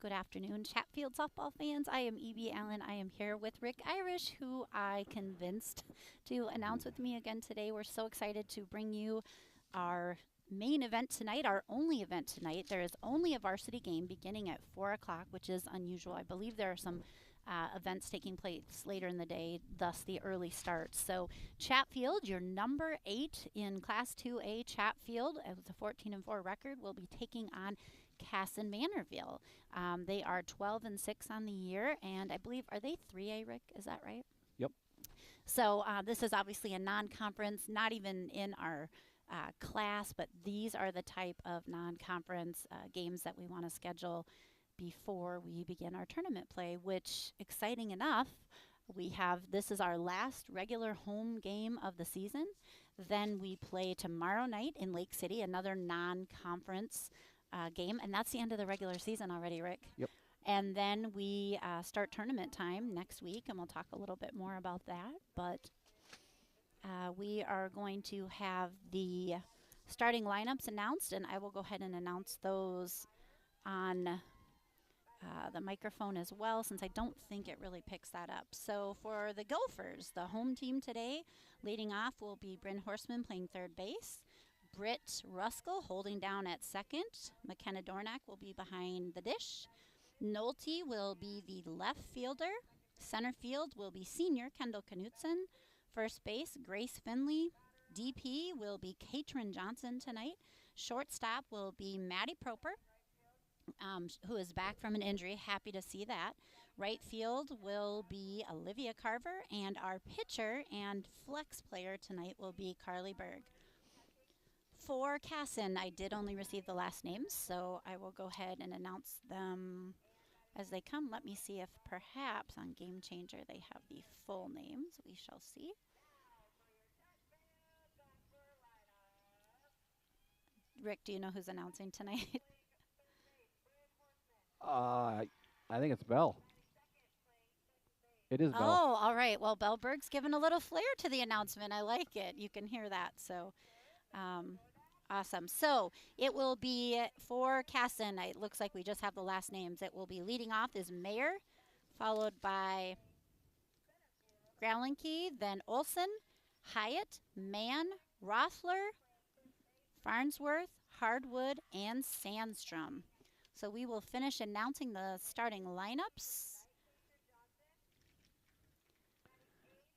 Good afternoon, Chatfield softball fans. I am E.B. Allen. I am here with Rick Irish, who I convinced to announce with me again today. We're so excited to bring you our main event tonight, our only event tonight. There is only a varsity game beginning at 4 o'clock, which is unusual. I believe there are some events taking place later in the day, thus the early start. So Chatfield, your number 8 in Class 2A Chatfield, with a 14-4 record, will be taking on Kasson-Mantorville. They are 12-6 on the year, and I believe, are they 3A, Rick? Is that right? Yep. So this is obviously a non-conference, not even in our class, but these are the type of non-conference games that we want to schedule before we begin our tournament play, which, exciting enough, this is our last regular home game of the season. Then we play tomorrow night in Lake City, another non-conference game, and that's the end of the regular season already, Rick. Yep. And then we start tournament time next week, and we'll talk a little bit more about that. But we are going to have the starting lineups announced, and I will go ahead and announce those on the microphone as well, since I don't think it really picks that up. So for the Gophers, the home team today, leading off will be Bryn Horseman playing third base. Britt Ruskell holding down at second. McKenna Dornack will be behind the dish. Nolte will be the left fielder. Center field will be senior Kendall Knutson. First base, Grace Finley. DP will be Katrin Johnson tonight. Shortstop will be Maddie Proper, who is back from an injury. Happy to see that. Right field will be Olivia Carver, and our pitcher and flex player tonight will be Carly Berg. For Kasson, I did only receive the last names, so I will go ahead and announce them as they come. Let me see if perhaps on Game Changer they have the full names. We shall see. Rick, do you know who's announcing tonight? I think it's Bell. It is Bell. Oh, all right. Well, Bellberg's given a little flair to the announcement. I like it. You can hear that. So, awesome. So it will be for Kasson. It looks like we just have the last names. It will be leading off is Mayer, followed by Growlinke, then Olson, Hyatt, Mann, Rothler, Farnsworth, Hardwood, and Sandstrom. So we will finish announcing the starting lineups.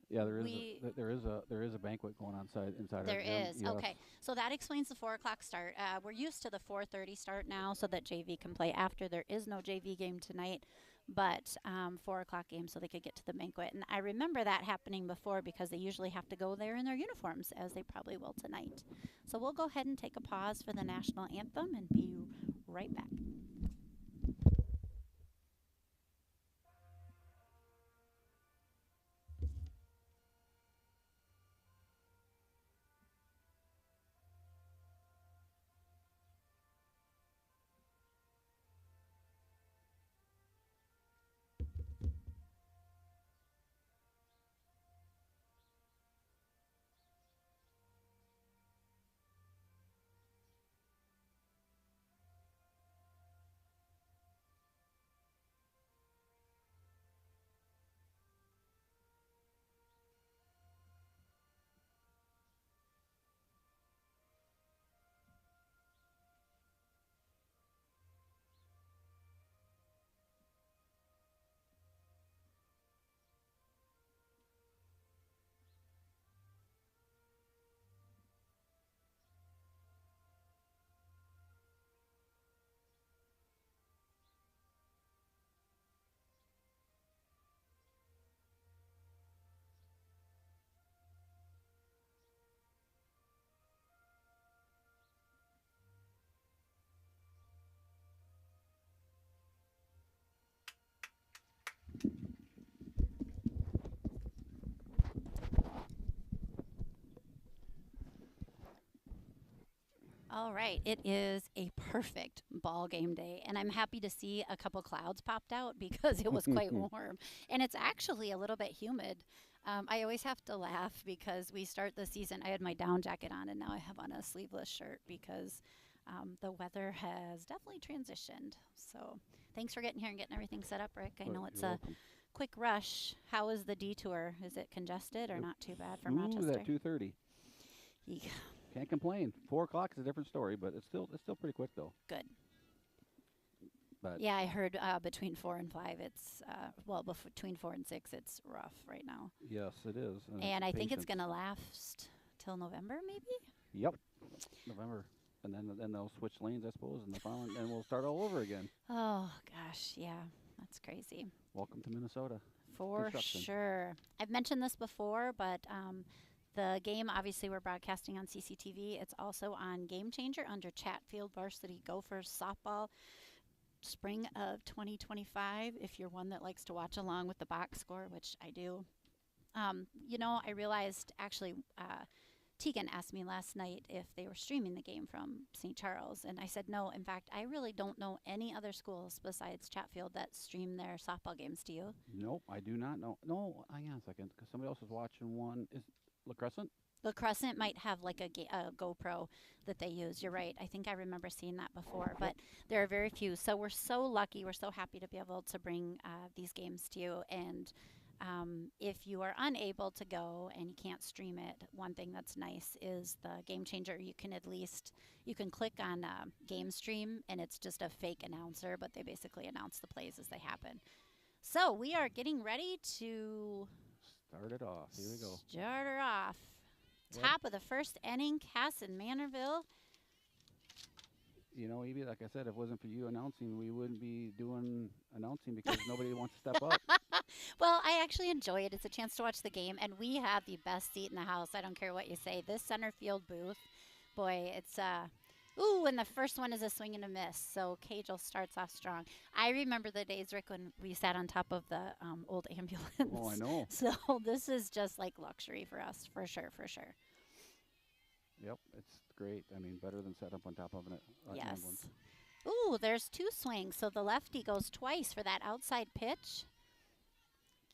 Yeah, there is a banquet going on inside There our gym. is. Yes. Okay. So that explains the 4 o'clock start. We're used to the 4:30 start now so that JV can play after. There is no JV game tonight, but 4 o'clock game so they could get to the banquet. And I remember that happening before because they usually have to go there in their uniforms, as they probably will tonight. So we'll go ahead and take a pause for the national anthem and be right back. All right, it is a perfect ball game day, and I'm happy to see a couple clouds popped out because it was quite warm, and it's actually a little bit humid. I always have to laugh because we start the season. I had my down jacket on, and now I have on a sleeveless shirt because the weather has definitely transitioned. So Thanks for getting here and getting everything set up, Rick. I Well, know it's you're a welcome. quick rush. How is the detour? Is it congested or not too bad from Smooth Rochester? at 2:30. Yeah. Can't complain. 4 o'clock is a different story, but it's still pretty quick though. Good. But Yeah, I heard between 4 and 5, it's between 4 and 6, it's rough right now. yes, it is. And I think it's patience. going to last till November, maybe. Yep, November, and then they'll switch lanes, I suppose, and and we'll start all over again. Oh gosh, yeah, that's crazy. Welcome to Minnesota. For Construction. sure. I've mentioned this before, but the game, obviously, we're broadcasting on CCTV. It's also on Game Changer under Chatfield Varsity Gophers softball, spring of 2025. If you're one that likes to watch along with the box score, which I do. I realized actually. Tegan asked me last night if they were streaming the game from St. Charles, and I said no. In fact, I really don't know any other schools besides Chatfield that stream their softball games. Do you? Nope, I do not know. No, hang on a second, because somebody else was watching one. Is La Crescent? La Crescent might have like a GoPro that they use. You're right. I think I remember seeing that before, but there are very few. So we're so lucky. We're so happy to be able to bring these games to you. And if you are unable to go and you can't stream it, one thing that's nice is the Game Changer. You can click on Game Stream, and it's just a fake announcer, but they basically announce the plays as they happen. So we are getting ready to Start it off. Here we go. start her off. Yep. Top of the first inning, Kasson-Mantorville. You know, Evie, like I said, if it wasn't for you announcing, we wouldn't be doing announcing because nobody wants to step up. Well, I actually enjoy it. It's a chance to watch the game, and we have the best seat in the house. I don't care what you say. This center field booth, boy, it's ooh, and the first one is a swing and a miss. So Cajal starts off strong. I remember the days, Rick, when we sat on top of the old ambulance. Oh, I know. So this is just like luxury for us, for sure, for sure. Yep, it's great. I mean, better than set up on top of an Yes. ambulance. Ooh, there's two swings. So the lefty goes twice for that outside pitch.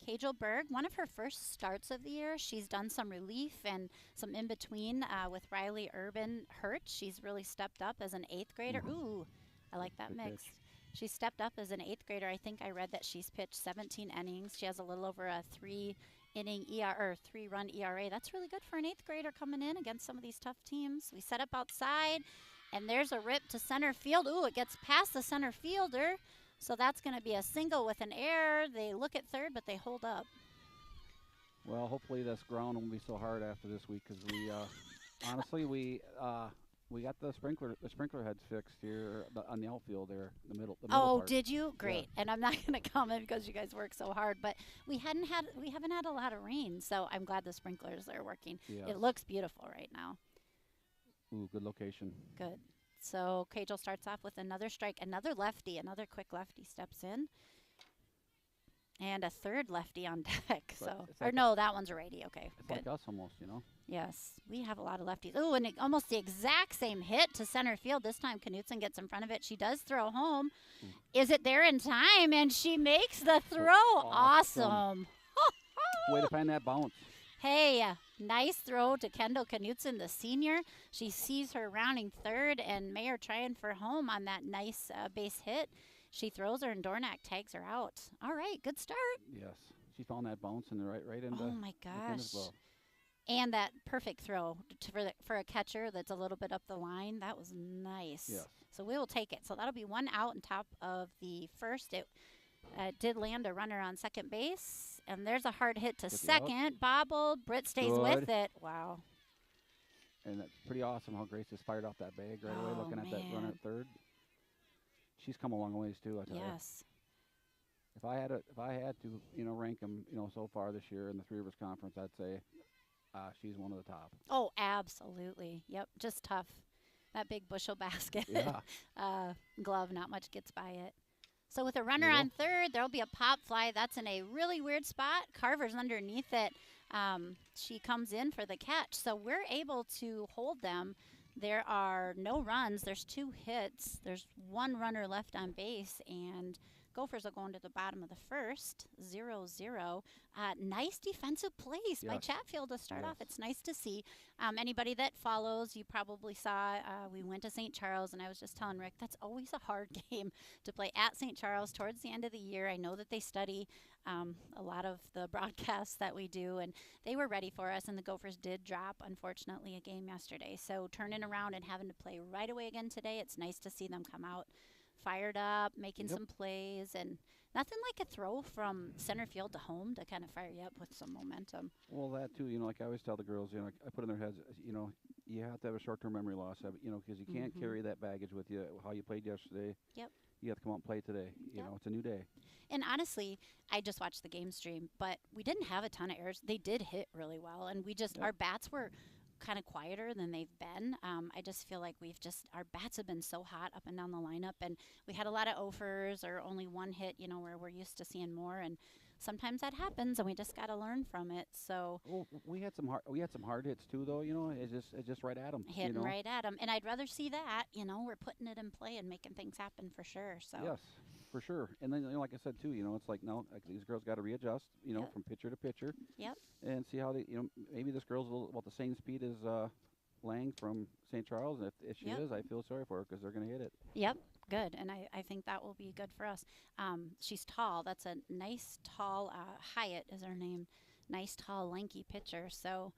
Cajal Berg, one of her first starts of the year. She's done some relief and some in between with Riley Urban Hurt. She's really stepped up as an 8th grader. Ooh, I like that Good mix. pitch. She stepped up as an 8th grader. I think I read that she's pitched 17 innings. She has a little over a 3-inning ERA, or 3-run ERA. That's really good for an 8th grader coming in against some of these tough teams. We set up outside, and there's a rip to center field. Ooh, it gets past the center fielder. So that's going to be a single with an error. They look at third, but they hold up. Well, hopefully this ground won't be so hard after this week because we, honestly, we got the sprinkler heads fixed here on the outfield there, the middle part. Did you? Great. Yeah. And I'm not going to comment because you guys work so hard, but we haven't had a lot of rain, so I'm glad the sprinklers are working. Yes. It looks beautiful right now. Ooh, good location. Good. So Cajal starts off with another strike, another lefty, another quick lefty steps in. And a third lefty on deck. No, that one's a righty. Okay, It's good. like us almost, you know. Yes, we have a lot of lefties. Ooh, and almost the exact same hit to center field. This time Knutson gets in front of it. She does throw home. Is it there in time? And she makes the throw. Awesome. Way to find that bounce. Hey, nice throw to Kendall Knutson, the senior. She sees her rounding third, and Mayer trying for home on that nice base hit. She throws her, and Dornack tags her out. All right, good start. Yes, she found that bounce and right into. Oh my gosh! his glove. And that perfect throw for a catcher that's a little bit up the line. That was nice. Yes. So we will take it. So that'll be one out on top of the first. It did land a runner on second base. And there's a hard hit to second. Bobbled. Britt stays with it. Wow. And that's pretty awesome how Grace just fired off that bag right away, looking at that runner at third. She's come a long ways too, I tell you. Yes. If I had to, rank them, so far this year in the Three Rivers Conference, I'd say she's one of the top. Oh, absolutely. Yep. Just tough. That big bushel basket. Yeah. Glove, not much gets by it. So with a runner on third, there'll be a pop fly. That's in a really weird spot. Carver's underneath it. She comes in for the catch. So we're able to hold them. There are no runs. There's 2 hits. There's 1 runner left on base, and Gophers will go into the bottom of the first, 0-0. Nice defensive plays by Yes. Chatfield to start off. Yes. It's nice to see. Anybody that follows, you probably saw we went to St. Charles, and I was just telling Rick, that's always a hard game to play at St. Charles towards the end of the year. I know that they study a lot of the broadcasts that we do, and they were ready for us, and the Gophers did drop, unfortunately, a game yesterday. So turning around and having to play right away again today, it's nice to see them come out fired up, making Yep. some plays, and nothing like a throw from center field to home to kind of fire you up with some momentum. Well, that too, like I always tell the girls, I put in their heads, you have to have a short-term memory loss, because you can't carry that baggage with you. How you played yesterday. Yep. You have to come out and play today. You know, it's a new day. And honestly, I just watched the game stream, but we didn't have a ton of errors. They did hit really well, and we just our bats were kind of quieter than they've been. I just feel like our bats have been so hot up and down the lineup, and we had a lot of offers or only one hit, where we're used to seeing more, and sometimes that happens, and we just got to learn from it. So Well, we had some hard hits too, though. It's just right at them. hitting right at them, and I'd rather see that. We're putting it in play and making things happen for sure. So Yes, for sure. And then, like I said too, it's like now these girls got to readjust, from pitcher to pitcher. Yep. And see how they, maybe this girl's about the same speed as Lang from St. Charles. And if she is, I feel sorry for her because they're going to hit it. Yep. Good, and I think that will be good for us. She's tall. That's a nice tall. Hyatt is her name. Nice tall lanky pitcher. So,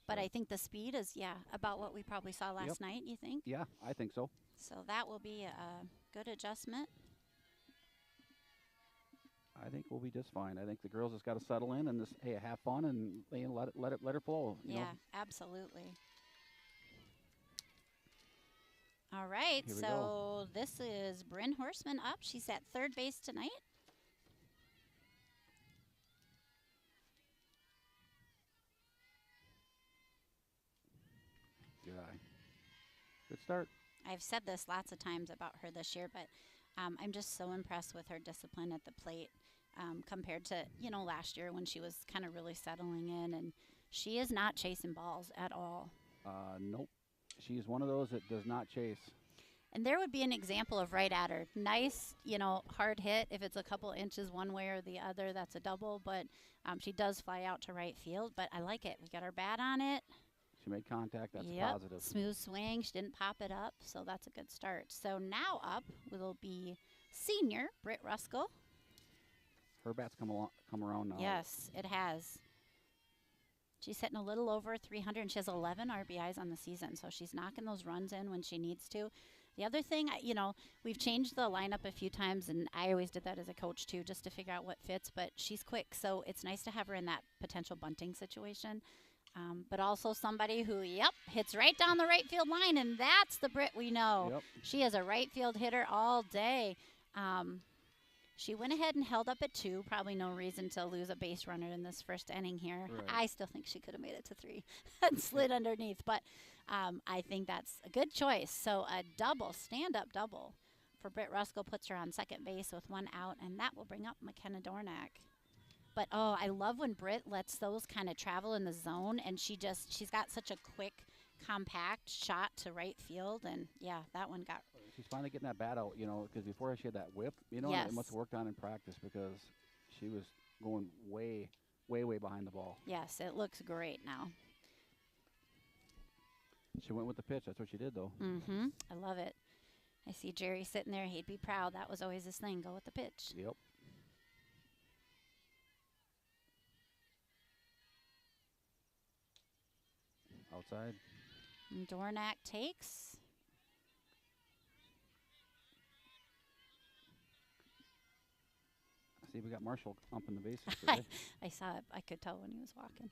but I think the speed is about what we probably saw last night. You think? Yeah, I think so. So that will be a good adjustment. I think we'll be just fine. I think the girls just got to settle in and just have fun and let her flow. You know? Absolutely. All right, Here we so go. this is Bryn Horseman up. She's at third base tonight. Good eye. Good start. I've said this lots of times about her this year, but I'm just so impressed with her discipline at the plate compared to, last year when she was kind of really settling in, and she is not chasing balls at all. Nope. She's one of those that does not chase. And there would be an example of right at her. Nice, hard hit. If it's a couple inches one way or the other, that's a double, but she does fly out to right field, but I like it. We got our bat on it. She made contact. That's Yep. positive. Smooth swing. She didn't pop it up, so that's a good start. So now up will be senior Britt Ruskell. Her bat's come around now. Yes, it has. She's hitting a little over 300, and she has 11 RBIs on the season, so she's knocking those runs in when she needs to. The other thing, we've changed the lineup a few times, and I always did that as a coach too, just to figure out what fits, but she's quick, so it's nice to have her in that potential bunting situation. But also somebody who, hits right down the right field line, and that's the Brit we know. Yep. She is a right field hitter all day. She went ahead and held up at 2. Probably no reason to lose a base runner in this first inning here. Right. I still think she could have made it to 3 and slid underneath, but I think that's a good choice. So a double, stand-up double for Britt Ruskell puts her on second base with 1 out, and that will bring up McKenna Dornack. But, I love when Britt lets those kind of travel in the zone, and she's got such a quick, compact shot to right field, and, that one got. She's finally getting that bat out, because before she had that whip, Yes. it must have worked on in practice because she was going way, way, way behind the ball. Yes, it looks great now. She went with the pitch. That's what she did, though. Mm-hmm. I love it. I see Jerry sitting there. He'd be proud. That was always his thing, go with the pitch. Yep. Outside. And Dornack takes. See, we got Marshall umping the bases today. I saw it. I could tell when he was walking.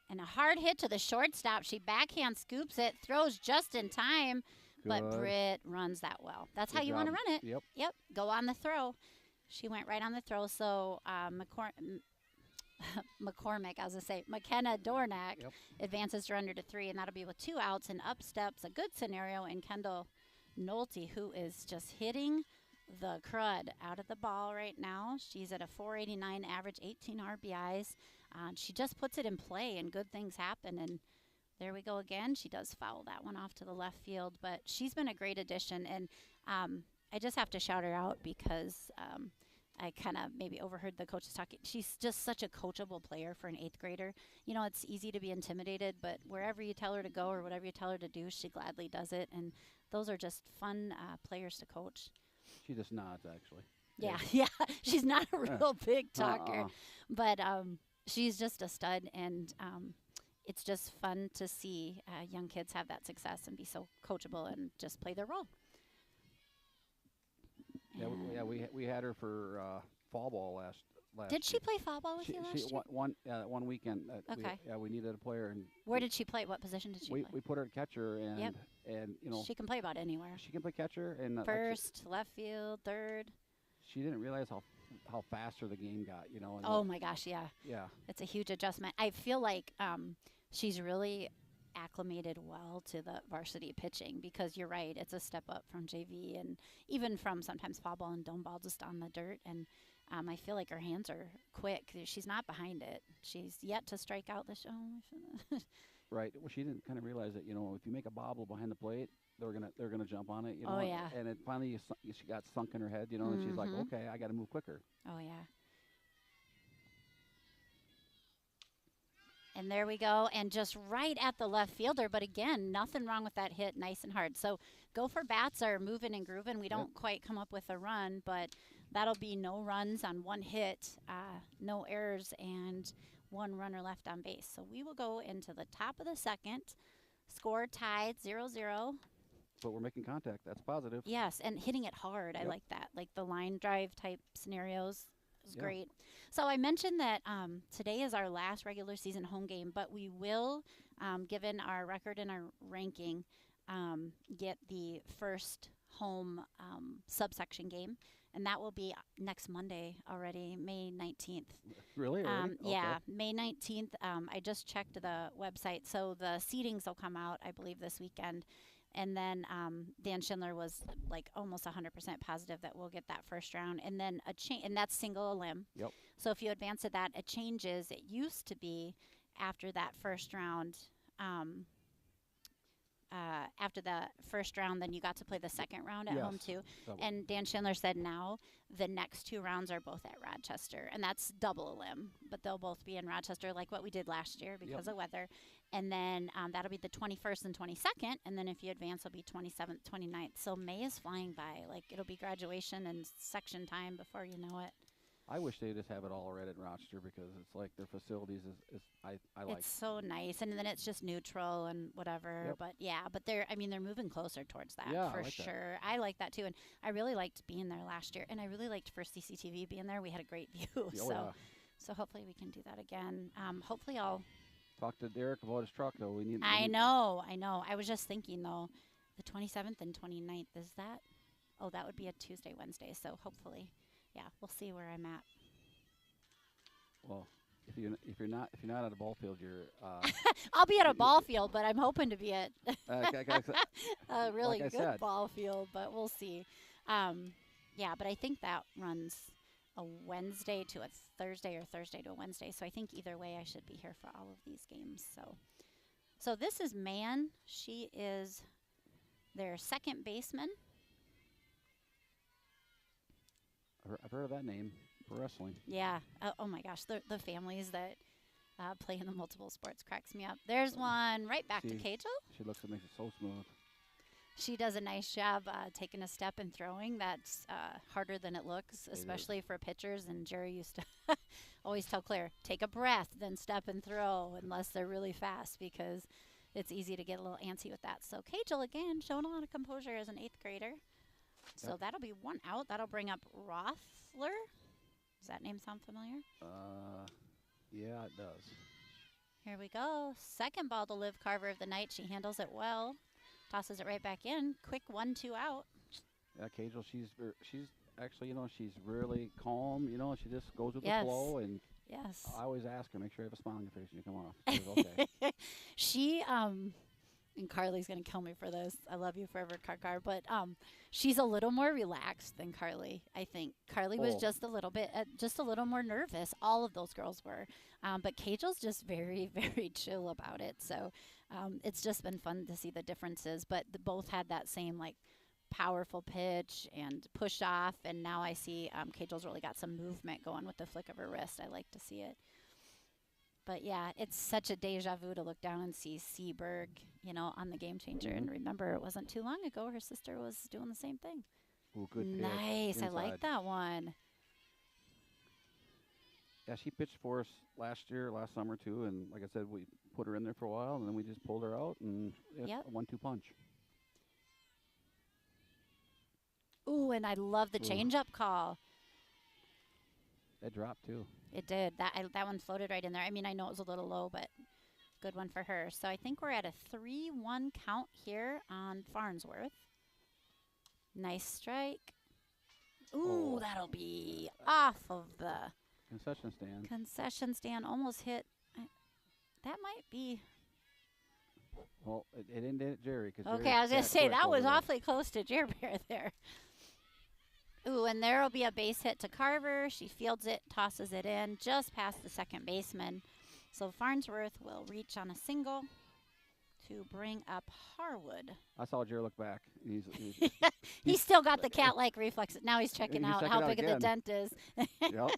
And a hard hit to the shortstop. She backhand scoops it, throws just in time, but Good. Britt runs that well. That's Good how you want to job. run it. Yep. Yep. Go on the throw. She went right on the throw. So McCormick, I was going to say, McKenna Dornack advances to runner to 3, and that'll be with 2 outs. And up steps a good scenario in Kendall Nolte, who is just hitting the crud out of the ball right now. She's at a 489 average, 18 RBIs. She just puts it in play, and good things happen. And There we go again. She does foul that one off to the left field, but she's been a great addition. And I just have to shout her out because I kind of maybe overheard the coaches talking. She's just such a coachable player for an 8th grader. You know, it's easy to be intimidated, but wherever you tell her to go or whatever you tell her to do, she gladly does it. And those are just fun players to coach. She just nods, actually. Yeah, yeah. She's not a real big talker, but she's just a stud, and it's just fun to see young kids have that success and be so coachable and just play their role. Yeah, we had her for fall ball last. Did she play fall ball with you last year? One weekend. Okay. We needed a player, and where did she play? What position did she play? We put her at catcher, and you know she can play about anywhere. She can play catcher and first, left field, third. She didn't realize how faster the game got, you know. And oh my gosh, yeah. Yeah. It's a huge adjustment. I feel like she's really acclimated well to the varsity pitching because you're right, it's a step up from JV and even from sometimes fall ball and dome ball just on the dirt. And I feel like her hands are quick. She's not behind it. She's yet to strike out the show. Right. Well, she didn't kind of realize that, you know, if you make a bobble behind the plate, they're gonna jump on it, you know. Oh yeah. And it finally she got sunk in her head, you know, and she's like, okay, I got to move quicker. Oh yeah. And there we go, and just right at the left fielder. But again, nothing wrong with that hit, nice and hard. So Gopher bats are moving and grooving. We don't quite come up with a run, but that'll be no runs on one hit, no errors, and one runner left on base. So we will go into the top of the second. Score tied 0-0. But we're making contact. That's positive. Yes, and hitting it hard. I like that. Like the line drive type scenarios is great. So I mentioned that today is our last regular season home game, but we will, given our record and our ranking, get the first home subsection game, and that will be next Monday already, May 19th. Really? Yeah, May 19th. I just checked the website, so the seedings will come out, I believe, this weekend. And then Dan Schindler was like almost 100% positive that we'll get that first round. And then and that's single elim. Yep. So if you advance to that, it changes. It used to be after that first round, then you got to play the second round at home too. Double. And Dan Schindler said now the next 2 rounds are both at Rochester, and that's double elim, but they'll both be in Rochester like what we did last year because of weather. And then that'll be the 21st and 22nd, and then if you advance, it'll be 27th, 29th. So May is flying by. Like, it'll be graduation and section time before you know it. I wish they just have it all right in Rochester because it's like their facilities I like. It's so nice, and then it's just neutral and whatever. But they're moving closer towards that for sure. I like that too, and I really liked being there last year, and I really liked for CCTV being there. We had a great view, so hopefully we can do that again. Hopefully I'll talk to Derek about his truck though. I know. I was just thinking though, the 27th and 29th is that? Oh, that would be a Tuesday, Wednesday. So hopefully. Yeah, we'll see where I'm at. Well, if you're not at a ball field, you're. I'll be at a ball field, but I'm hoping to be at a really good ball field. But we'll see. But I think that runs a Wednesday to a Thursday or Thursday to a Wednesday. So I think either way, I should be here for all of these games. So this is Man. She is their second baseman. I've heard of that name for wrestling. Yeah. Oh my gosh, the families that play in the multiple sports cracks me up. There's one right back to Kajal. She looks and makes it so smooth. She does a nice job taking a step and throwing. That's harder than it looks, especially for pitchers. And Jerry used to always tell Claire, take a breath, then step and throw, unless they're really fast, because it's easy to get a little antsy with that. So Kajal, again, showing a lot of composure as an 8th grader. So that'll be one out. That'll bring up Rothler. Does that name sound familiar? Yeah, it does. Here we go. Second ball to Liv Carver of the night. She handles it well. Tosses it right back in. Quick 1-2 out. Yeah, Kajal, she's actually, she's really calm. She just goes with the flow. And I always ask her, make sure you have a smile on your face when you come off. Okay. She and Carly's gonna kill me for this. I love you forever, Car. But she's a little more relaxed than Carly. I think Carly was Oh, just a little bit, just a little more nervous. All of those girls were, but Cagel's just very, very chill about it. So it's just been fun to see the differences. But both had that same like powerful pitch and push off. And now I see Cagel's really got some movement going with the flick of her wrist. I like to see it. But yeah, it's such a deja vu to look down and see Seaberg, on the Game Changer. And remember, it wasn't too long ago her sister was doing the same thing. ooh, good pitch. Nice. I like Inside. that one. Yeah, she pitched for us last summer too, and like I said, we put her in there for a while, and then we just pulled her out, and Yep. a 1-2 punch. Ooh, and I love the Ooh. changeup call. That dropped too. It did. That one floated right in there. I mean, I know it was a little low, but good one for her. So I think we're at a 3-1 count here on Farnsworth. Nice strike. Ooh, Oh. that'll be off of the Concession stand. concession stand. Almost hit. That might be. Well, it didn't hit Jerry. Okay, I was going to say, that was awfully close to Jer Bear there. Ooh, and there will be a base hit to Carver. She fields it, tosses it in just past the second baseman. So Farnsworth will reach on a single to bring up Harwood. I saw Jerry look back. He's still got the cat-like reflexes. Now he's checking He's out checking how out big of the again. dent is. Yep.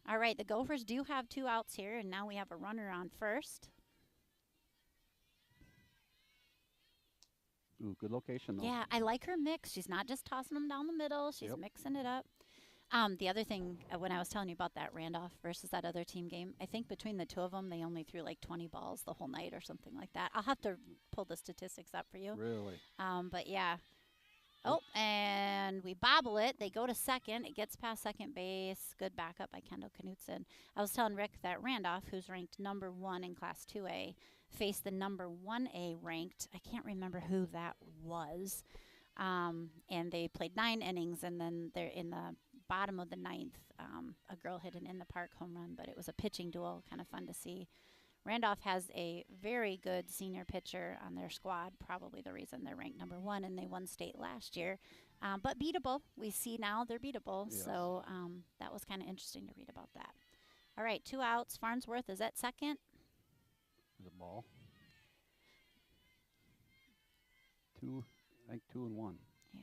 All right, the Gophers do have 2 outs here, and now we have a runner on first. Ooh, good location though. Yeah, I like her mix. She's not just tossing them down the middle. She's Yep. mixing it up. The other thing, when I was telling you about that Randolph versus that other team game, I think between the two of them, they only threw like 20 balls the whole night or something like that. I'll have to pull the statistics up for you. Really. But yeah. Oh, and we bobble it. They go to second. It gets past second base. Good backup by Kendall Knutson. I was telling Rick that Randolph, who's ranked number 1 in Class 2A, faced the number 1A ranked. I can't remember who that was. And they played 9 innings, and then they're in the bottom of the 9th. A girl hit an in-the-park home run, but it was a pitching duel. Kind of fun to see. Randolph has a very good senior pitcher on their squad, probably the reason they're ranked number 1, and they won state last year. But beatable. We see now they're beatable, Yes. so that was kind of interesting to read about that. All right, 2 outs. Farnsworth is at second. There's a ball. 2, I think 2 and 1. Yeah.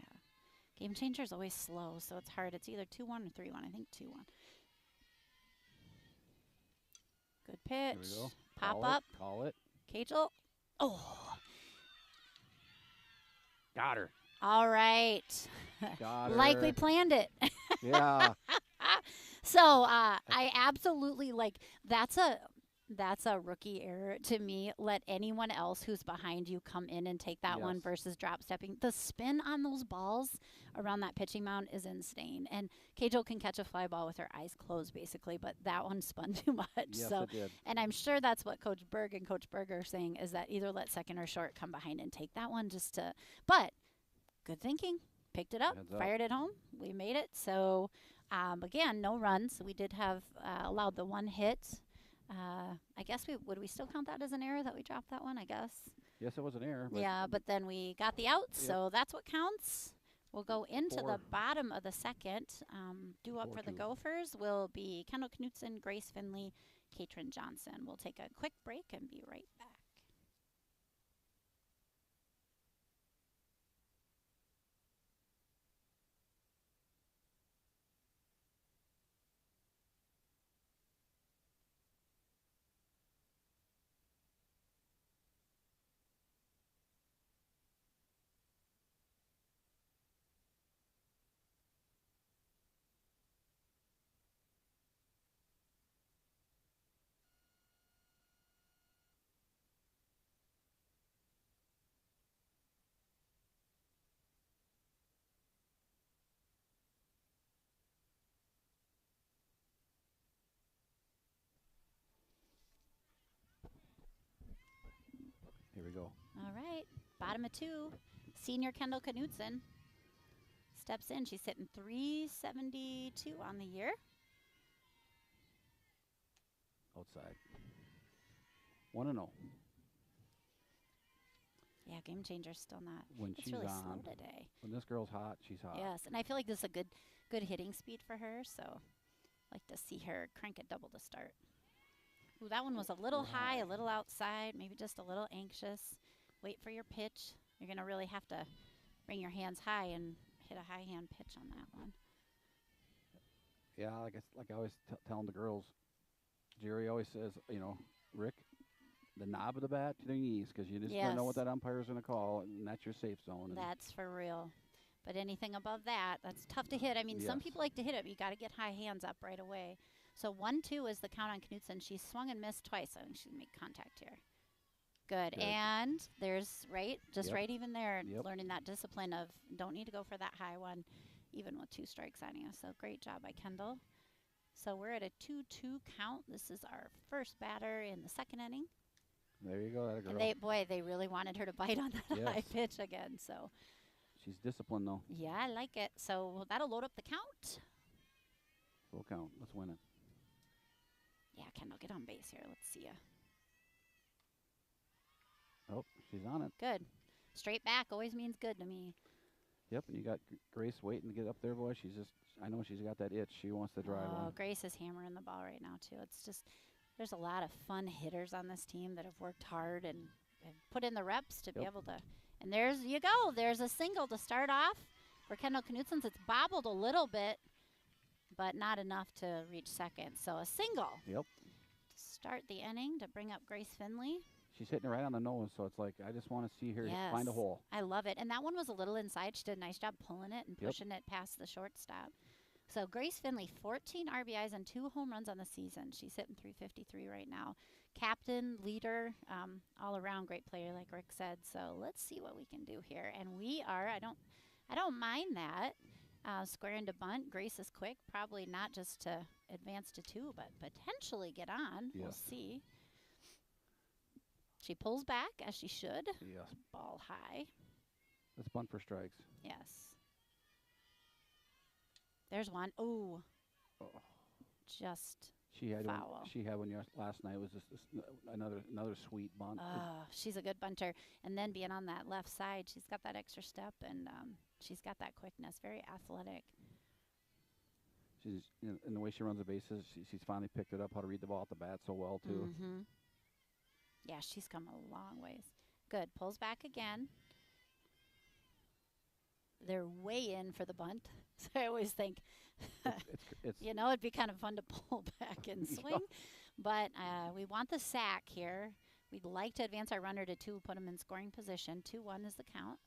Game Changer is always slow, so it's hard. It's either 2-1 or 3-1. I think 2-1. Good There pitch. we go. Pop Call up. It. Call it. Cagel. Oh. Got her. All right. Got her. Like we planned it. Yeah. So I absolutely that's a rookie error to me. Let anyone else who's behind you come in and take that one Yes. versus drop stepping. The spin on those balls around that pitching mound is insane. And Cajo can catch a fly ball with her eyes closed basically, but that one spun too much. Yes, So it did. and I'm sure that's what Coach Berg and Coach Berger are saying is that either let second or short come behind and take that one but good thinking. Picked it up, Heads up. fired it home. We made it. So again, no runs. We did have allowed the 1 hit. I guess would we still count that as an error that we dropped that one? I guess. Yes, it was an error. But Yeah, but then we got the out, Yep. so that's what counts. We'll go into the 4. bottom of the second. Due up for the 4-2. Gophers will be Kendall Knutson, Grace Finley, Katrin Johnson. We'll take a quick break and be right back. Here we go. All right, bottom of 2. Senior Kendall Knutson steps in. She's hitting .372 on the year. Outside. 1-0. Yeah, Game Changer's still not. When It's she's really on. slow today. When this girl's hot, she's hot. Yes, and I feel like this is a good hitting speed for her, so I like to see her crank it double to start. Ooh, that one was a little high, a little outside, maybe just a little anxious. Wait for your pitch. You're going to really have to bring your hands high and hit a high hand pitch on that one. Yeah, like I always telling the girls, Jerry always says, Rick, the knob of the bat to their knees, because you just don't know what that umpire's going to call, and that's your safe zone. That's for real. But anything above that, that's tough to hit. I mean, some people like to hit it, but you got to get high hands up right away. So 1-2 is the count on Knutson. She swung and missed twice, so she's make contact here. Good. And there's right even there, learning that discipline of don't need to go for that high one, even with 2 strikes on you. So great job by Kendall. So we're at a 2-2 count. This is our first batter in the 2nd inning. There you go, that girl. And they really wanted her to bite on that high pitch again. So she's disciplined, though. Yeah, I like it. So that'll load up the count. Full count. Let's win it. Yeah, Kendall, get on base here. Let's see ya. Oh, she's on it. Good. Straight back always means good to me. Yep, and you got Grace waiting to get up there, boy. I know she's got that itch. She wants to drive one. Grace is hammering the ball right now, too. It's just, there's a lot of fun hitters on this team that have worked hard and put in the reps to be able to. And there's you go. There's a single to start off for Kendall Knutson's. It's bobbled a little bit, but not enough to reach second. So a single. Yep. To start the inning to bring up Grace Finley. She's hitting it right on the nose, so it's like I just want to see her find a hole. I love it. And that one was a little inside. She did a nice job pulling it and pushing it past the shortstop. So Grace Finley, 14 RBIs and 2 home runs on the season. She's hitting .353 right now. Captain, leader, all around great player, like Rick said. So let's see what we can do here. And we are, I don't mind that. Square into bunt. Grace is quick, probably not just to advance to 2, but potentially get on. We'll see. She pulls back, as she should. Yes. Ball high. Let's bunt for strikes. Yes. There's one. Ooh. Oh. Just she had foul. She had one last night. It was just another sweet bunt. Oh, she's a good bunter. And then being on that left side, she's got that extra step, and she's got that quickness. Very athletic. She's in the way she runs the bases. She's finally picked it up how to read the ball at the bat so well too. Mm-hmm. Yeah, she's come a long ways. Good. Pulls back again. They're way in for the bunt. So I always think, it's it'd be kind of fun to pull back and swing. But we want the sack here. We'd like to advance our runner to 2, put him in scoring position. 2-1 is the count.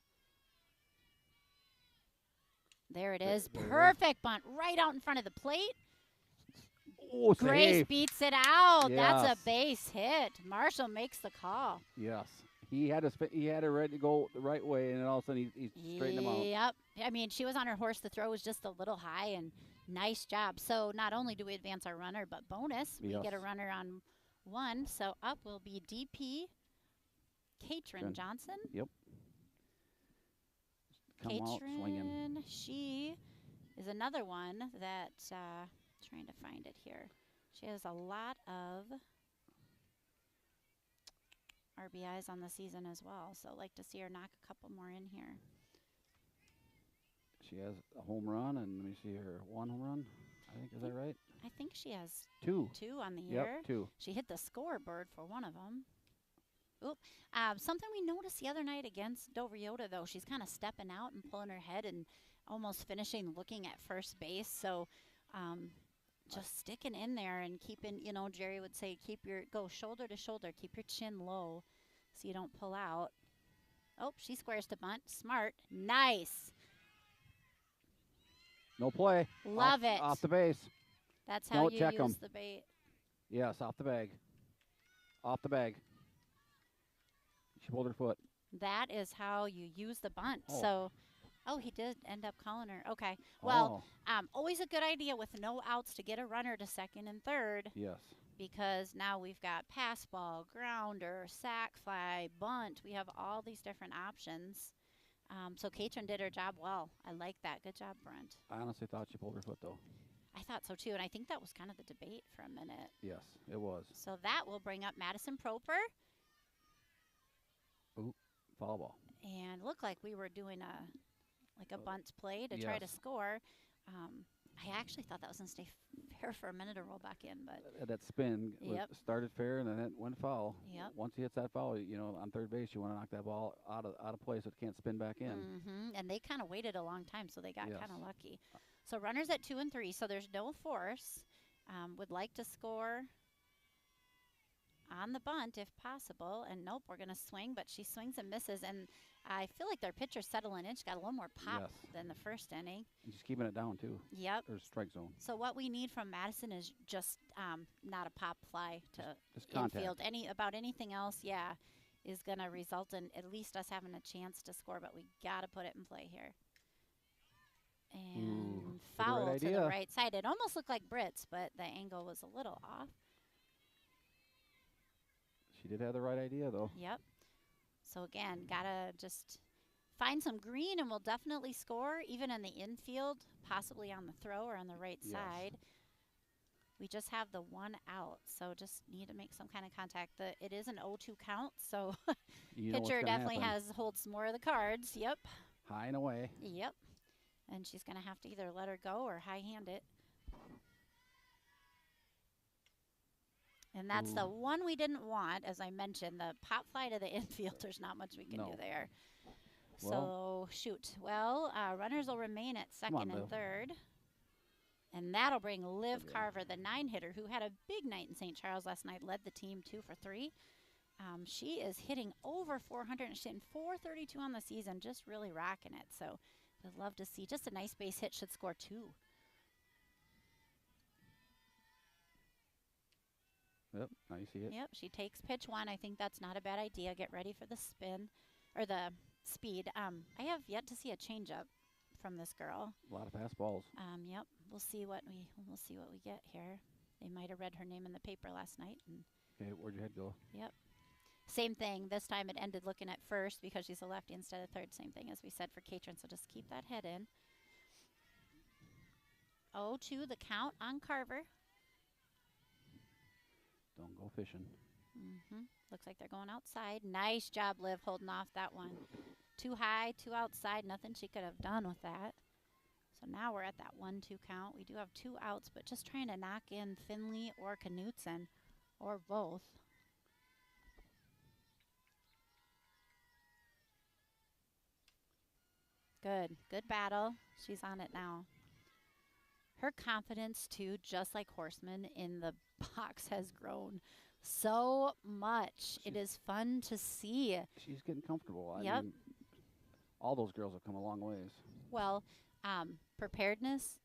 There it is. Perfect bunt right out in front of the plate. Oh, Grace safe. beats it out. Yes. That's a base hit. Marshall makes the call. Yes. He had it ready to go the right way, and then all of a sudden he straightened him out. Yep. I mean, she was on her horse. The throw was just a little high, and nice job. So not only do we advance our runner, but bonus, we get a runner on 1. So up will be DP Katrin Johnson. Yep. Come out swinging. She is another one that, trying to find it here. She has a lot of RBIs on the season as well. So I'd like to see her knock a couple more in here. She has a home run, and let me see her 1 home run. I think, is that right? I think she has 2 on the year. Yep, 2. She hit the scoreboard for one of them. Oop. Something we noticed the other night against Dover Yoda, though, she's kind of stepping out and pulling her head and almost finishing looking at first base. So just sticking in there and keeping, Jerry would say, go shoulder to shoulder, keep your chin low so you don't pull out. Oh, she squares to bunt. Smart. Nice. No play. Love it. Off the base. That's how you use the bait. Yes, off the bag. Off the bag. She pulled her foot. That is how you use the bunt. Oh. So, he did end up calling her. Okay. Well, always a good idea with no outs to get a runner to 2nd and 3rd. Yes. Because now we've got pass ball, grounder, sack fly, bunt. We have all these different options. So Katrin did her job well. I like that. Good job, Brent. I honestly thought she pulled her foot, though. I thought so, too. And I think that was kind of the debate for a minute. Yes, it was. So that will bring up Madison Proper. Ooh, foul ball. And looked like we were doing a bunt play to try to Yes. score. I actually thought that was going to stay fair for a minute to roll back in, but That spin Yep. started fair and then it went foul. Yep. Once he hits that foul, on third base, you want to knock that ball out of play so it can't spin back in. And they kind of waited a long time, so they got Yes. kind of lucky. So runners at 2 and 3, so there's no force. Would like to score on the bunt if possible, and nope, we're going to swing, but she swings and misses, and I feel like their pitcher's settling in. She got a little more pop Yes. than the first inning. And just keeping it down, too. Yep. Or strike zone. So what we need from Madison is just not a pop fly to Just contact. infield. About anything else, is going to result in at least us having a chance to score, but we got to put it in play here. And foul right to the idea. right side. It almost looked like Britt's, but the angle was a little off. She did have the right idea, though. Yep. So again, gotta just find some green and we'll definitely score, even in the infield, possibly on the throw or on the right Yes. side. We just have the 1 out, so just need to make some kind of contact. It is an 0-2 count, so You know what's pitcher gonna definitely happen. holds more of the cards. Yep. High and away. Yep. And she's going to have to either let her go or high hand it. And that's the one we didn't want, as I mentioned. The pop fly to the infield, there's not much we can do there. So, shoot. Well, runners will remain at second and third. And that'll bring Liv Carver, the 9-hitter, who had a big night in St. Charles last night, led the team 2 for 3. She is hitting over 400, and she's hitting 432 on the season, just really rocking it. So, I'd love to see just a nice base hit, should score 2. Yep, now you see it. Yep, she takes pitch 1. I think that's not a bad idea. Get ready for the spin, or the speed. I have yet to see a changeup from this girl. A lot of fast balls. Yep, we'll see what we get here. They might have read her name in the paper last night. Okay, where'd your head go? Yep. Same thing. This time it ended looking at first because she's a lefty instead of third. Same thing as we said for Katrin. So just keep that head in. 0-2 the count on Carver. Don't go fishing. Looks like they're going outside. Nice job, Liv, holding off that one. Too high, too outside. Nothing she could have done with that. So now we're at that 1-2 count. We do have 2 outs, but just trying to knock in Finley or Knutson or both. Good. Good battle. She's on it now. Her confidence, too, just like Horseman in the box, has grown so much. It is fun to see. She's getting comfortable. I Yep. mean, all those girls have come a long ways. Well, preparedness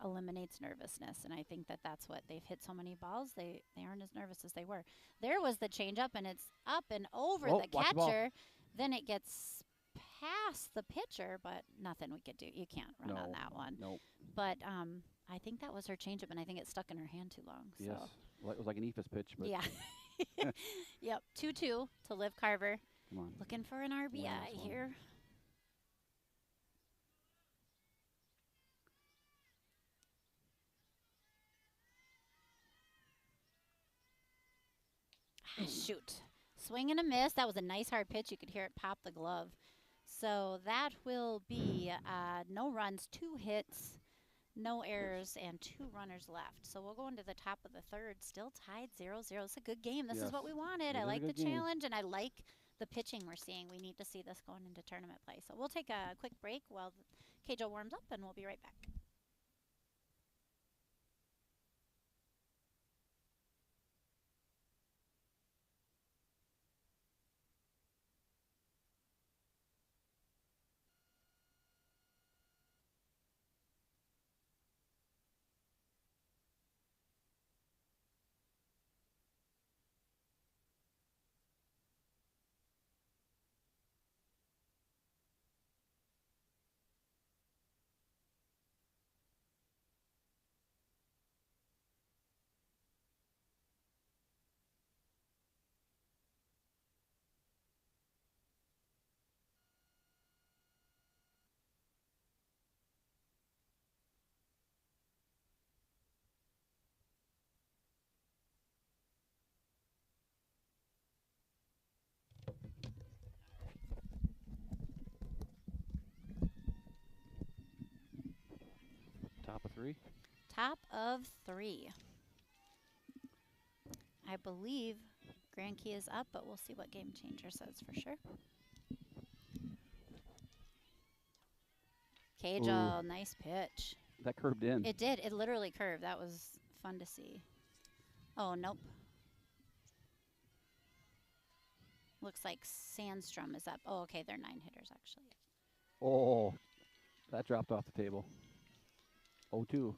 eliminates nervousness, and I think that's what they've hit so many balls. They aren't as nervous as they were. There was the changeup, and it's up and over the watch the ball. catcher. Then it gets past the pitcher, but nothing we could do. You can't run on that one. Nope. But I think that was her changeup, and I think it stuck in her hand too long. Yes. So. Well, it was like an Ephus pitch, but Yeah. Yep. 2-2 to Liv Carver. come on. Looking for an RBI this one. here. Shoot. Swing and a miss. That was a nice hard pitch. You could hear it pop the glove. So that will be no runs, 2 hits, no errors, and 2 runners left. So we'll go into the top of the third, still tied 0-0. It's a good game. This is what we wanted. I like the challenge, and I like the pitching we're seeing. We need to see this going into tournament play. So we'll take a quick break while Keijo warms up, and we'll be right back. Top of 3. Top of 3. I believe Grand Key is up, but we'll see what Game Changer says for sure. Cajal, nice pitch. That curved in. It did. It literally curved. That was fun to see. Oh, nope. Looks like Sandstrom is up. Oh, okay. They're 9 hitters, actually. Oh, that dropped off the table. 0-2.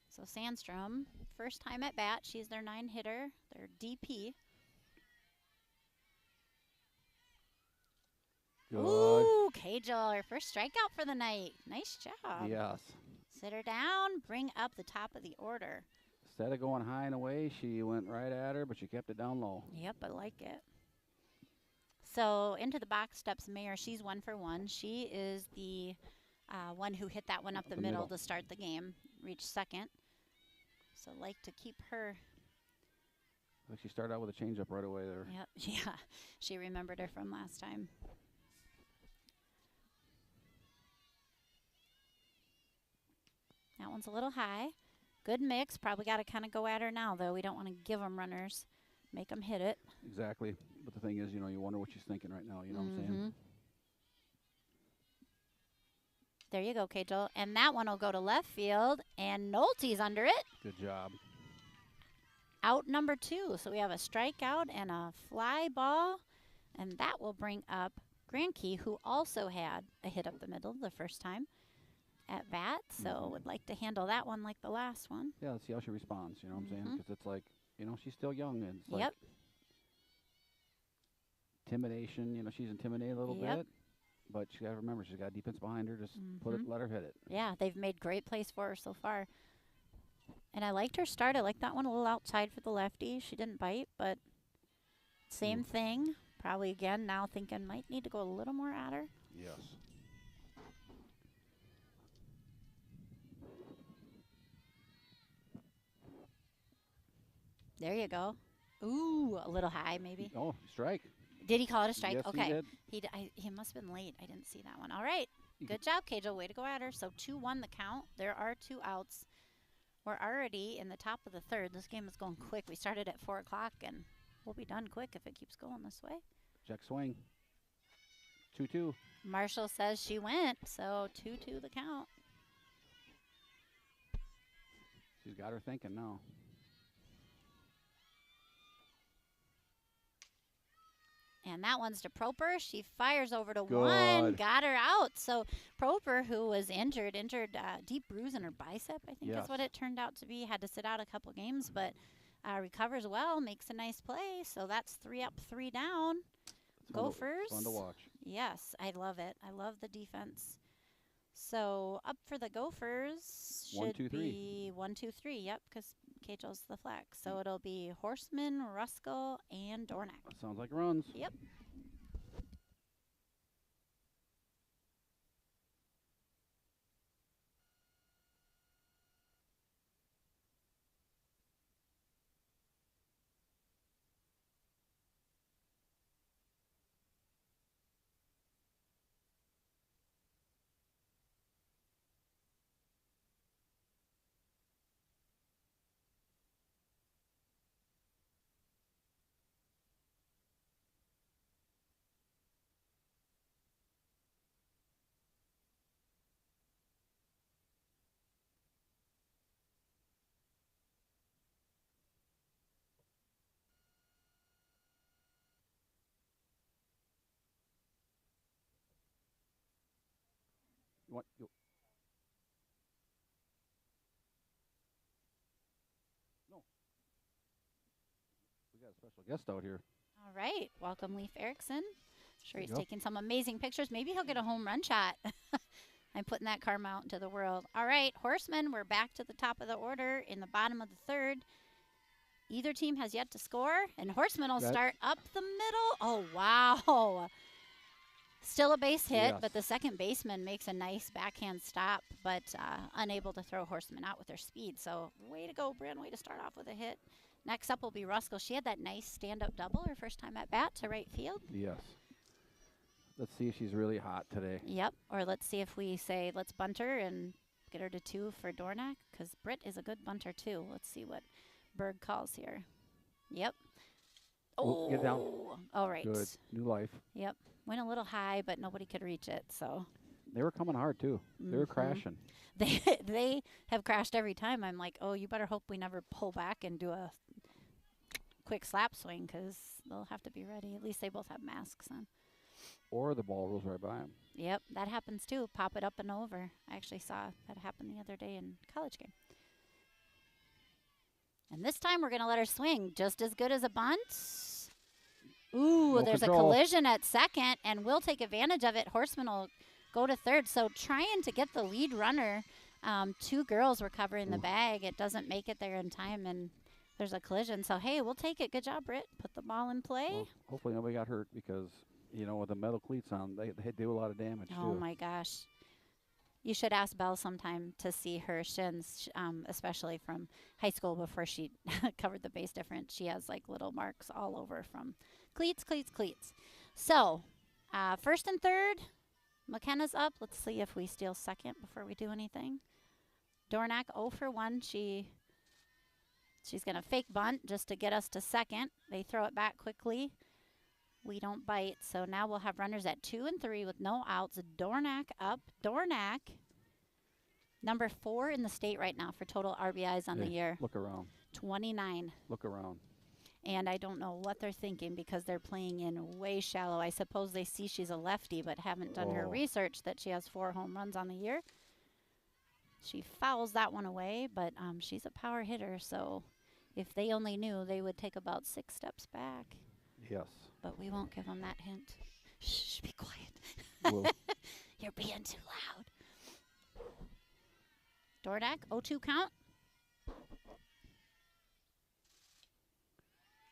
So Sandstrom, first time at bat. She's their 9 hitter, their DP. Good. Ooh, Cajal, her first strikeout for the night. Nice job. Yes. Sit her down, bring up the top of the order. Instead of going high and away, she went right at her, but she kept it down low. Yep, I like it. So into the box steps Mayor. She's 1 for 1. She is the one who hit that one up the middle to start the game, reached second. So like to keep her. Like she started out with a changeup right away there. Yep, yeah, she remembered her from last time. That one's a little high. Good mix. Probably got to kind of go at her now, though. We don't want to give them runners. Make them hit it. Exactly. But the thing is, you know, you wonder what she's thinking right now. You know what I'm saying? There you go, Cajal. And that one will go to left field, and Nolte's under it. Good job. Out number 2. So we have a strikeout and a fly ball, and that will bring up Granke, who also had a hit up the middle the first time at bat. So would like to handle that one like the last one. Yeah, let's see how she responds. You know what I'm saying? Because it's like, you know, she's still young, and it's like Yep. intimidation. You know, she's intimidated a little bit. But she got to remember, she's got defense behind her. Just put it, let her hit it. Yeah, they've made great plays for her so far. And I liked her start. I liked that one a little outside for the lefty. She didn't bite, but same thing. Probably again now thinking might need to go a little more at her. Yes. There you go. Ooh, a little high maybe. Oh, strike. Did he call it a strike? Yes, okay. he did. He must have been late. I didn't see that one. All right. Good job, Cajal. Way to go at her. So 2-1 the count. There are 2 outs. We're already in the top of the 3rd. This game is going quick. We started at 4 o'clock, and we'll be done quick if it keeps going this way. Check swing. 2-2. Marshall says she went, so 2-2 the count. She's got her thinking now. And that one's to Proper. She fires over to 1, got her out. So Proper, who was injured deep bruise in her bicep, I think that's what it turned out to be. Had to sit out a couple games, but recovers well, makes a nice play. So that's 3 up, 3 down. Gophers. Fun to watch. Yes, I love it. I love the defense. So up for the Gophers should be 1, 2, 3. Yep, because Cajal's the flex. So it'll be Horseman, Ruskell, and Dornack. That sounds like runs. Yep. What? No. We got a special guest out here. All right. Welcome, Leif Erickson. Sure, he's taking some amazing pictures. Maybe he'll get a home run shot. I'm putting that karma out into the world. All right, Horsemen, we're back to the top of the order in the bottom of the 3rd. Either team has yet to score, and Horsemen will start up the middle. Oh, wow. Still a base hit, but the second baseman makes a nice backhand stop, but unable to throw Horseman out with her speed. So way to go, Bryn. Way to start off with a hit. Next up will be Ruskell. She had that nice stand-up double her first time at bat to right field. Yes. Let's see if she's really hot today. Yep. Or let's see if we say let's bunt her and get her to 2 for Dornack, because Britt is a good bunter too. Let's see what Berg calls here. Yep. Oh, get down. All right. Good. New life. Yep. Went a little high, but nobody could reach it. So They were coming hard too. They were crashing. they have crashed every time. I'm like, oh, you better hope we never pull back and do a quick slap swing, because they'll have to be ready. At least they both have masks on. Or the ball rolls right by them. Yep, that happens too. Pop it up and over. I actually saw that happen the other day in college game. And this time we're going to let her swing just as good as a bunt. Ooh, No there's control. a collision at second, and we'll take advantage of it. Horseman will go to third. So trying to get the lead runner. 2 girls were covering the bag. It doesn't make it there in time, and there's a collision. So, hey, we'll take it. Good job, Britt. Put the ball in play. Well, hopefully nobody got hurt because, you know, with the metal cleats on, they do a lot of damage Oh, too. my gosh. You should ask Belle sometime to see her shins, especially from high school before she covered the base different. She has like little marks all over from cleats. So, first and third, McKenna's up. Let's see if we steal second before we do anything. Dornack 0 for 1. She's going to fake bunt just to get us to second. They throw it back quickly. We don't bite, so now we'll have runners at 2 and 3 with no outs. Dornack up. Dornack, number 4 in the state right now for total RBIs on the year. Look around. 29. Look around. And I don't know what they're thinking because they're playing in way shallow. I suppose they see she's a lefty but haven't done her research that she has 4 home runs on the year. She fouls that one away, but she's a power hitter, so if they only knew, they would take about 6 steps back. Yes. But we won't give them that hint. Shh, be quiet. We'll You're being too loud. Dornack, 0-2 count.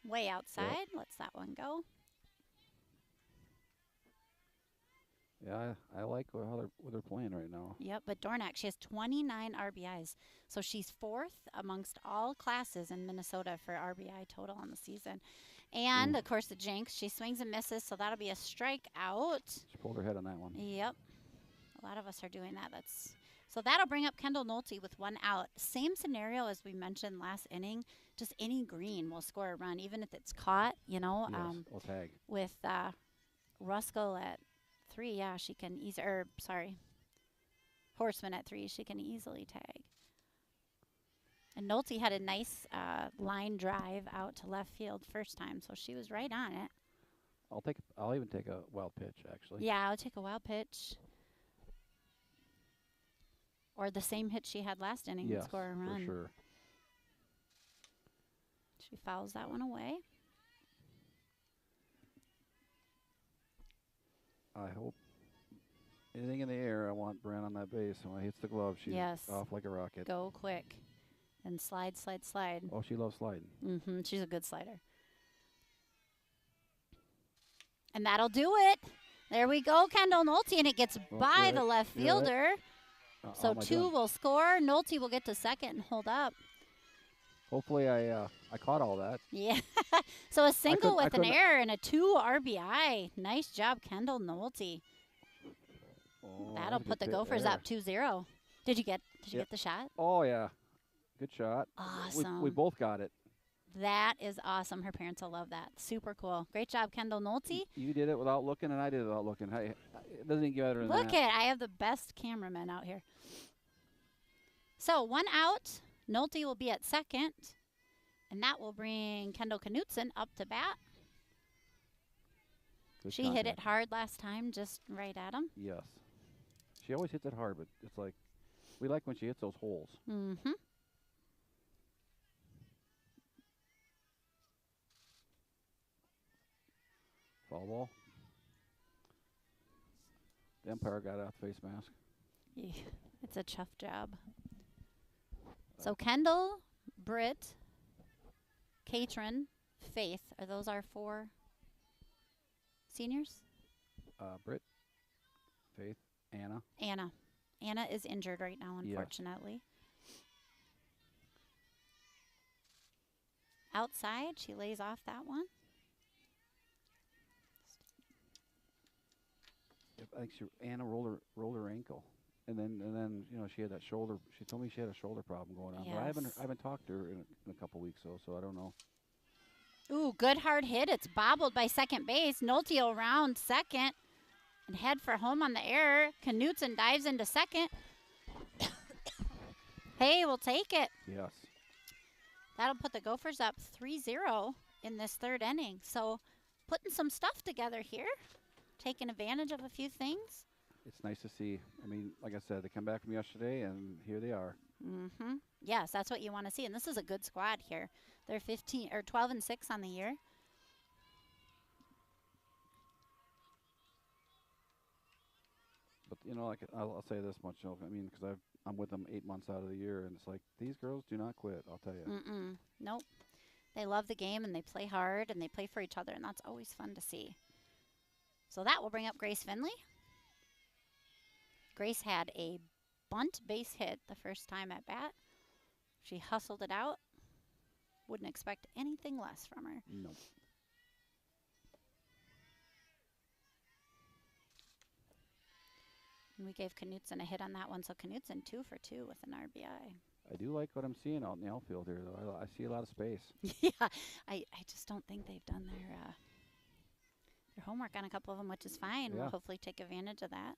Way outside. Let's that one go. Yeah, I like how they're playing right now. Yep, but Dornack, she has 29 RBIs. So she's 4th amongst all classes in Minnesota for RBI total on the season. And, of course, the jinx. She swings and misses, so that'll be a strikeout. She pulled her head on that one. Yep. A lot of us are doing that. So that'll bring up Kendall Nolte with 1 out. Same scenario as we mentioned last inning. Just any green will score a run, even if it's caught, you know. Yes, we'll tag. With Ruskell at 3, yeah, she can Horseman at 3, she can easily tag. And Nolte had a nice line drive out to left field first time, so she was right on it. I'll even take a wild pitch, actually. Yeah, I'll take a wild pitch. Or the same hit she had last inning and score a run. For sure. She fouls that one away. I hope anything in the air, I want Brent on that base. When it hits the glove, she's off like a rocket. Go quick. And slide. Oh, she loves sliding. Mm-hmm. She's a good slider. And that'll do it. There we go, Kendall Nolte, and it gets by the left fielder. So 2 will score. Nolte will get to second and hold up. Hopefully I caught all that. Yeah. So a single with an error and a 2 RBI. Nice job, Kendall Nolte. Oh, that'll put the Gophers up 2-0. Did you get the shot? Oh, yeah. Good shot. Awesome. We both got it. That is awesome. Her parents will love that. Super cool. Great job, Kendall Nolte. You did it without looking, and I did it without looking. It doesn't even get better than that. Look I have the best cameraman out here. So 1 out. Nolte will be at second. And that will bring Kendall Knutson up to bat. She hit it hard last time, just right at him. Yes. She always hits it hard, but it's like, we like when she hits those holes. Mm-hmm. Foul ball. The umpire got out the face mask. Yeah, it's a tough job. So Kendall, Britt, Katrin, Faith. Are those our 4 seniors? Britt, Faith, Anna. Anna is injured right now, unfortunately. Outside, she lays off that one. I think Anna rolled her ankle, and then she had that shoulder. She told me she had a shoulder problem going on. But I haven't talked to her in a couple weeks, so I don't know. Ooh, good hard hit. It's bobbled by second base. Nolte around second and head for home on the error. Knutson dives into second. Hey, we'll take it. Yes. That'll put the Gophers up 3-0 in this third inning. So putting some stuff together here, taking advantage of a few things. It's nice to see. I mean, like I said, they come back from yesterday, and here they are. Mm-hmm. Yes, that's what you want to see. And this is a good squad here. They're 12-6 on the year. But like I'll say this much. I mean, because I'm with them 8 months out of the year, and it's like these girls do not quit. I'll tell you. Nope. They love the game, and they play hard, and they play for each other, and that's always fun to see. So that will bring up Grace Finley. Grace had a bunt base hit the first time at bat. She hustled it out. Wouldn't expect anything less from her. No. And we gave Knutson a hit on that one, so Knutson 2 for 2 with an RBI. I do like what I'm seeing out in the outfield here, though. I see a lot of space. Yeah, I just don't think they've done their homework on a couple of them, which is fine. Yeah. We'll hopefully take advantage of that.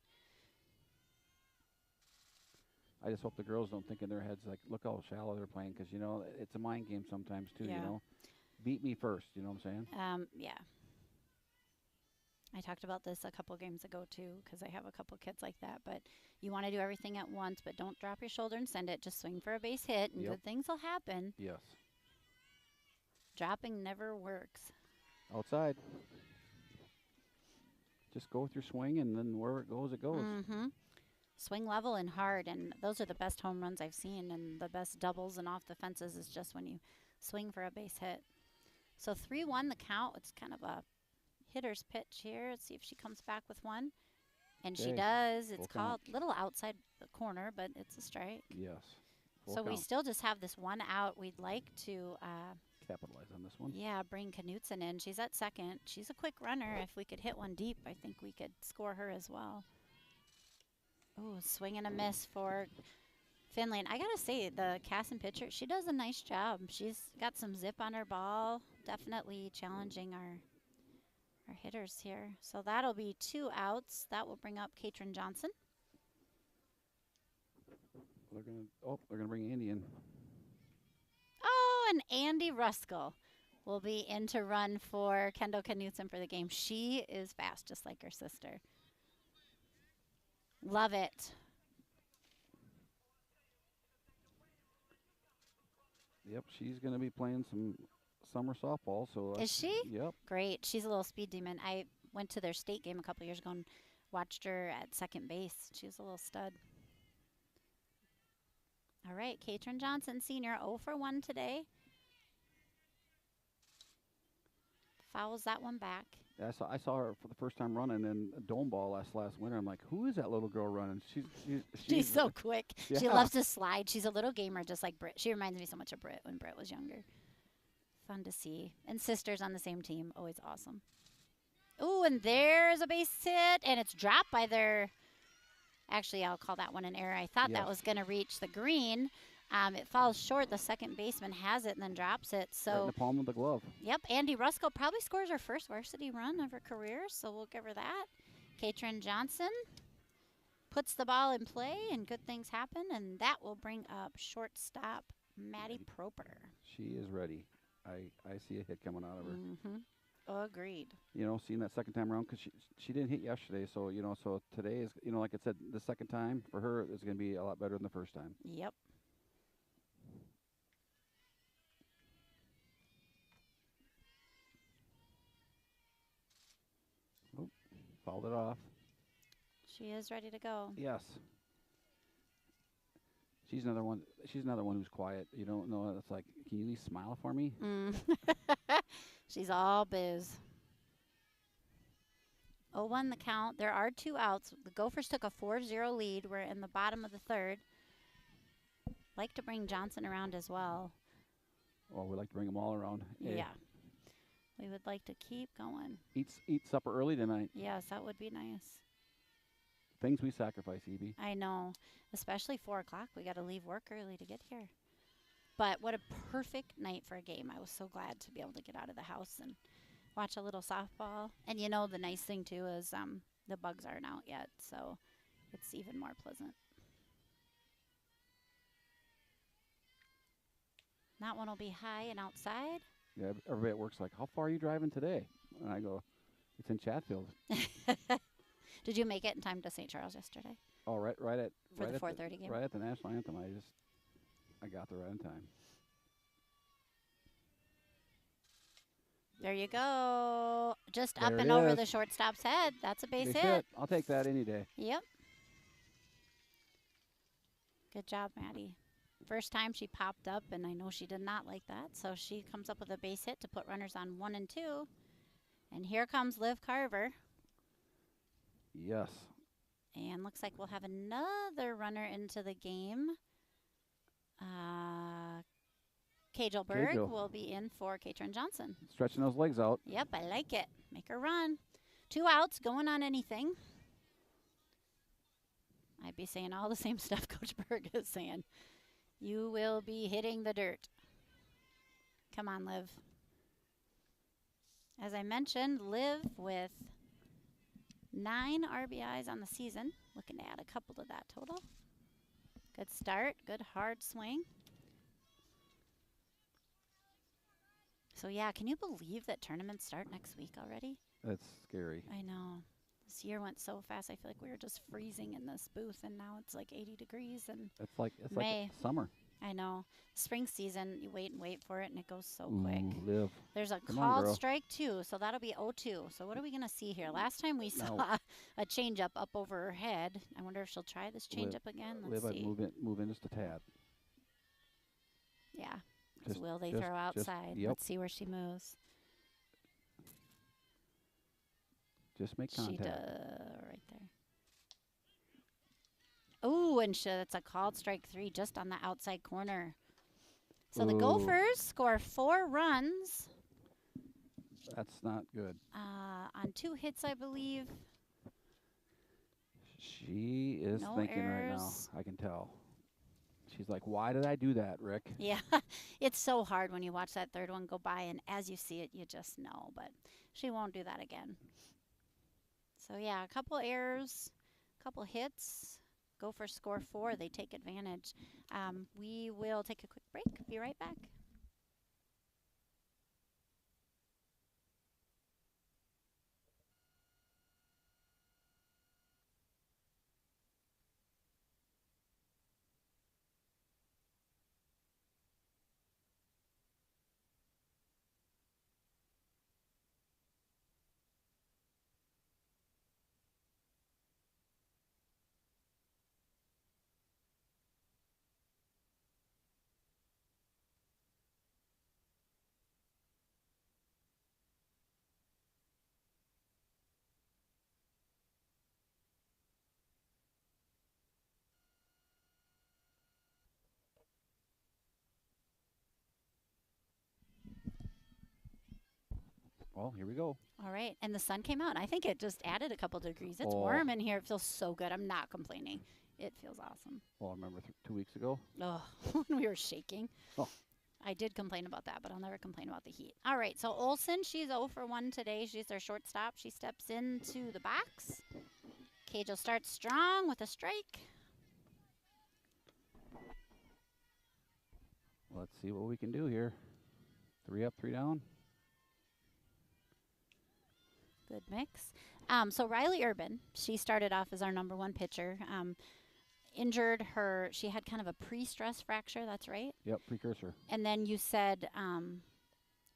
I just hope the girls don't think in their heads, like, look how shallow they're playing, because, it's a mind game sometimes, too, Yeah. Beat me first, you know what I'm saying? Yeah. I talked about this a couple games ago, too, because I have a couple kids like that. But you want to do everything at once, but don't drop your shoulder and send it. Just swing for a base hit, and good things will happen. Yes. Dropping never works. Outside. Just go with your swing, and then wherever it goes, it goes. Mm-hmm. Swing level and hard, and those are the best home runs I've seen, and the best doubles and off the fences is just when you swing for a base hit. So 3-1 the count. It's kind of a hitter's pitch here. Let's see if she comes back with one. And she does. It's called a little outside the corner, but it's a strike. Yes. So we still just have this one out. We'd like to capitalize on this one. Yeah, bring Knutson in. She's at second. She's a quick runner. If we could hit one deep, I think we could score her as well. Oh, swing and a miss for Finley. And I got to say, the Kasson pitcher, she does a nice job. She's got some zip on her ball. Definitely challenging our hitters here. So that'll be 2 outs. That will bring up Katrin Johnson. They're gonna bring Andy in. Oh, and Andy Ruskell will be in to run for Kendall Knutson for the game. She is fast, just like her sister. Love it. Yep, she's gonna be playing some summer softball. So is she? Yep. Great. She's a little speed demon. I went to their state game a couple years ago and watched her at second base. She's a little stud. All right, Katrin Johnson, senior, 0 for 1 today. Fouls that one back. Yeah, I saw her for the first time running in a dome ball last winter. I'm like, who is that little girl running? She's so quick. Yeah. She loves to slide. She's a little gamer just like Britt. She reminds me so much of Britt when Britt was younger. Fun to see. And sisters on the same team, always awesome. Ooh, and there's a base hit, and it's dropped by their... Actually, I'll call that one an error. I thought that was going to reach the green. It falls short. The second baseman has it and then drops it. So right in the palm of the glove. Yep, Andy Ruskell probably scores her first varsity run of her career, so we'll give her that. Katrin Johnson puts the ball in play, and good things happen, and that will bring up shortstop Maddie Proper. She is ready. I see a hit coming out of her. Mm-hmm. Agreed. Seeing that second time around, because she didn't hit yesterday, so so today is like I said, the second time for her is going to be a lot better than the first time. Yep. Oh, fouled it off. She is ready to go. Yes. She's another one. She's another one who's quiet. You don't know. It's like, can you at least smile for me? She's all biz. 0-1 the count. There are 2 outs. The Gophers took a 4-0 lead. We're in the bottom of the third. Like to bring Johnson around as well. Oh, we like to bring them all around. Hey. Yeah. We would like to keep going. Eat supper early tonight. Yes, that would be nice. things we sacrifice, Evie. I know, especially 4 o'clock. We got to leave work early to get here. But what a perfect night for a game. I was so glad to be able to get out of the house and watch a little softball. And you know, the nice thing too is the bugs aren't out yet, so it's even more pleasant. That one will be high and outside. Yeah, everybody at work's like, how far are you driving today? And I go, it's in Chatfield. Did you make it in time to St. Charles yesterday? Oh, right at For right the at 4:30 game? Right at the national anthem. I got there right in time. There you go. Just There up it and over is. the shortstop's head. That's a base Base hit. I'll take that any day. Yep. Good job, Maddie. First time she popped up, and I know she did not like that, so she comes up with a base hit to put runners on 1 and 2. And here comes Liv Carver. Yes. And looks like we'll have another runner into the game. Cagelberg Cagel. will be in for Katrin Johnson. Stretching those legs out. Yep, I like it. Make her run. 2 outs, going on anything. I'd be saying all the same stuff Coach Berg is saying. You will be hitting the dirt. Come on, Liv. As I mentioned, Liv with 9 RBIs on the season. Looking to add a couple to that total. Good start, good hard swing. So yeah, can you believe that tournaments start next week already? That's scary. I know. This year went so fast. I feel like we were just freezing in this booth, and now it's like 80 degrees and It's like May. summer. I know. Spring season, you wait and wait for it, and it goes so Ooh, quick. Liv. There's a Come on, called girl. strike, too, so that'll be 0-2. So what are we going to see here? Last time we No. saw a changeup up over her head. I wonder if she'll try this changeup again. Let's Liv, I'd see. move in just a tad. Yeah. Just- Will they just- throw outside? yep. Let's see where she moves. Just make She contact. does right there. Oh, and that's a called strike 3 just on the outside corner. So the Ooh. Gophers score 4 runs That's not good. on 2 hits, I believe. She is No thinking right now. errors. I can tell. She's like, why did I do that, Rick? Yeah, it's so hard when you watch that third one go by, and as you see it, you just know. But she won't do that again. So yeah, a couple errors, a couple hits. Gophers score 4. They take advantage. We will take a quick break. Be right back. Well, here we go. All right, and the sun came out. I think it just added a couple degrees. It's Oh. warm in here. It feels so good. I'm not complaining. It feels awesome. Well, I remember 2 weeks ago. Oh, when we were shaking. Oh. I did complain about that, but I'll never complain about the heat. All right, so Olsen, she's 0 for 1 today. She's their shortstop. She steps into the box. Cagel starts strong with a strike. Let's see what we can do here. 3 up, 3 down. Good mix. So Riley Urban, she started off as our #1 pitcher. Injured her, she had kind of a pre-stress fracture, that's right? Yep, precursor. And then you said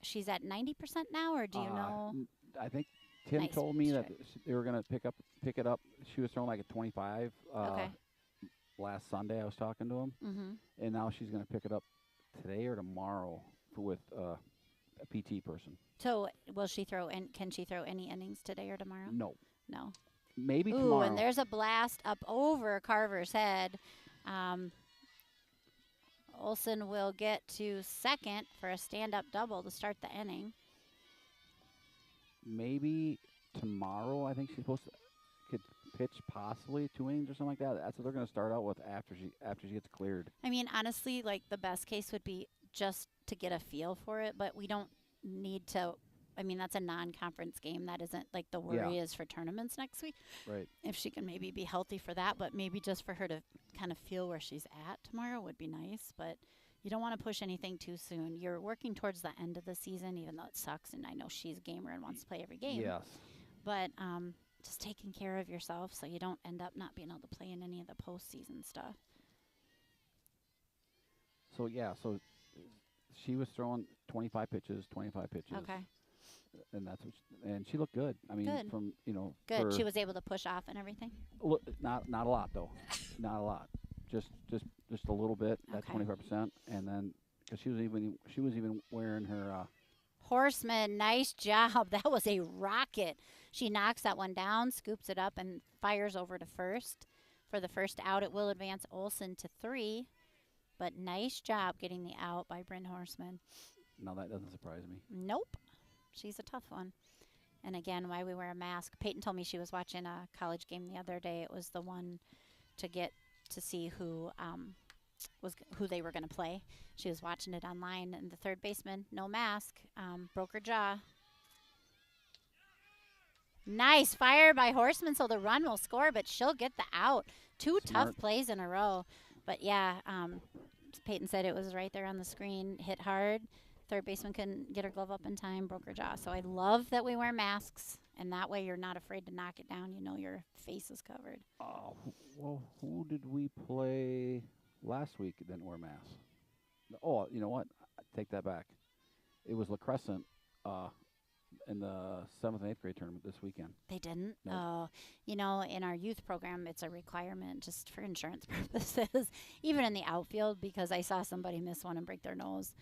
she's at 90% now, or do you know? I think Tim Nice told me that strike. they were going to pick it up. She was throwing like a 25 Okay. last Sunday. I was talking to him, Mm-hmm. and now she's going to pick it up today or tomorrow with a PT person. So will she throw, and can she throw any innings today or tomorrow? No, No. maybe Ooh, tomorrow. and there's a blast up over Carver's head. Olsen will get to second for a stand-up double to start the inning. Maybe tomorrow. I think she's supposed to could pitch possibly 2 innings or something like that. That's what they're going to start out with after she gets cleared. I mean, honestly, like the best case would be just to get a feel for it, but we don't need to. I mean, that's a non-conference game. That isn't like the worry is for tournaments next week. Right. If she can maybe be healthy for that, but maybe just for her to kind of feel where she's at tomorrow would be nice. But you don't want to push anything too soon. You're working towards the end of the season, even though it sucks. And I know she's a gamer and wants to play every game. Yes. But just taking care of yourself so you don't end up not being able to play in any of the postseason stuff. So she was throwing 25 pitches. Okay. And that's and she looked good. I mean, Good. from Good. She was able to push off and everything. Not a lot though, not a lot. Just a little bit at 25%, and then because she was even wearing her. Horseman, nice job. That was a rocket. She knocks that one down, scoops it up, and fires over to first. For the first out, it will advance Olsen to 3. But nice job getting the out by Bryn Horseman. No, that doesn't surprise me. Nope. She's a tough one. And again, why we wear a mask. Peyton told me she was watching a college game the other day. It was the one to get to see who they were going to play. She was watching it online, and the third baseman, no mask, broke her jaw. Nice fire by Horseman, so the run will score, but she'll get the out. Two Smart. tough plays in a row. But, yeah, Peyton said it was right there on the screen, hit hard. Third baseman couldn't get her glove up in time, broke her jaw. So I love that we wear masks, and that way you're not afraid to knock it down. You know your face is covered. Well, who did we play last week that didn't wear masks? Oh, you know what? I take that back. It was La Crescent in the 7th and 8th grade tournament this weekend. They didn't? No. Oh, in our youth program, it's a requirement just for insurance purposes, even in the outfield, because I saw somebody miss one and break their nose.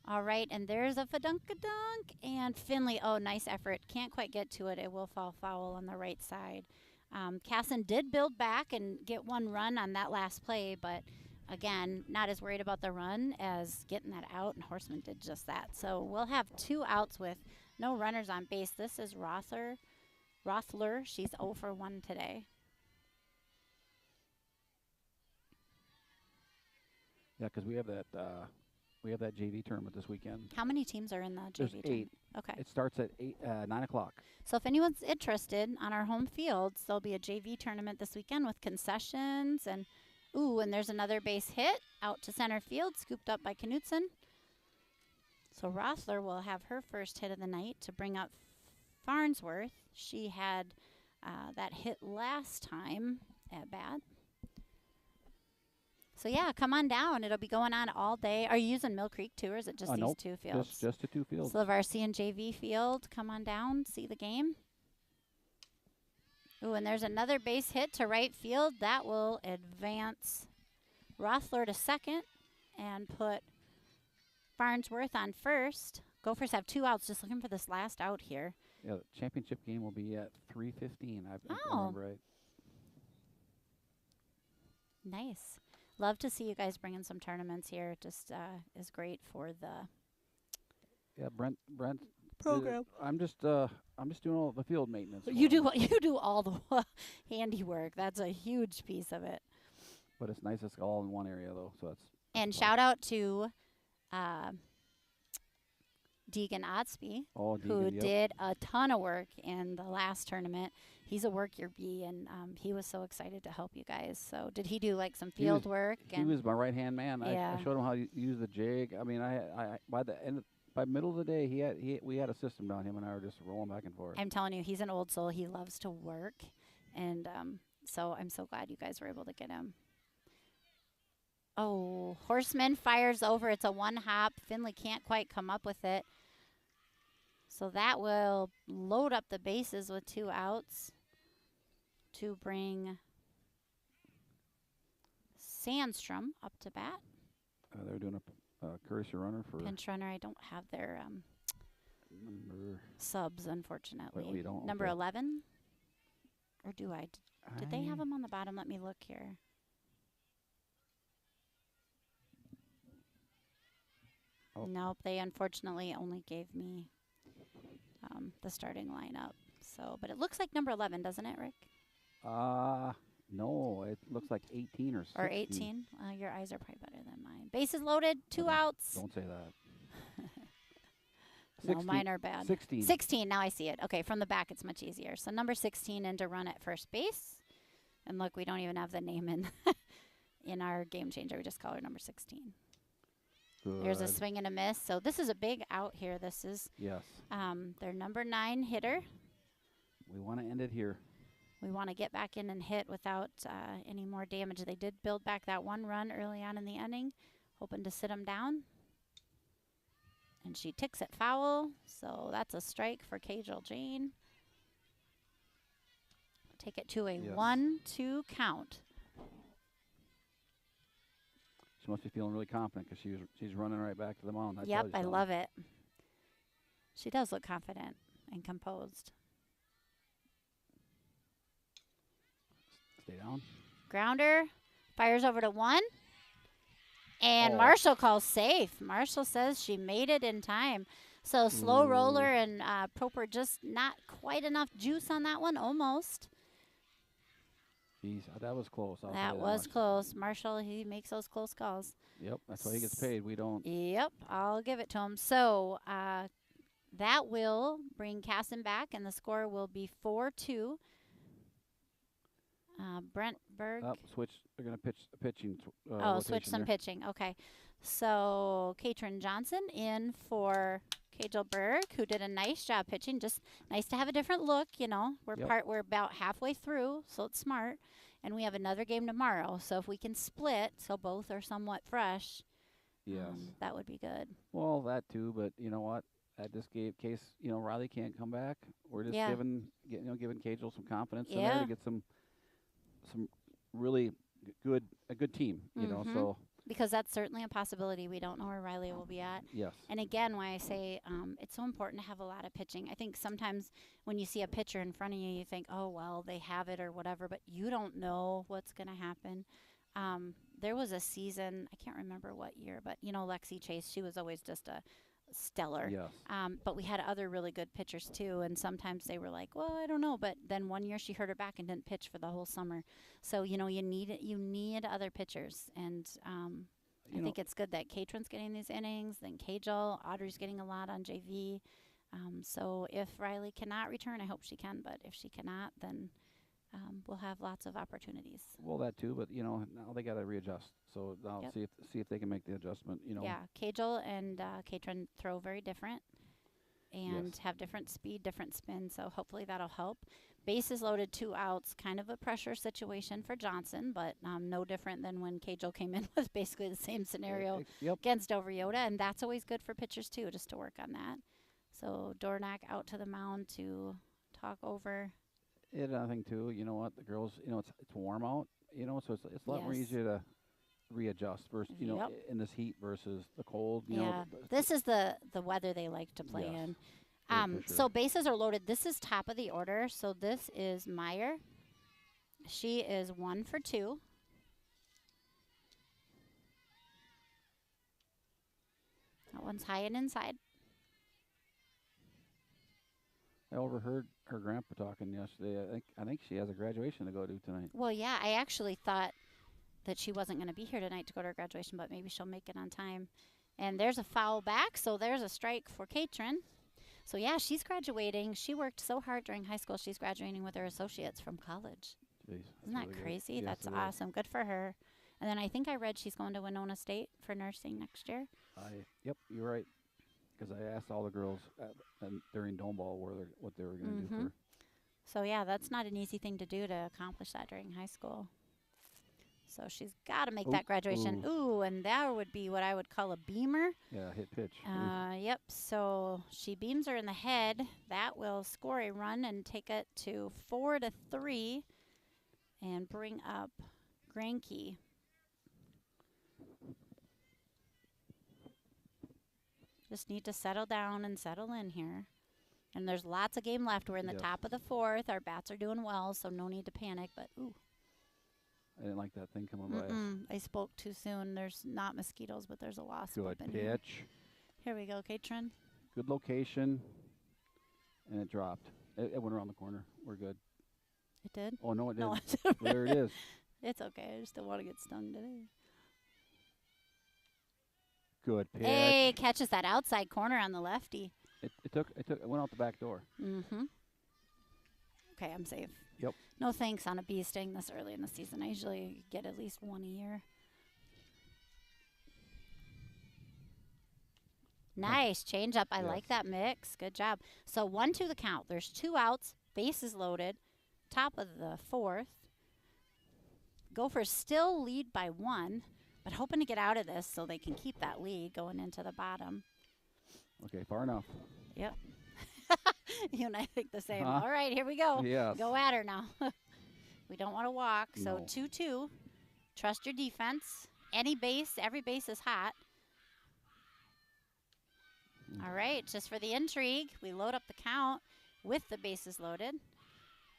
All right, and there's a fa-dunk-a-dunk, and Finley, nice effort. Can't quite get to it. It will fall foul on the right side. Kasson did build back and get one run on that last play, but again, not as worried about the run as getting that out, and Horseman did just that. So we'll have 2 outs with no runners on base. This is Rothler. She's 0 for 1 today. Yeah, because we have that JV tournament this weekend. How many teams are in the JV There's tournament? 8. Okay. It starts at 9 o'clock. So if anyone's interested, on our home fields, there'll be a JV tournament this weekend with concessions. And there's another base hit out to center field, scooped up by Knutson. So Rothler will have her first hit of the night to bring up Farnsworth. She had that hit last time at bat. So, yeah, come on down. It'll be going on all day. Are you using Mill Creek, too, or is it just these nope, 2 fields? Just the 2 fields. So, the varsity and JV field. Come on down, see the game. And there's another base hit to right field. That will advance Rothler to second and put Farnsworth on first. Gophers have 2 outs, just looking for this last out here. Yeah, the championship game will be at 3:15. I Oh. remember right. Nice. Love to see you guys bringing some tournaments here. It just is great for the Brent program. I'm just doing all the field maintenance. You do all the handiwork. That's a huge piece of it. But it's nice it's all in one area though, so that's And fun. shout out to Deegan Otsby, who did a ton of work in the last tournament. He's a work your bee, and he was so excited to help you guys. So did he do like some field work? He was my right hand man. Yeah. I showed him how to use the jig. I mean, I by middle of the day, we had a system down. Him and I were just rolling back and forth. I'm telling you, he's an old soul. He loves to work, and so I'm so glad you guys were able to get him. Oh, Horseman fires over. It's a 1-hop. Finley can't quite come up with it. So that will load up the bases with 2 outs to bring Sandstrom up to bat. They're doing a courtesy runner for Pinch runner. I don't have their number. subs, unfortunately. Well, you don't. Number Okay. 11? Or do I? Did they have them on the bottom? Let me look here. Oh. Nope, they unfortunately only gave me the starting lineup. So, but it looks like number 11, doesn't it, Rick? No, it looks like 18 or 16. Or 18? Your eyes are probably better than mine. Bases loaded, Oh, 2 outs. Don't say that. No, mine are bad. 16. 16, now I see it. Okay, from the back it's much easier. So number 16 in to run at first base. And look, we don't even have the name in in our game changer. We just call her number 16. Good. There's a swing and a miss. So this is a big out here. This is their number 9 hitter. We want to end it here. We want to get back in and hit without any more damage. They did build back that 1 run early on in the inning, hoping to sit them down. And she ticks it foul, so that's a strike for Kajal Jane. Take it to a 1-2 count. She must be feeling really confident because she's running right back to the mound. Yep, I love it. She does look confident and composed. Stay down. Grounder, fires over to 1. And Marshall calls safe. Marshall says she made it in time. So slow roller and proper, just not quite enough juice on that one, almost. Jeez, that was close. That was close. Marshall, he makes those close calls. Yep, that's why he gets paid. We don't. Yep, I'll give it to him. So that will bring Kasson back, and the score will be 4-2. Brent Berg. Switch. They're going to pitch pitching. Switch some pitching. Okay. So Katrin Johnson in for Kajal Berg, who did a nice job pitching. Just nice to have a different look, you know. We're about halfway through, so it's smart. And we have another game tomorrow. So if we can split, so both are somewhat fresh, that would be good. Well, that too, but you know what? At this case, Riley can't come back. We're just giving Kajal some confidence in there to get some really a good team, you know. So because that's certainly a possibility. We don't know where Riley will be at. Yes. And again, why I say it's so important to have a lot of pitching. I think sometimes when you see a pitcher in front of you, you think, oh, well, they have it or whatever, but you don't know what's going to happen. There was a season, I can't remember what year, but, Lexi Chase, she was always just a stellar. Yes. But we had other really good pitchers, too, and sometimes they were like, well, I don't know. But then one year she hurt her back and didn't pitch for the whole summer. So, you need other pitchers. And I think it's good that Katrin's getting these innings, then Kajal, Audrey's getting a lot on JV. So if Riley cannot return, I hope she can. But if she cannot, then we'll have lots of opportunities. Well, that too, but now they got to readjust. So now see if they can make the adjustment. Yeah, Kajal and Katrin throw very different, and have different speed, different spin. So hopefully that'll help. Bases loaded, 2 outs, kind of a pressure situation for Johnson, but no different than when Kajal came in with basically the same scenario against Overyota, and that's always good for pitchers too, just to work on that. So Dornack out to the mound to talk over. I think too. You know what, the girls. It's warm out. So it's a lot more easier to readjust versus in this heat versus the cold. This is the weather they like to play in. So bases are loaded. This is top of the order. So this is Meyer. She is 1 for 2. That one's high and inside. I overheard her grandpa talking yesterday. I think she has a graduation to go to tonight. Well, yeah, I actually thought that she wasn't going to be here tonight to go to her graduation, but maybe she'll make it on time. And there's a foul back, so there's a strike for Katrin. So, yeah, she's graduating. She worked so hard during high school. She's graduating with her associates from college. Jeez, Isn't that really crazy? Yes, That's awesome. Good for her. And then I think I read she's going to Winona State for nursing next year. Yep, you're right. Because I asked all the girls during dome ball what they were going to do for. So, yeah, that's not an easy thing to do to accomplish that during high school. So she's got to make that graduation. Ooh, and that would be what I would call a beamer. Yeah, hit pitch. Yep, so she beams her in the head. That will score a run and take it to 4-3 and bring up Granke. Just need to settle down and settle in here. And there's lots of game left. We're in the top of the 4th. Our bats are doing well, so no need to panic. But, ooh. I didn't like that thing coming by. I spoke too soon. There's not mosquitoes, but there's a wasp. Good up in pitch. Here we go, Katrin. Good location. And it dropped. It went around the corner. We're good. It did? Oh, no, it No, didn't. Well, there it is. it's okay. I just don't want to get stung today. Good pitch. Hey, catches that outside corner on the lefty. It went out the back door. Mm-hmm. Okay, I'm safe. Yep. No thanks on a bee sting this early in the season. I usually get at least one a year. Nice change up. I like that mix. Good job. So 1-2 the count. There's 2 outs. Bases loaded. Top of the 4th. Gophers still lead by 1, but hoping to get out of this so they can keep that lead going into the bottom. Okay, far enough. Yep. You and I think the same. All right, here we go. Yes. Go at her now. We don't want to walk. So 2-2. Trust your defense. Every base is hot. All right, just for the intrigue, we load up the count with the bases loaded.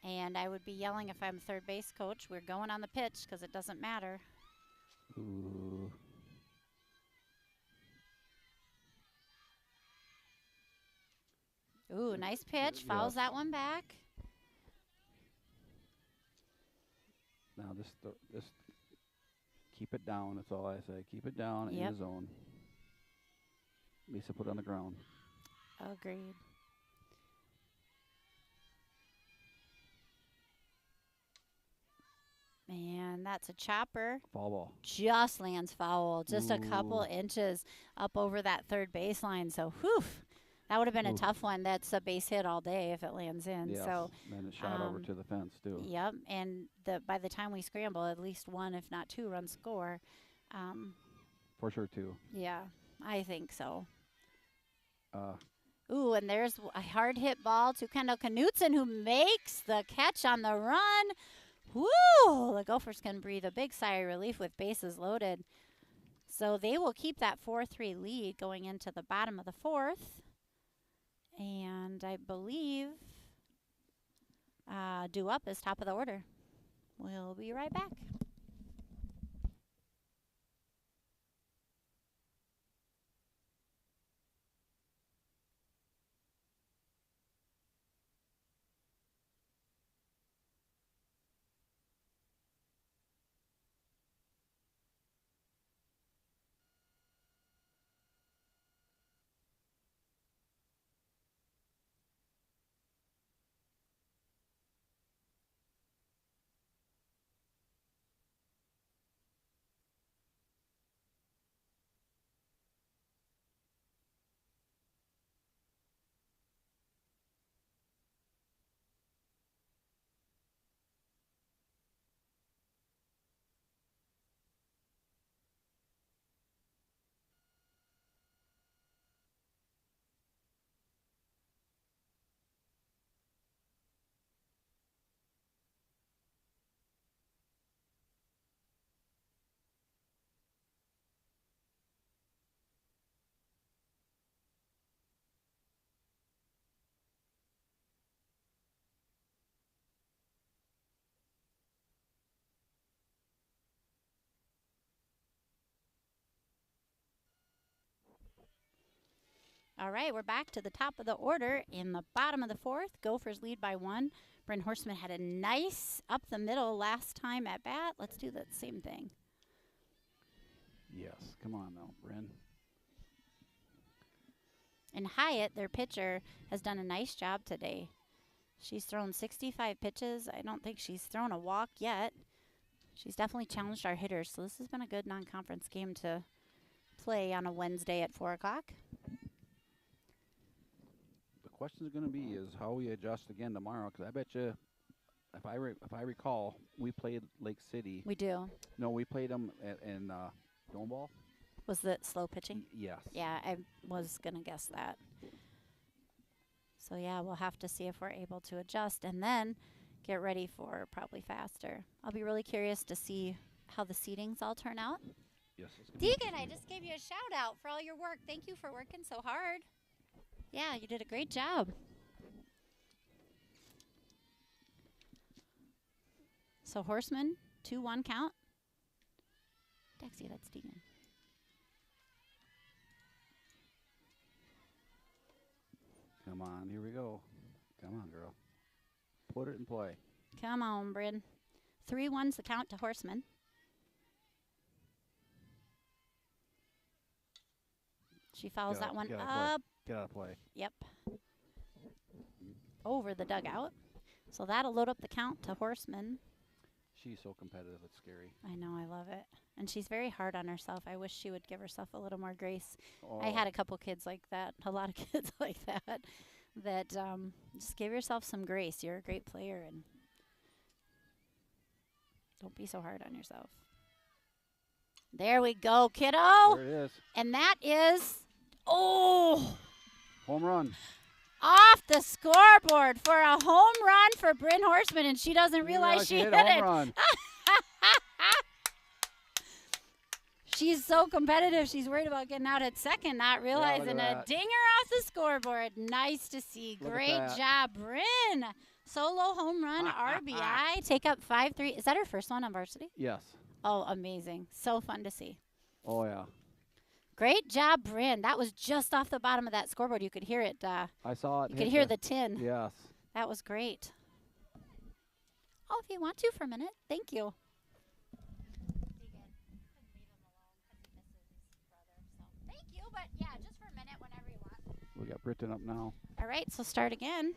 And I would be yelling if I'm third base coach. We're going on the pitch because it doesn't matter. Ooh. Ooh, nice pitch. Fouls that one back. Now just keep it down. That's all I say. Keep it down in the zone. Lisa put it on the ground. Agreed. Man, that's a chopper. Foul ball. Just lands foul. Just a couple inches up over that third baseline. So, whew. That would have been a tough one. That's a base hit all day if it lands in. Yes. So, then it shot over to the fence, too. Yep. And by the time we scramble, at least 1, if not 2, runs score. For sure, too. Yeah, I think so. Ooh, and there's a hard hit ball to Kendall Knutson, who makes the catch on the run. Woo! The Gophers can breathe a big sigh of relief with bases loaded. So they will keep that 4-3 lead going into the bottom of the 4th. And I believe due up is top of the order. We'll be right back. All right, we're back to the top of the order in the bottom of the 4th. Gophers lead by 1. Bryn Horseman had a nice up the middle last time at bat. Let's do the same thing. Yes, come on now, Bryn. And Hyatt, their pitcher, has done a nice job today. She's thrown 65 pitches. I don't think she's thrown a walk yet. She's definitely challenged our hitters, so this has been a good non-conference game to play on a Wednesday at 4 o'clock. The question is going to be is how we adjust again tomorrow, because I bet you, if I recall, we played Lake City. We do. No, we played them in Dome Ball. Was it slow pitching? Yes. Yeah, I was going to guess that. So, yeah, we'll have to see if we're able to adjust and then get ready for probably faster. I'll be really curious to see how the seatings all turn out. Yes. Deegan, I just gave you a shout out for all your work. Thank you for working so hard. Yeah, you did a great job. So Horseman, 2-1 count. Dexy, that's Deegan. Come on, here we go. Come on, girl. Put it in play. Come on, Bryn. 3-1's the count to Horseman. She fouls that one up. Get out of play. Yep. Over the dugout. So that'll load up the count to Horseman. She's so competitive, it's scary. I know, I love it. And she's very hard on herself. I wish she would give herself a little more grace. Oh. I had a couple kids like that, a lot of kids like that, that just give yourself some grace. You're a great player, and don't be so hard on yourself. There we go, kiddo. There it is. And that is, oh, Home run. off the scoreboard for a home run for Bryn Horseman, and she doesn't realize she hit a home it. run. She's so competitive. She's worried about getting out at second, not realizing a dinger off the scoreboard. Nice to see. Great job, Bryn. Solo home run, RBI. Take up 5-3. Is that her first one on varsity? Yes. Oh, amazing. So fun to see. Oh, yeah. Great job, Bryn. That was just off the bottom of that scoreboard. You could hear it. I saw it. You could hear the tin. Yes. That was great. Oh, if you want to for a minute. Thank you. Thank you, but yeah, just for a minute whenever you want. We got Britton up now. All right, so start again.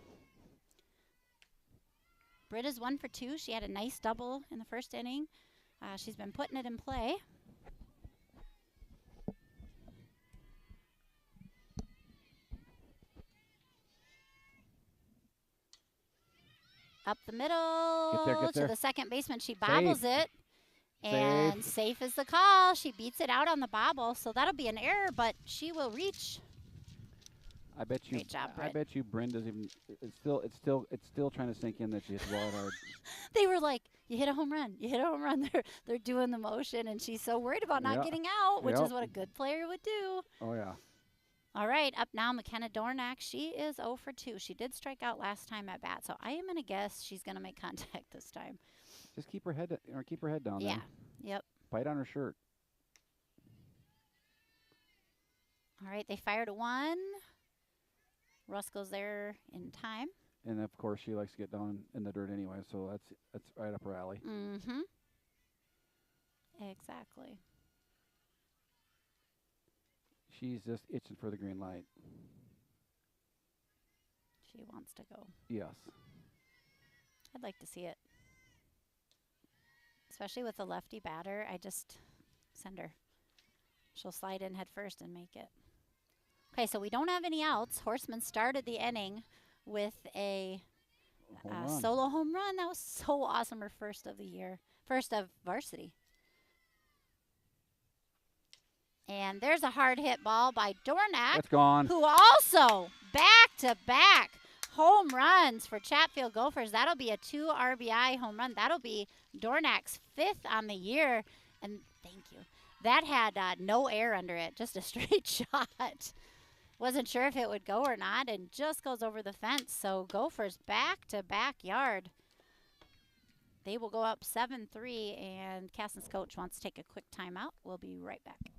Britta's 1 for 2. She had a nice double in the first inning. She's been putting it in play. Up the middle Get there. to the second baseman. She bobbles it. And Safe. safe is the call. She beats it out on the bobble, so that'll be an error, but she will reach. I bet you. Great job, I Britt. bet you Bryn doesn't even. It's still trying to sink in that she hits the ball hard. They were like, "You hit a home run. You hit a home run." They're doing the motion, and she's so worried about not getting out, which is what a good player would do. Oh yeah. All right, up now, McKenna Dornack. She is 0 for 2. She did strike out last time at bat, so I am gonna guess she's gonna make contact this time. Just keep her head down. Yeah. Then. Yep. Bite on her shirt. All right, they fired a 1. Russ goes there in time. And of course, she likes to get down in the dirt anyway, so that's right up her alley. Mm-hmm. Exactly. She's just itching for the green light. She wants to go. Yes. I'd like to see it. Especially with a lefty batter, I just send her. She'll slide in head first and make it. Okay, so we don't have any outs. Horseman started the inning with a solo home run. That was so awesome. Her first of the year. First of varsity. And there's a hard hit ball by Dornack. It's gone. Who also back-to-back home runs for Chatfield Gophers. That'll be a 2 RBI home run. That'll be Dornack's 5th on the year. And thank you. That had no air under it, just a straight shot. Wasn't sure if it would go or not, and just goes over the fence. So Gophers back-to-back yard. They will go up 7-3, and Kasson's coach wants to take a quick timeout. We'll be right back.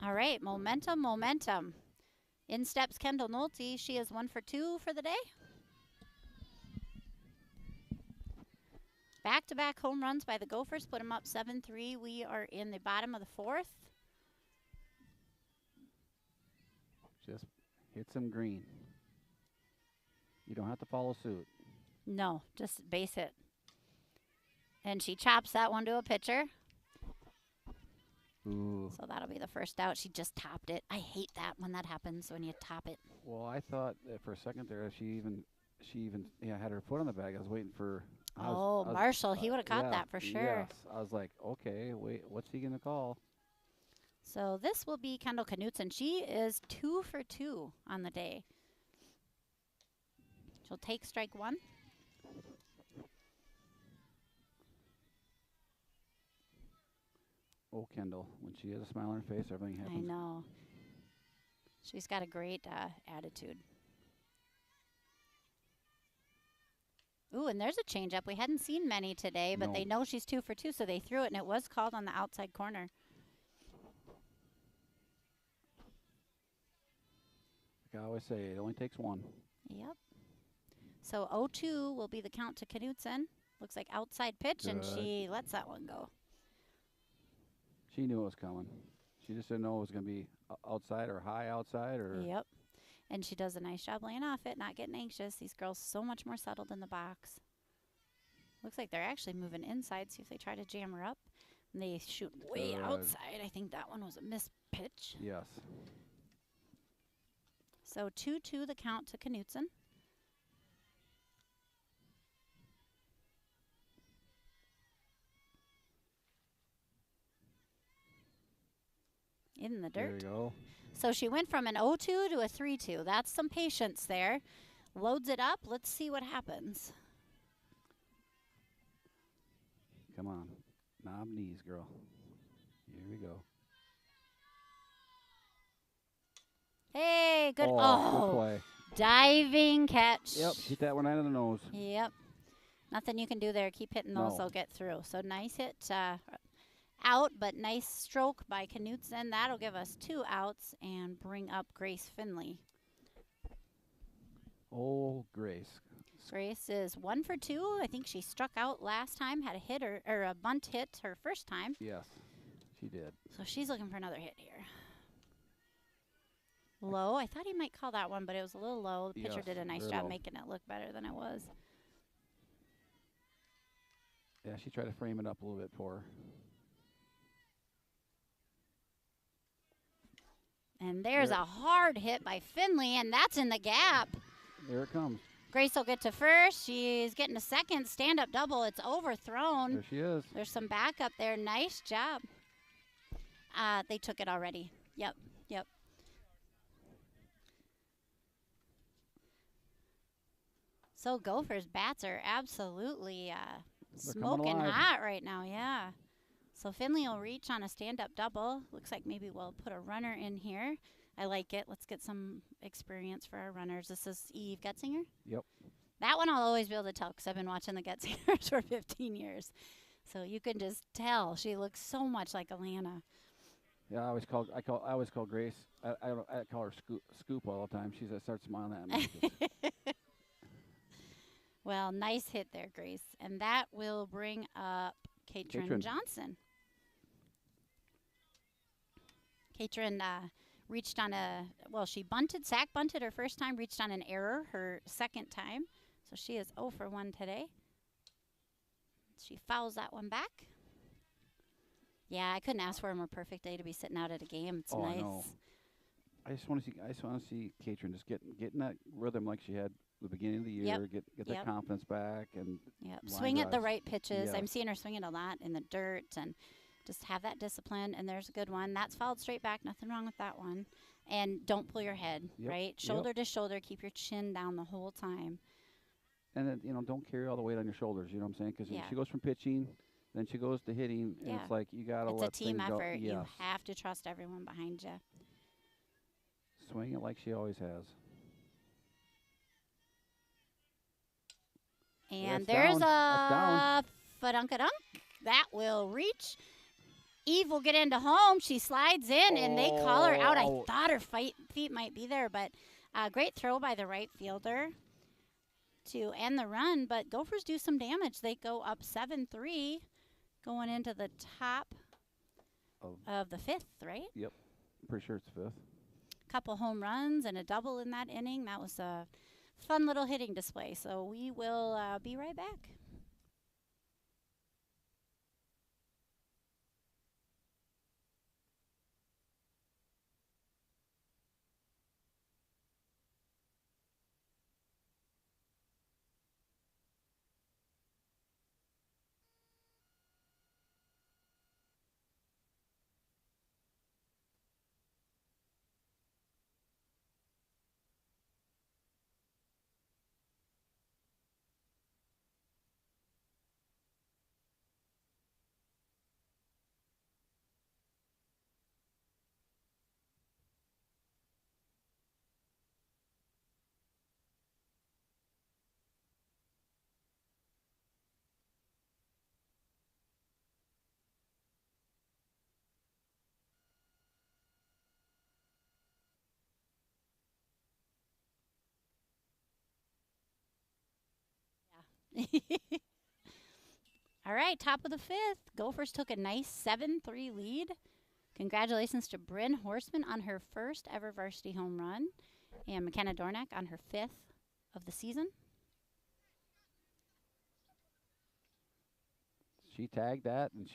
All right, momentum. In steps Kendall Nolte. She is 1 for 2 for the day. Back-to-back home runs by the Gophers put them up 7-3. We are in the bottom of the 4th. Just hit some green. You don't have to follow suit. No, just base hit. And she chops that one to a pitcher. Ooh. So that'll be the first out. She just topped it. I hate that when that happens, when you top it. Well, I thought that for a second there she even had her foot on the bag. I was waiting for. Marshall, he would have caught Yeah, that for sure. Yes, I was like, okay, wait, what's he gonna call? So this will be Kendall Knutson. She is 2 for 2 on the day. She'll take strike 1. Oh, Kendall, when she has a smile on her face, everything happens. I know. She's got a great attitude. Ooh, and there's a changeup. We hadn't seen many today, but No. they know she's 2 for 2, so they threw it, and it was called on the outside corner. Like I always say, it only takes one. Yep. So 0-2 will be the count to Knutson. Looks like outside pitch, and she lets that one go. She knew it was coming. She just didn't know it was going to be outside or high outside or. Yep. And she does a nice job laying off it, not getting anxious. These girls so much more settled in the box. Looks like they're actually moving inside. See if they try to jam her up. And they shoot way outside. I think that one was a missed pitch. Yes. So 2-2 the count to Knutson. In the dirt. There you go. So she went from an 0-2 to a 3-2. That's some patience there. Loads it up. Let's see what happens. Come on. Knob knees, girl. Here we go. Hey, good. Good play. Diving catch. Yep, hit that one right in the nose. Yep. Nothing you can do there. Keep hitting those. No. They'll get through. So nice hit out, but nice stroke by Knutson. That'll give us 2 outs and bring up Grace Finley. Oh, Grace. Grace is 1 for 2. I think she struck out last time, had a hit or a bunt hit her first time. Yes, she did. So she's looking for another hit here. Low. I thought he might call that one, but it was a little low. The pitcher Yes, did a nice very job low. making it look better than it was. Yeah, she tried to frame it up a little bit for her. And there's There- a hard hit by Finley, and that's in the gap. There it comes. Grace will get to first. She's getting to second. Stand-up double. It's overthrown. There she is. There's some backup there. Nice job. They took it already. Yep. So Gopher's bats are absolutely smoking alive. hot right now, yeah. So Finley will reach on a stand-up double. Looks like maybe we'll put a runner in here. I like it. Let's get some experience for our runners. This is Eve Getzinger? Yep. That one I'll always be able to tell because I've been watching the Getzingers for 15 years. So you can just tell. She looks so much like Alana. Yeah, I always call Grace. I call her Scoop all the time. She starts smiling at me. Well, nice hit there, Grace. And that will bring up Katrin Johnson. Katrin reached on she sack bunted her first time, reached on an error her second time. So she is 0 for 1 today. She fouls that one back. Yeah, I couldn't ask for a more perfect day to be sitting out at a game. It's nice. I know. I just want to see Katrin just getting that rhythm like she had the beginning of the year. Get that confidence back and swing at the right pitches. Yes. I'm seeing her swing it a lot in the dirt and just have that discipline. And there's a good one. That's fouled straight back. Nothing wrong with that one. And don't pull your head, right? Shoulder to shoulder. Keep your chin down the whole time. And then, don't carry all the weight on your shoulders. You know what I'm saying? Because she goes from pitching, then she goes to hitting, and it's like you got to let It's a team things go. effort. Yes. You have to trust everyone behind you. Swing it like she always has. And That's there's down. a fadunkadunk. That will reach. Eve will get into home. She slides in, and they call her out. I thought her feet might be there, but great throw by the right fielder to end the run. But Gophers do some damage. They go up 7-3 going into the top of the 5th, right? Yep. Pretty sure it's 5th. Couple home runs and a double in that inning. That was a fun little hitting display. So we will be right back. All right, top of the fifth. Gophers took a nice 7-3 lead. Congratulations to Bryn Horseman on her first ever varsity home run, and McKenna Dornack on her 5th of the season. She tagged that, and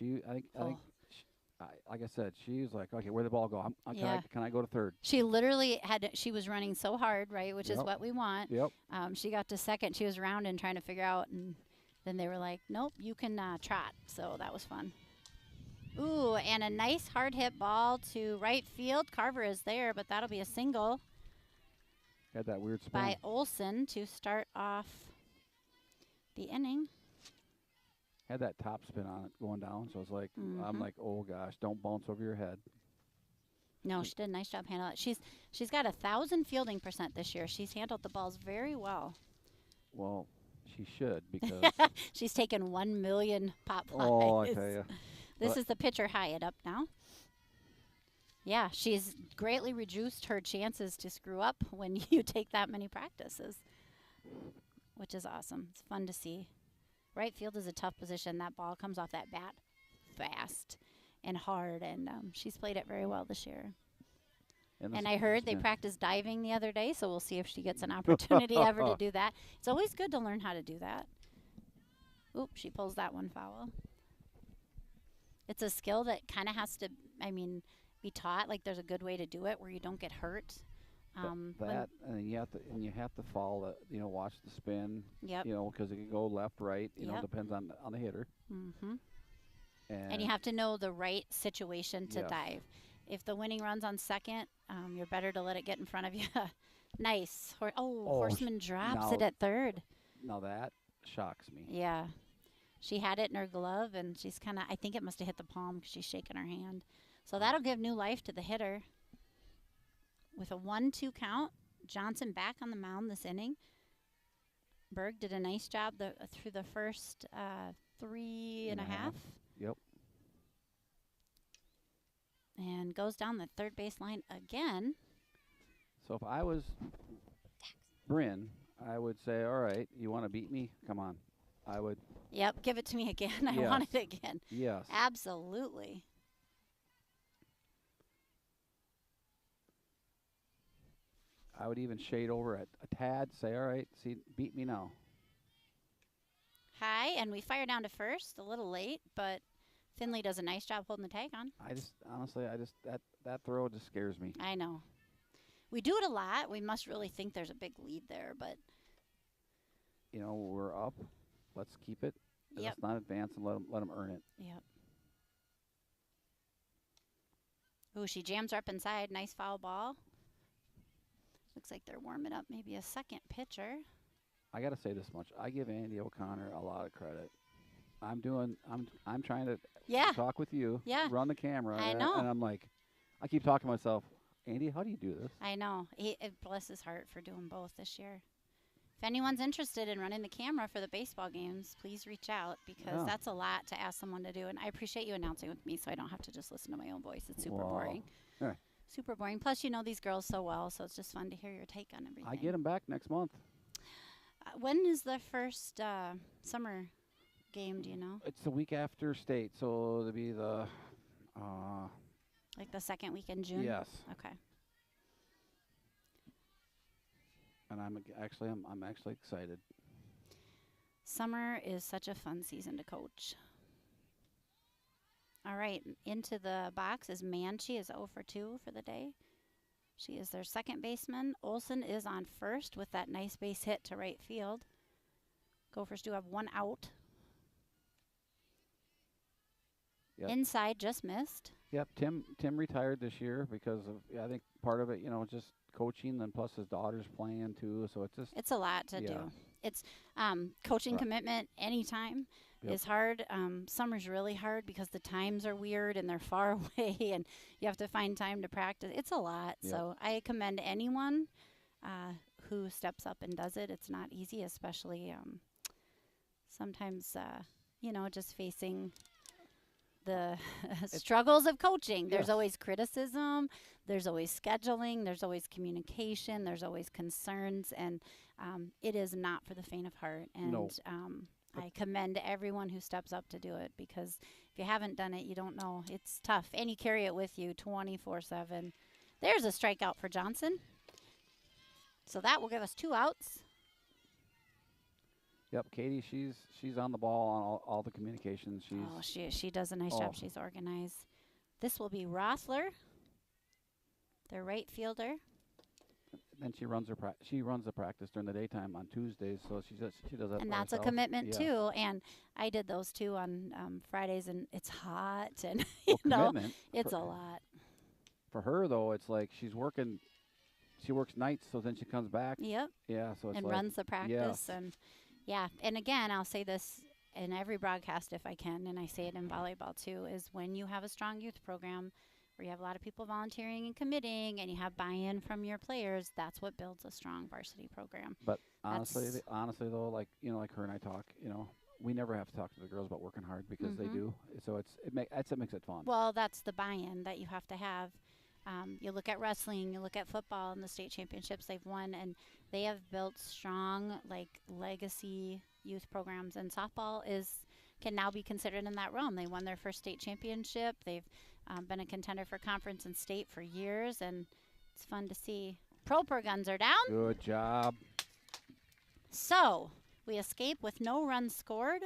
like I said, she was like, okay, where'd the ball go? Can I go to third? She literally she was running so hard, right, which is what we want. Yep. She got to second. She was rounding trying to figure out, and then they were like, nope, you can trot. So that was fun. Ooh, and a nice hard hit ball to right field. Carver is there, but that'll be a single. Had that weird spin. By Olson to start off the inning. Had that top spin on it going down, so it's like, I'm like, oh gosh, don't bounce over your head. No, she did a nice job handling it. She's got 1,000 fielding % this year. She's handled the balls very well. Well, she should, because she's taken 1 million pop flies. Oh, I tell you. This is the pitcher high up now. Yeah, she's greatly reduced her chances to screw up when you take that many practices, which is awesome. It's fun to see. Right field is a tough position. That ball comes off that bat fast and hard, and she's played it very well this year. And I heard they practiced diving the other day, so we'll see if she gets an opportunity ever to do that. It's always good to learn how to do that. Oop, she pulls that one foul. It's a skill that kind of has to, be taught. Like there's a good way to do it where you don't get hurt. And you have to follow the, watch the spin. Yep. Because it can go left, right. Depends on the hitter. Mm-hmm. And you have to know the right situation to dive. If the winning run's on second, you're better to let it get in front of you. Nice. Horseman drops it at third. Now that shocks me. Yeah. She had it in her glove, and she's I think it must have hit the palm because she's shaking her hand. So that'll give new life to the hitter. With a 1-2 count, Johnson back on the mound this inning. Berg did a nice job through the first 3.5. Yep. And goes down the third base line again. So if I was Bryn, I would say, all right, you want to beat me? Come on. I would. Yep, give it to me again. I want it again. Yes. Absolutely. I would even shade over a tad, say, all right, beat me now. High, and we fire down to first, a little late, but Finley does a nice job holding the tag on. Honestly, that throw just scares me. I know. We do it a lot. We must really think there's a big lead there, but. We're up. Let's keep it. Yep. Let's not advance and let them earn it. Yep. Ooh, she jams her up inside. Nice foul ball. Looks like they're warming up maybe a second pitcher. I got to say this much. I give Andy O'Connor a lot of credit. I'm trying to talk with you, run the camera. I know. And I'm like, I keep talking to myself, Andy, how do you do this? I know. Bless his heart for doing both this year. If anyone's interested in running the camera for the baseball games, please reach out because that's a lot to ask someone to do. And I appreciate you announcing with me so I don't have to just listen to my own voice. It's super boring. Yeah. Super boring. Plus, you know these girls so well, so it's just fun to hear your take on everything. I get them back next month. When is the first summer game, do you know? It's the week after state, so it'll be the... like the second week in June? Yes. Okay. And I'm actually excited. Summer is such a fun season to coach. All right, into the box is Manchi, is 0 for 2 for the day. She is their second baseman. Olson is on first with that nice base hit to right field. Gophers do have one out. Yep. Inside just missed. Yep, Tim retired this year because of, I think part of it, just coaching, and plus his daughter's playing too, so it's a lot to do. It's coaching commitment anytime is hard. Summer's really hard because the times are weird and they're far away and you have to find time to practice. It's a lot. Yep. So I commend anyone who steps up and does it. It's not easy, especially sometimes, just facing the struggles of coaching. There's always criticism, there's always scheduling, there's always communication, there's always concerns, and It is not for the faint of heart, and No. I commend everyone who steps up to do it, because if you haven't done it, you don't know. It's tough, and you carry it with you 24/7. There's a strikeout for Johnson. So that will give us 2 outs. Yep, Katie, she's on the ball on all the communications. She does a nice job. She's organized. This will be Rossler, their right fielder. Then she runs the practice during the daytime on Tuesdays, so she does that. And by that's a herself. commitment Yeah. too. And I did those too on Fridays, and it's hot, and Commitment it's a lot. For her though, it's like she works nights, so then she comes back. Yep. Yeah, so it's and like, runs the practice, yeah. and and again, I'll say this in every broadcast if I can, and I say it in volleyball too, is when you have a strong youth program where you have a lot of people volunteering and committing, and you have buy-in from your players, that's what builds a strong varsity program. But honestly though, like like her and I talk, we never have to talk to the girls about working hard because they do. So it makes it fun. Well, that's the buy-in that you have to have. You look at wrestling, you look at football, and the state championships they've won, and they have built strong legacy youth programs. And softball can now be considered in that realm. They won their first state championship. They've been a contender for conference and state for years, and it's fun to see. Proper guns are down. Good job. So we escape with no runs scored.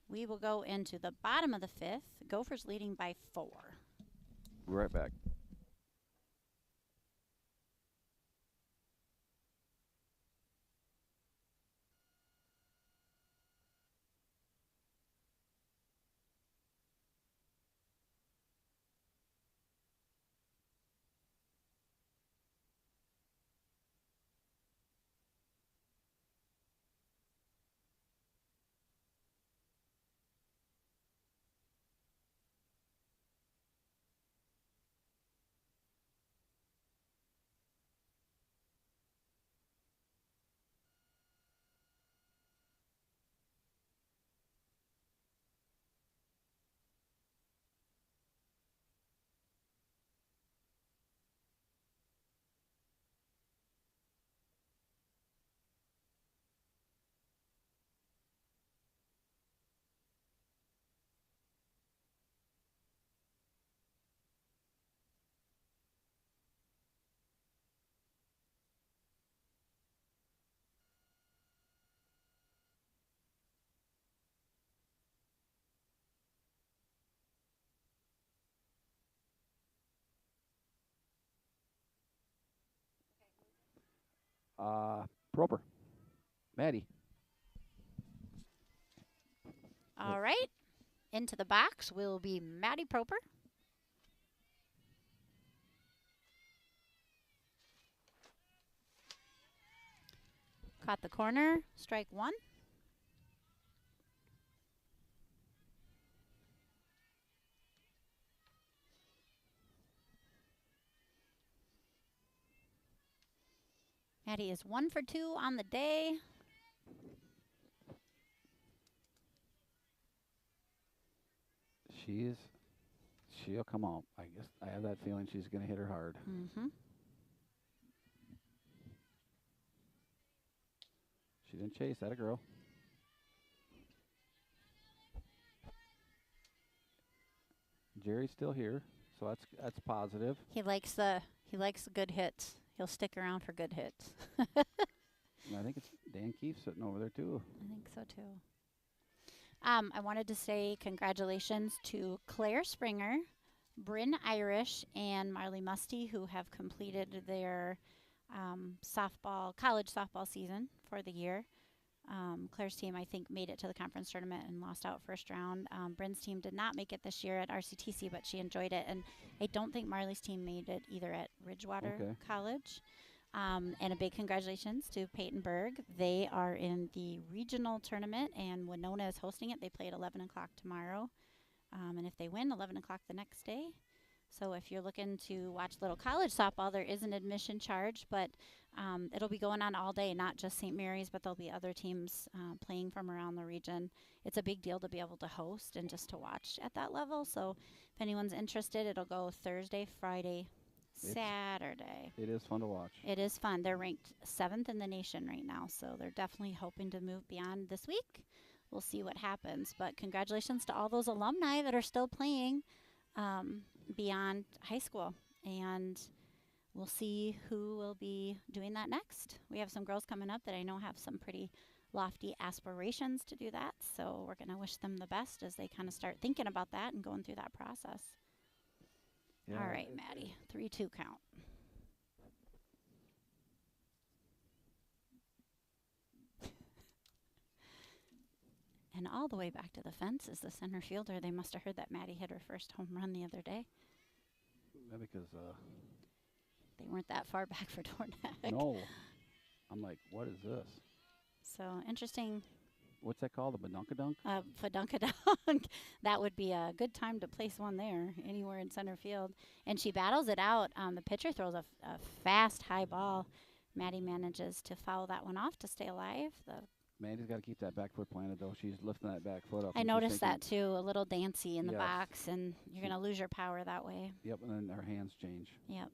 We will go into the bottom of the 5th. Gophers leading by 4. We'll be right back. Proper. Maddie. All right. Into the box will be Maddie Proper. Caught the corner. Strike 1. Maddie is 1 for 2 on the day. She'll come out. I guess I have that feeling she's going to hit her hard. She didn't chase. That a girl. Jerry's still here, so that's positive. He likes the good hits. He'll stick around for good hits. I think it's Dan Keefe sitting over there too. I think so too. I wanted to say congratulations to Claire Springer, Bryn Irish, and Marley Musty, who have completed their college softball season for the year. Claire's team, I think, made it to the conference tournament and lost out first round. Bryn's team did not make it this year at RCTC, but she enjoyed it. And I don't think Marley's team made it either at Ridgewater College. And a big congratulations to Peyton Berg. They are in the regional tournament, and Winona is hosting it. They play at 11 o'clock tomorrow. And if they win, 11 o'clock the next day. So if you're looking to watch little college softball, there is an admission charge, but it'll be going on all day, not just St. Mary's, but there'll be other teams playing from around the region. It's a big deal to be able to host and just to watch at that level. So if anyone's interested, it'll go Thursday, Friday, Saturday. It is fun to watch. It is fun. They're ranked 7th in the nation right now, so they're definitely hoping to move beyond this week. We'll see what happens. But congratulations to all those alumni that are still playing beyond high school. And we'll see who will be doing that next. We have some girls coming up that I know have some pretty lofty aspirations to do that. So we're going to wish them the best as they kind of start thinking about that and going through that process. Yeah, All right, Maddie. 3-2 count. And all the way back to the fence is the center fielder. They must have heard that Maddie hit her first home run the other day. Yeah, because they weren't that far back for Dornack. No. I'm like, what is this? So interesting. What's that called? A badunkadunk? Fadunkadunk. That would be a good time to place one there, anywhere in center field. And she battles it out. The pitcher throws a fast, high ball. Maddie manages to foul that one off to stay alive. Maddie's got to keep that back foot planted, though. She's lifting that back foot up. I noticed that, too. A little dancy in the box, and you're going to lose your power that way. Yep, and then her hands change. Yep.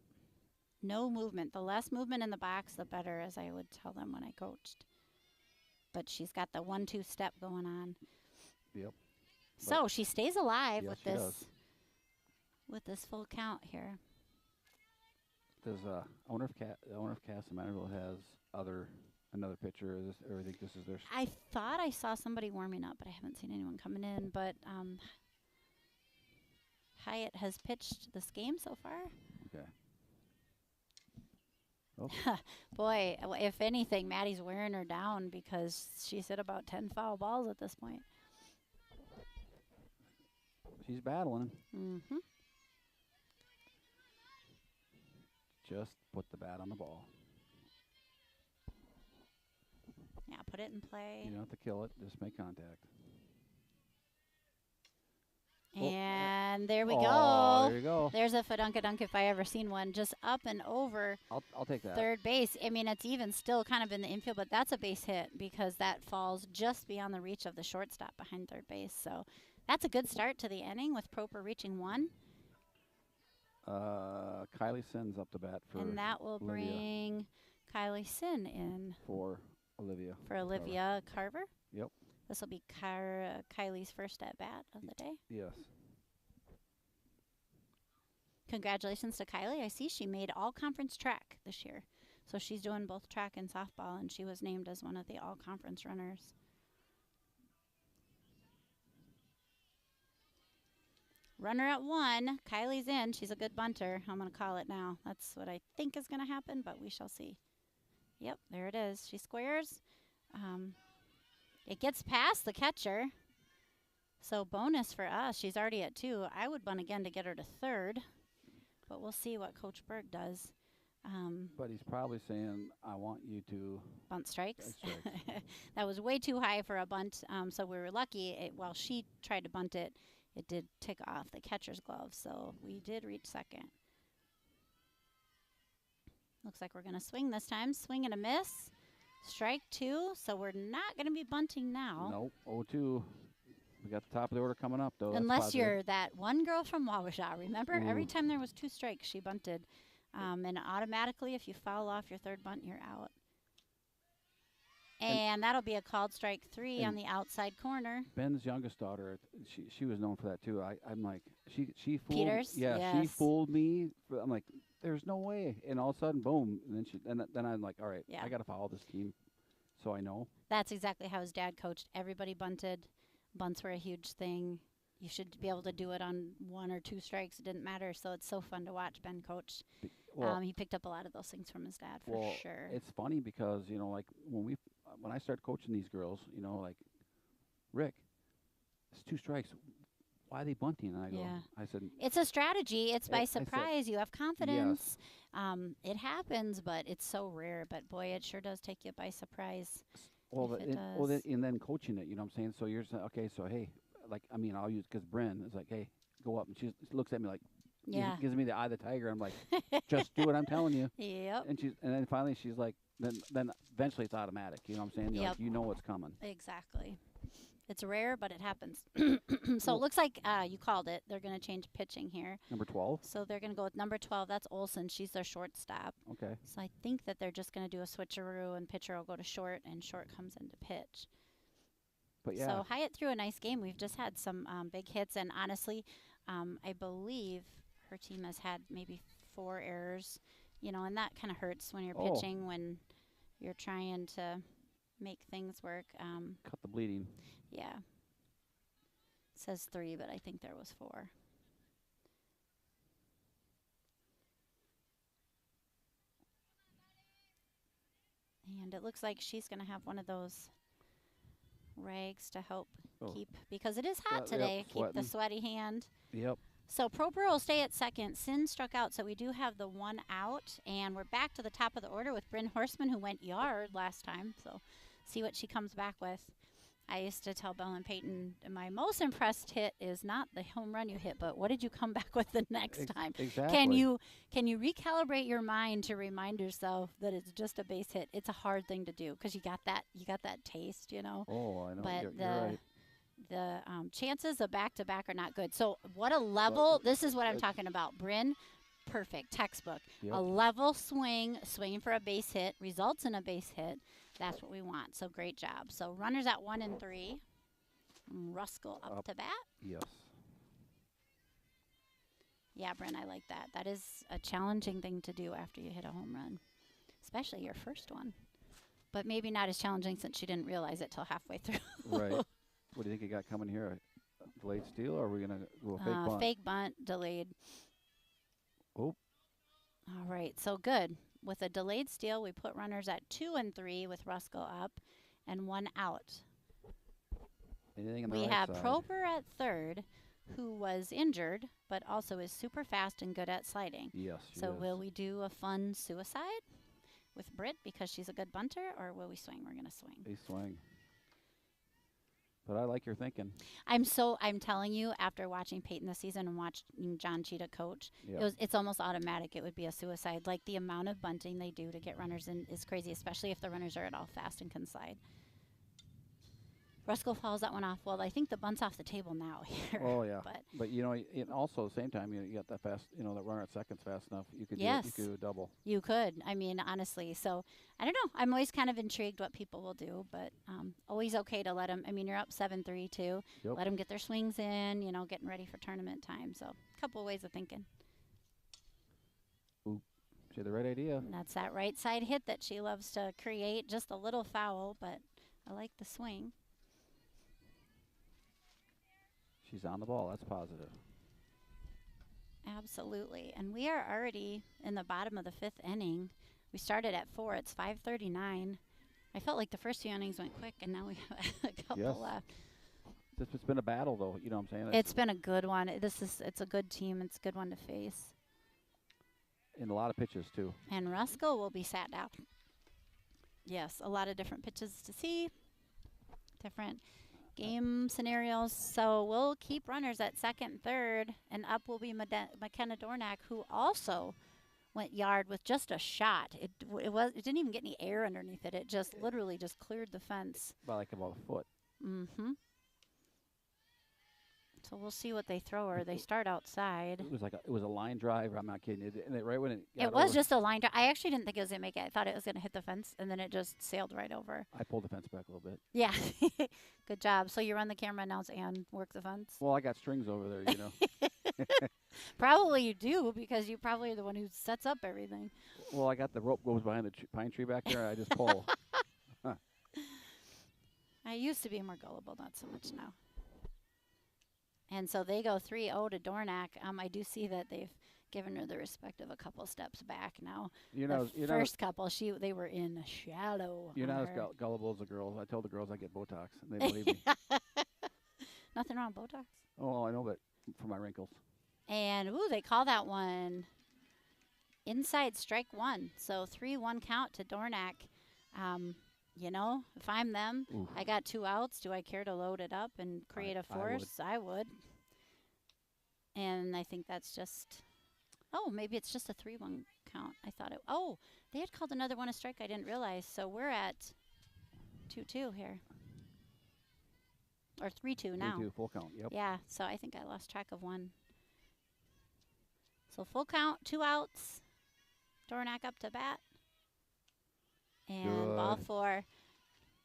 No movement. The less movement in the box, the better, as I would tell them when I coached. But she's got the 1-2 step going on. Yep. So she stays alive yes, with this full count here. Does owner of Kasson-Mantorville has another pitcher? Or I think this is their. I thought I saw somebody warming up, but I haven't seen anyone coming in. But Hyatt has pitched this game so far. Okay. Oh. Boy, if anything, Maddie's wearing her down because she's hit about 10 foul balls at this point. She's battling. Mm-hmm. Just put the bat on the ball. Yeah, put it in play. You don't have to kill it. Just make contact. And there we go. There you go. There's a fadunkadunk if I ever seen one. Just up and over. I'll take that. Third base. I mean, it's even still kind of in the infield, but that's a base hit because that falls just beyond the reach of the shortstop behind third base. So that's a good start to the inning with Proper reaching 1. Kylie Sin's up the bat for and that will Olivia. Bring Kylie Sin in. For Olivia. For Olivia Carver. Yep. This will be Kylie's first at bat of the day. Yes. Congratulations to Kylie. I see she made all-conference track this year. So she's doing both track and softball, and she was named as one of the all-conference runners. Runner at 1. Kylie's in. She's a good bunter. I'm going to call it now. That's what I think is going to happen, but we shall see. Yep, there it is. She squares. It gets past the catcher. So bonus for us. She's already at 2. I would bunt again to get her to third. But we'll see what Coach Berg does. But he's probably saying, I want you to bunt strikes. That was way too high for a bunt. So we were lucky. While she tried to bunt it, it did tick off the catcher's glove. So we did reach second. Looks like we're going to swing this time. Swing and a miss. Strike 2. So we're not going to be bunting now. Nope. 0-2. We got the top of the order coming up, though. Unless you're that one girl from Wawasha. Remember, Ooh. Every time there was 2 strikes, she bunted. And automatically, if you foul off your third bunt, you're out. And that'll be a called strike 3 on the outside corner. Ben's youngest daughter, she was known for that, too. I'm like, she fooled Peters? Yeah, yes. She fooled me. I'm like, there's no way. And all of a sudden, boom. And then I'm like, all right, I got to follow this team so I know. That's exactly how his dad coached. Everybody bunted. Bunts were a huge thing. You should be able to do it on 1 or 2 strikes. It didn't matter. So it's so fun to watch Ben coach. Well, he picked up a lot of those things from his dad for sure. It's funny because, like when I started coaching these girls, like, Rick, it's 2 strikes. Why are they bunting? And I go, I said, it's a strategy. It's by surprise. You have confidence. Yes. It happens, but it's so rare. But boy, it sure does take you by surprise. Well, and then coaching it, you know what I'm saying? So you're saying, okay, so hey, I'll use, because Bryn is like, hey, go up. And she looks at me like, gives me the eye of the tiger. I'm like, just do what I'm telling you. Yep. And then finally she's like, then eventually it's automatic. You know what I'm saying? Like, you know what's coming. Exactly. It's rare, but it happens. So Well, it looks like you called it. They're going to change pitching here. number 12. So they're going to go with number 12. That's Olson. She's their shortstop. Okay. So I think that they're just going to do a switcheroo, and pitcher will go to short, and short comes into pitch. But yeah. So Hyatt threw a nice game. We've just had some big hits, and honestly, I believe her team has had maybe 4 errors, and that kind of hurts when you're pitching, when you're trying to make things work. Cut the bleeding. Yeah. It says 3, but I think there was 4. And it looks like she's going to have one of those rags to help keep, because it is hot today, keep the sweaty hand. Yep. So Proper will stay at second. Sin struck out, so we do have the 1 out. And we're back to the top of the order with Bryn Horseman, who went yard last time. So see what she comes back with. I used to tell Belle and Peyton, my most impressed hit is not the home run you hit, but what did you come back with the next time? Exactly. Can you recalibrate your mind to remind yourself that it's just a base hit? It's a hard thing to do because you got that taste, Oh, I know. But you're right. the chances of back-to-back are not good. So what a level, this is what I'm talking about. Bryn, perfect, textbook. Yep. A level swinging for a base hit, results in a base hit. That's what we want. So great job. So runners at 1 and 3. Ruskell up to bat. Yes. Yeah, Bryn, I like that. That is a challenging thing to do after you hit a home run, especially your first one. But maybe not as challenging since she didn't realize it till halfway through. Right. What do you think you got coming here? A delayed steal, or are we going to go a fake bunt? Fake bunt, delayed. Oh. All right, so good. With a delayed steal, we put runners at 2 and 3 with Ruskell up and 1 out. Anything on the We right have side? Proper at third, who was injured, but also is super fast and good at sliding. Yes. So will we do a fun suicide with Britt because she's a good bunter, or will we swing? We're going to swing. A swing. But I like your thinking. I'm telling you, after watching Peyton this season and watching John Cheetah coach, Yep. it's almost automatic. It would be a suicide. Like the amount of bunting they do to get runners in is crazy, especially if the runners are at all fast and can slide. Ruskell fouls that one off. Well, I think the bunt's off the table now here. Oh yeah. But and also at the same time, you got that fast. That runner at second's fast enough. You could Yes. you could do a double. You could. I mean, honestly. So, I don't know. I'm always kind of intrigued what people will do, but always okay to let them. I mean, you're up 7-3 too. Yep. Let them get their swings in, getting ready for tournament time. So, a couple of ways of thinking. Ooh, she had the right idea. And that's that right side hit that she loves to create. Just a little foul, but I like the swing. She's on the ball. That's positive. Absolutely. And we are already in the bottom of the 5th inning. We started at 4. It's 5:39. I felt like the first 2 innings went quick, and now we have a couple left. It's been a battle, though. You know what I'm saying? It's been a good one. It's a good team. It's a good one to face. And a lot of pitches, too. And Ruskell will be sat down. Yes, a lot of different pitches to see. Different game scenarios. So we'll keep runners at second and third, and up will be McKenna Dornack, who also went yard with just a shot. It didn't even get any air underneath it. It just literally just cleared the fence. By like about a foot. Mm-hmm. So we'll see what they throw her. They start outside. It was a line drive. I'm not kidding. Right when it was just a line drive. I actually didn't think it was going to make it. I thought it was going to hit the fence, and then it just sailed right over. I pulled the fence back a little bit. Yeah. Good job. So you run the camera now and work the fence? Well, I got strings over there, Probably you do, because you probably are the one who sets up everything. Well, I got the rope goes behind the pine tree back there. I just pull. I used to be more gullible, not so much now. And so they go 3-0 to Dornack. I do see that they've given her the respect of a couple steps back now. First couple, they were in shadow. You're not as gullible as the girls. I told the girls I get Botox, and they believe me. Nothing wrong with Botox. Oh, I know, but for my wrinkles. And, they call that one inside strike 1. So 3-1 count to Dornack. If I'm them, Oof. I got 2 outs. Do I care to load it up and create a force? I would. And I think that's just, maybe it's just a 3-1 count. I thought they had called another one a strike. I didn't realize. So we're at 2-2 here. or 3-2 now. 3-2, full count. Yep. Yeah, so I think I lost track of one. So full count, 2 outs. Dornack up to bat. And ball 4.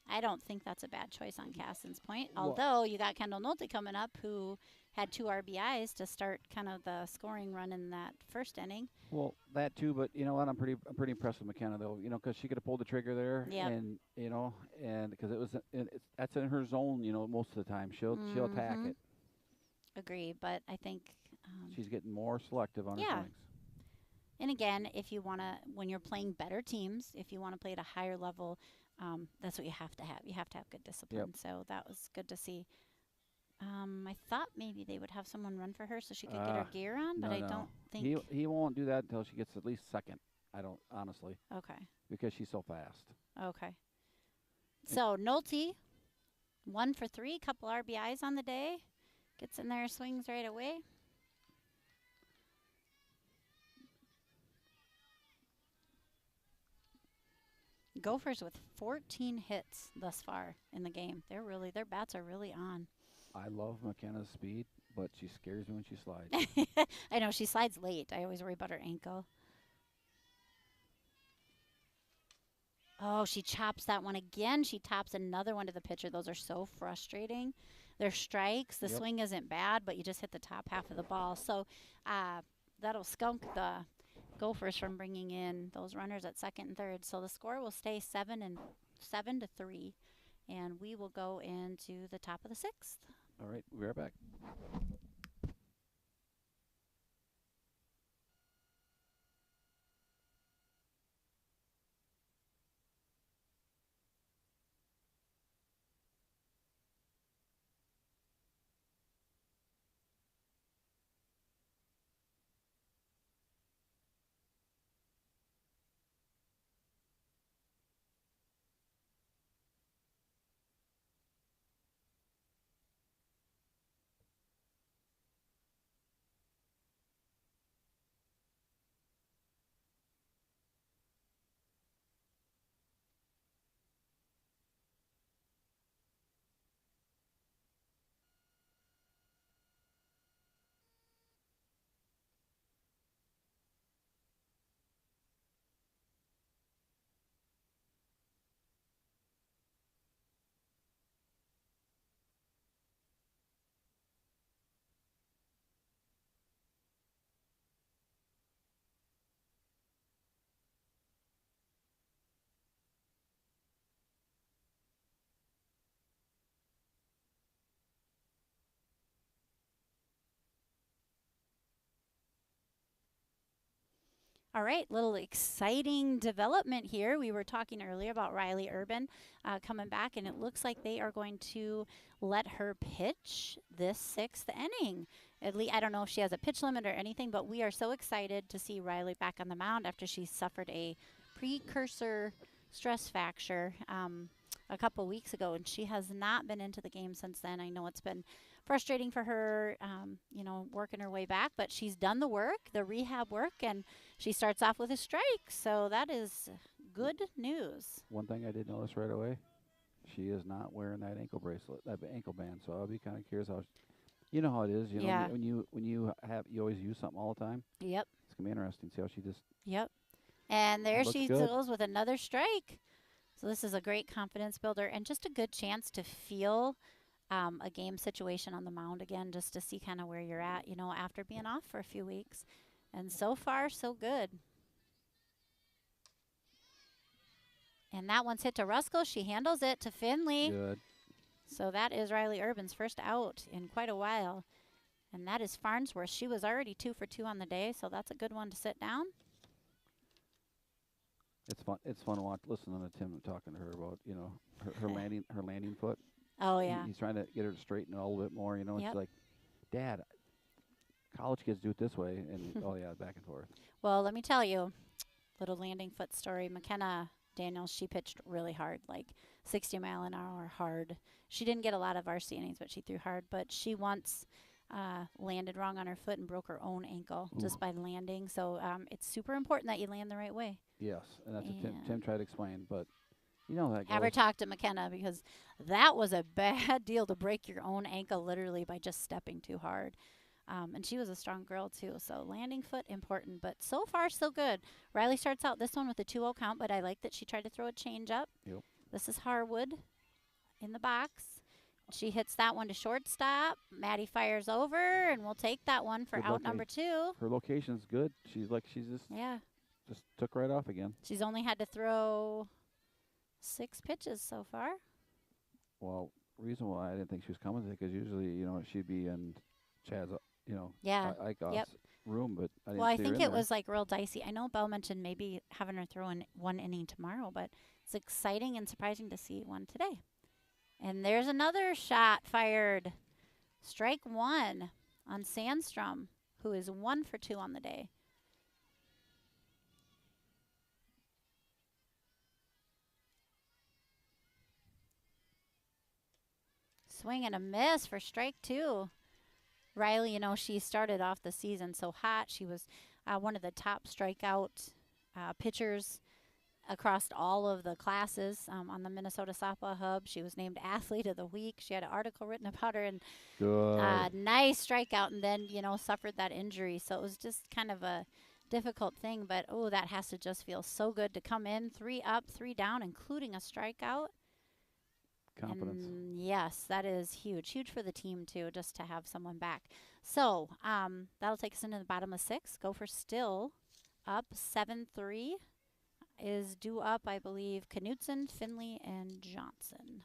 I don't think that's a bad choice on Kasson's point. Although you got Kendall Nolte coming up, who had 2 RBIs to start kind of the scoring run in that first inning. Well, that too, but you know what? I'm pretty impressed with McKenna though. You know, because she could have pulled the trigger there, and you know, and because that's in her zone. You know, most of the time she'll attack it. Agree, but I think she's getting more selective on her swings. And again, if you want to, when you're playing better teams, if you want to play at a higher level, that's what you have to have. You have to have good discipline. Yep. So that was good to see. I thought maybe they would have someone run for her so she could get her gear on, but I don't think he won't do that until she gets at least second. I don't, honestly. Okay. Because she's so fast. Okay. So Nolte, 1 for 3, couple RBIs on the day, gets in there, swings right away. Gophers with 14 hits thus far in the game. Their bats are really on. I love McKenna's speed, but she scares me when she slides. I know, she slides late. I always worry about her ankle. Oh, she chops that one again. She tops another one to the pitcher. Those are so frustrating. They're strikes. The swing isn't bad, but you just hit the top half of the ball. So that'll skunk the Gophers from bringing in those runners at second and third. So the score will stay 7-3, and we will go into the top of the 6th. All right, we'll be right back. All right, little exciting development here. We were talking earlier about Riley Urban coming back, and it looks like they are going to let her pitch this 6th inning. At least, I don't know if she has a pitch limit or anything, but we are so excited to see Riley back on the mound after she suffered a precursor stress fracture a couple weeks ago, and she has not been into the game since then. I know it's been frustrating for her, you know, working her way back, but she's done the work, the rehab work, and she starts off with a strike. So that is good news. One thing I did notice right away, she is not wearing that ankle bracelet, that ankle band. So I'll be kind of curious how, you know how it is. You know, when you always use something all the time. Yep. It's gonna be interesting. See how she just. Yep. And there she good. goes with another strike. So this is a great confidence builder and just a good chance to feel a game situation on the mound again, just to see kind of where you're at, you know, after being off for a few weeks. And so far, so good. And that one's hit to Ruskell. She handles it to Finley. Good. So that is Riley Urban's first out in quite a while. And that is Farnsworth. She was already 2 for 2 on the day, so that's a good one to sit down. It's fun. It's fun to watch, listening to Tim talking to her about, you know, her landing foot. Oh yeah. He's trying to get her to straighten it a little bit more. You know, Yep. It's like, Dad, college kids do it this way, and oh yeah, back and forth. Well, let me tell you, little landing foot story. McKenna Daniels, she pitched really hard, like 60 mile an hour hard. She didn't get a lot of varsity innings, but she threw hard. But she once landed wrong on her foot and broke her own ankle just by landing. So it's super important that you land the right way. Yes, and that's what Tim tried to explain. But You know that Have her goes. talk to McKenna because that was a bad deal to break your own ankle literally by just stepping too hard. And she was a strong girl too, so landing foot important. But so far, so good. Riley starts out this one with a 2-0 count, but I like that she tried to throw a change up. Yep. This is Harwood in the box. She hits that one to shortstop. Maddie fires over, and we'll take that one for Good out number 2. Her location's good. She's Yeah. just took right off again. She's only had to throw 6 pitches so far. Well, reason why I didn't think she was coming today because usually she'd be in Chad's Yeah. Eichhoff's Yep. room, but I didn't Well, I see her think in it there. was like real dicey. I know Belle mentioned maybe having her throw in 1 inning tomorrow, but it's exciting and surprising to see one today. And there's another shot fired. Strike 1 on Sandstrom, who is 1 for 2 on the day. Swing and a miss for strike 2. Riley, she started off the season so hot. She was one of the top strikeout pitchers across all of the classes on the Minnesota Softball Hub. She was named Athlete of the Week. She had an article written about her, and Good. nice strikeout, and then, suffered that injury. So it was just kind of a difficult thing, but, that has to just feel so good to come in 3 up, 3 down, including a strikeout. Confidence. And yes, that is huge. Huge for the team, too, just to have someone back. So that'll take us into the bottom of 6. Gopher still up 7-3. Is due up, I believe, Knutson, Finley, and Johnson.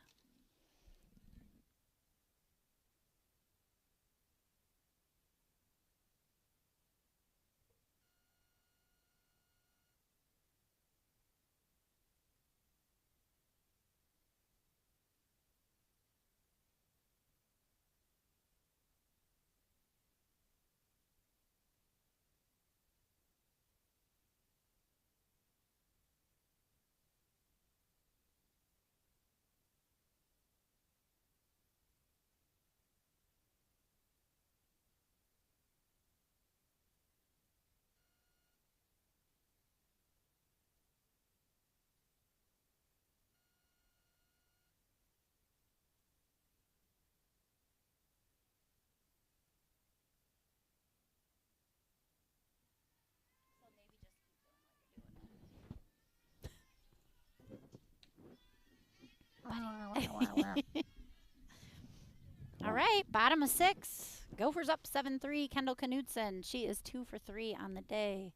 All right, bottom of 6. Gophers up 7-3. Kendall Knutson. She is 2 for 3 on the day.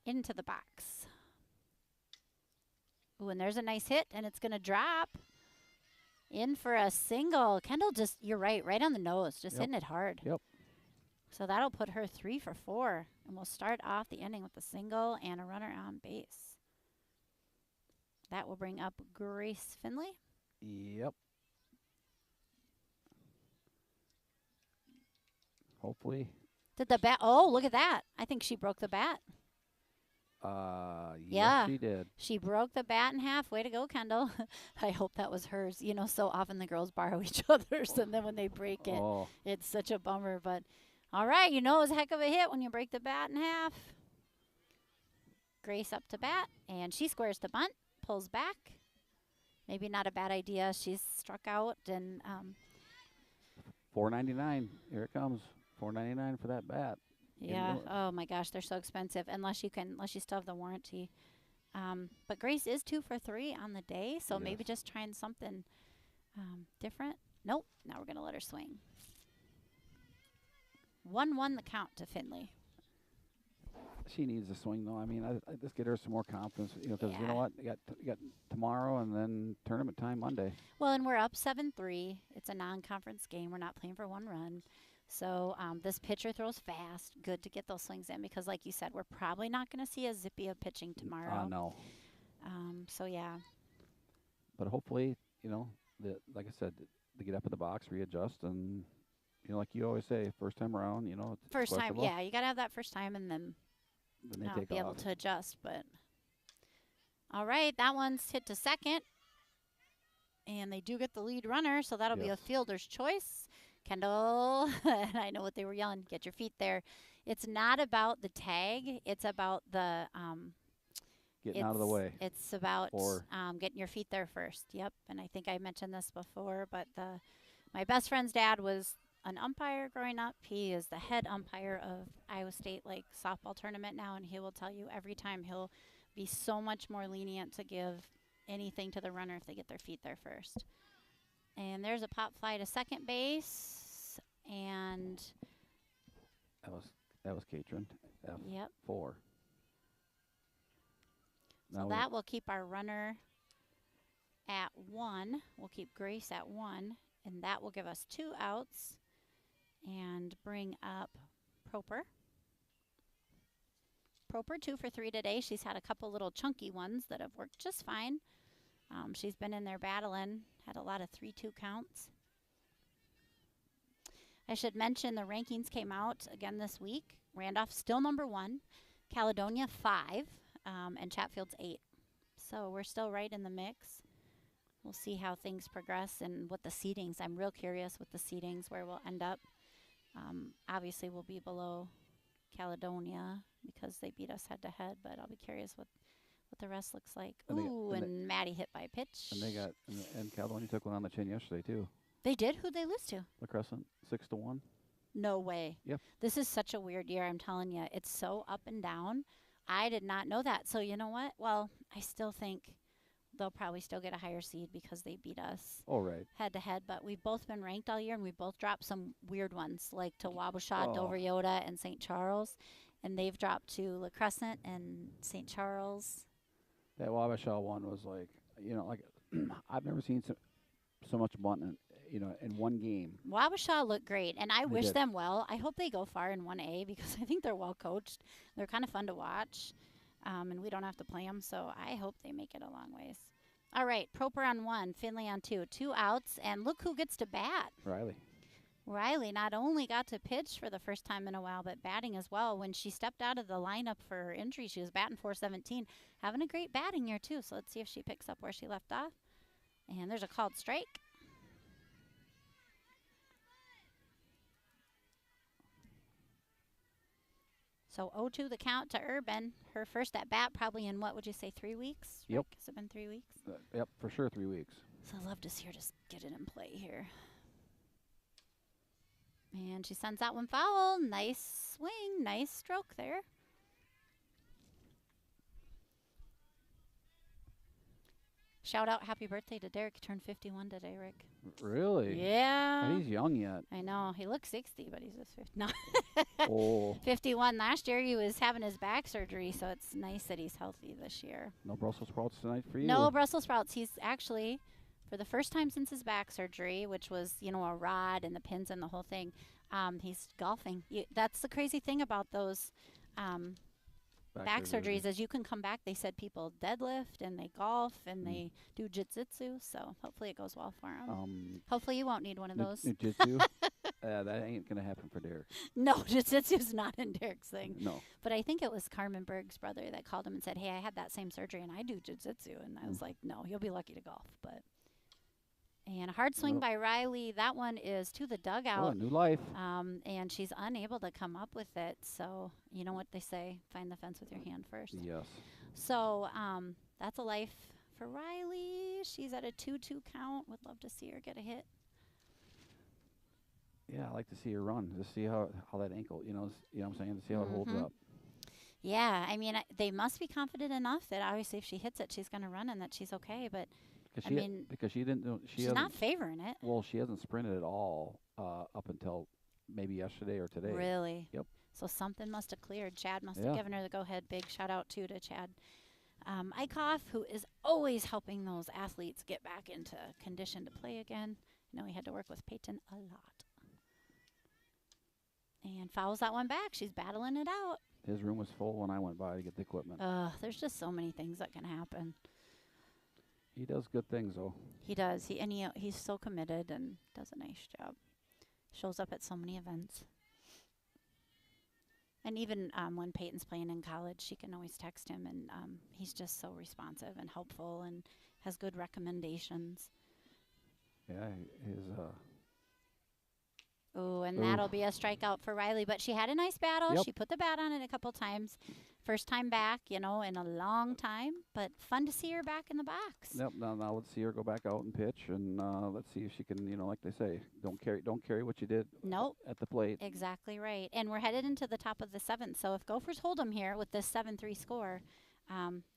Into the box. Ooh, and there's a nice hit, and it's going to drop. In for a single. Kendall just, you're right on the nose, just hitting it hard. Yep. So that'll put her 3 for 4. And we'll start off the inning with a single and a runner on base. That will bring up Grace Finley. Yep. Hopefully. Did the bat? Oh, look at that. I think she broke the bat. Yeah, she did. She broke the bat in half. Way to go, Kendall. I hope that was hers. So often the girls borrow each other's, and then when they break it, it's such a bummer. But all right, it was a heck of a hit when you break the bat in half. Grace up to bat, and she squares the bunt, pulls back. Maybe not a bad idea. She's struck out, and $4.99. Here it comes. $4.99 for that bat. Yeah. Oh my gosh, they're so expensive. Unless you still have the warranty. But Grace is 2 for 3 on the day, so maybe just trying something different. Nope. Now we're gonna let her swing. 1-1 the count to Finley. She needs to swing though. I mean, I just get her some more confidence. Because you know what, you got tomorrow and then tournament time Monday. Well, and we're up 7-3. It's a non-conference game. We're not playing for 1 run. So this pitcher throws fast. Good to get those swings in because, like you said, we're probably not going to see a zippy of pitching tomorrow. No. So, yeah. But hopefully, like I said, to get up in the box, readjust, and, like you always say, first time around, it's first time, questionable. yeah. You got to have that first time and then they take be off. able to adjust. But, all right, that one's hit to second. And they do get the lead runner, so that'll be a fielder's choice. Kendall, and I know what they were yelling, get your feet there. It's not about the tag. It's about the getting out of the way. It's about Or getting your feet there first. Yep. And I think I mentioned this before, but my best friend's dad was an umpire growing up. He is the head umpire of Iowa State like softball tournament now, and he will tell you every time he'll be so much more lenient to give anything to the runner if they get their feet there first. And there's a pop fly to second base, and that was Katrin. yep. F4. So that will keep our runner at 1. We'll keep Grace at 1, and that will give us 2 outs and bring up Proper. Proper 2 for 3 today. She's had a couple little chunky ones that have worked just fine. She's been in there battling, had a lot of 3-2 counts. I should mention the rankings came out again this week. Randolph still number 1, Caledonia 5, and Chatfield's 8. So we're still right in the mix. We'll see how things progress and what the seedings. I'm real curious with the seedings where we'll end up. Obviously, we'll be below Caledonia because they beat us head-to-head, but I'll be curious what the rest looks like. And Maddie hit by a pitch. And Caledonia took one on the chin yesterday, too. They did? Who'd they lose to? La Crescent, 6-1. No way. Yep. This is such a weird year, I'm telling you. It's so up and down. I did not know that. So you know what? Well, I still think they'll probably still get a higher seed because they beat us head-to-head. But we've both been ranked all year, and we've both dropped some weird ones, like to Wabasha, Dover Yoda, and St. Charles. And they've dropped to La Crescent and St. Charles. That Wabasha one was like, I've never seen so much bunting, in one game. Wabasha looked great, and I wish them well. I hope they go far in 1A because I think they're well coached. They're kind of fun to watch, and we don't have to play them, so I hope they make it a long ways. All right, Proper on 1, Finley on 2, 2 outs, and look who gets to bat. Riley not only got to pitch for the first time in a while, but batting as well. When she stepped out of the lineup for her injury, she was batting .417, having a great batting year, too. So let's see if she picks up where she left off. And there's a called strike. So 0-2 the count to Urban. Her first at bat probably in, what would you say, 3 weeks? Yep. Has it been 3 weeks? Yep, for sure 3 weeks. So I'd love to see her just get it in play here. And she sends that one foul. Nice swing. Nice stroke there. Shout out happy birthday to Derek. He turned 51 today, Rick. Really? Yeah. And he's young yet. I know. He looks 60, but he's just 50. No. 51. Last year he was having his back surgery, so it's nice that he's healthy this year. No Brussels sprouts tonight for you? No Brussels sprouts. He's actually, for the first time since his back surgery, which was, a rod and the pins and the whole thing, he's golfing. That's the crazy thing about those back surgeries is you can come back. They said people deadlift and they golf and they do jiu-jitsu, so hopefully it goes well for him. Hopefully you won't need one of those. Jiu-jitsu? That ain't going to happen for Derek. No, jiu-jitsu's not in Derek's thing. No. But I think it was Carmen Berg's brother that called him and said, hey, I had that same surgery and I do jiu-jitsu. And I was like, no, you'll be lucky to golf. And a hard swing by Riley. That one is to the dugout. Oh, new life. And she's unable to come up with it. So you know what they say, find the fence with your hand first. Yes. So that's a life for Riley. She's at a 2-2 count. Would love to see her get a hit. Yeah, I like to see her run, to see how that ankle, you know what I'm saying, to see how it holds up. Yeah, I mean, they must be confident enough that obviously if she hits it, she's going to run and that she's okay. But because she didn't know, she's not favoring it. Well, she hasn't sprinted at all up until maybe yesterday or today. Really? Yep. So something must have cleared. Chad must have given her the go-ahead. Big shout-out, too, to Chad Eichhoff, who is always helping those athletes get back into condition to play again. I know he had to work with Peyton a lot. And fouls that one back. She's battling it out. His room was full when I went by to get the equipment. There's just so many things that can happen. He does good things, though. He does. He's so committed and does a nice job. Shows up at so many events. And even when Peyton's playing in college, she can always text him, and he's just so responsive and helpful and has good recommendations. Yeah, his Oh, and that'll be a strikeout for Riley. But she had a nice battle. Yep. She put the bat on it a couple times. First time back, you know, in a long time, but fun to see her back in the box. Yep. Now let's see her go back out and pitch, and let's see if she can, like they say, don't carry what you did Nope. at the plate. Exactly right. And we're headed into the top of the 7th. So if Gophers hold them here with this 7-3 score,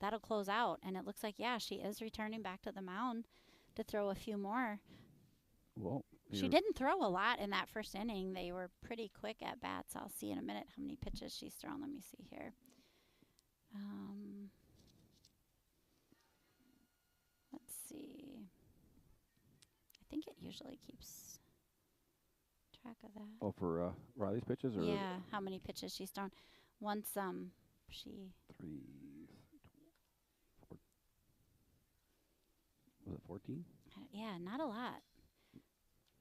that'll close out. And it looks like, yeah, she is returning back to the mound to throw a few more. Well, she didn't throw a lot in that first inning. They were pretty quick at bats. I'll see in a minute how many pitches she's thrown. Let me see here. Let's see. I think it usually keeps track of that. Oh, for Riley's pitches, or yeah, how many pitches she's thrown. Once she 3, 4, was it 14? Yeah, not a lot.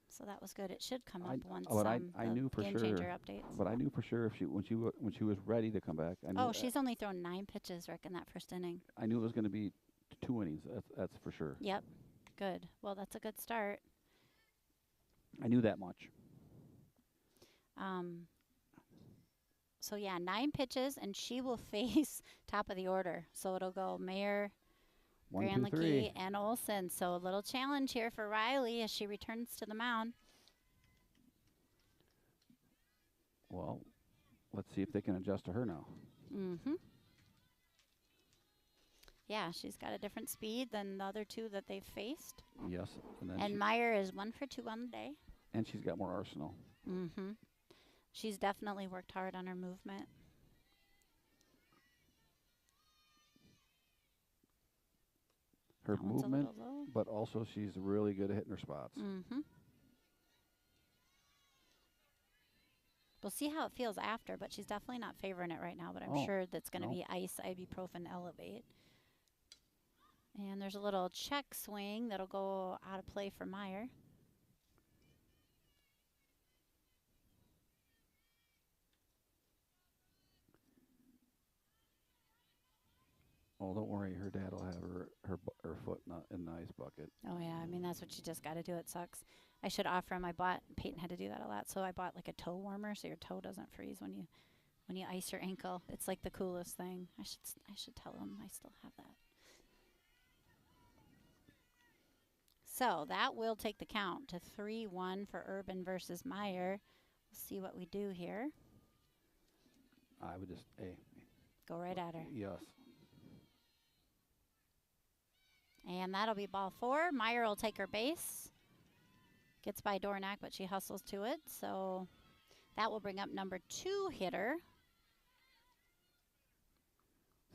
So that was good. It should come up once. I knew for game sure. changer updates. But I knew for sure if when she was ready to come back. I knew she's only thrown 9 pitches, Rick, in that first inning. I knew it was going to be 2 innings. That's for sure. Yep, good. Well, that's a good start. I knew that much. So yeah, 9 pitches, and she will face top of the order. So it'll go Mayer, 1, 2, 3. Granlicki, and Olson. So a little challenge here for Riley as she returns to the mound. Well, let's see if they can adjust to her now. Mm-hmm. Yeah, she's got a different speed than the other 2 that they've faced. Yes. And Meyer is 1 for 2 on the day. And she's got more arsenal. Mm-hmm. She's definitely worked hard on her movement. Her movement, but also she's really good at hitting her spots. Mm-hmm. We'll see how it feels after, but she's definitely not favoring it right now, but I'm sure that's going to be ice, ibuprofen, elevate. And there's a little check swing that'll go out of play for Meyer. Oh, don't worry. Her dad will have her foot in the ice bucket. Oh, yeah. I mean, that's what you just got to do. It sucks. I should offer him. Peyton had to do that a lot, so I bought like a toe warmer so your toe doesn't freeze when you ice your ankle. It's like the coolest thing. I should tell him I still have that. So that will take the count to 3-1 for Urban versus Meyer. We'll see what we do here. I would just, go right at her. Yes. And that'll be ball 4. Meyer will take her base. Gets by Dornack, but she hustles to it. So that will bring up number 2 hitter.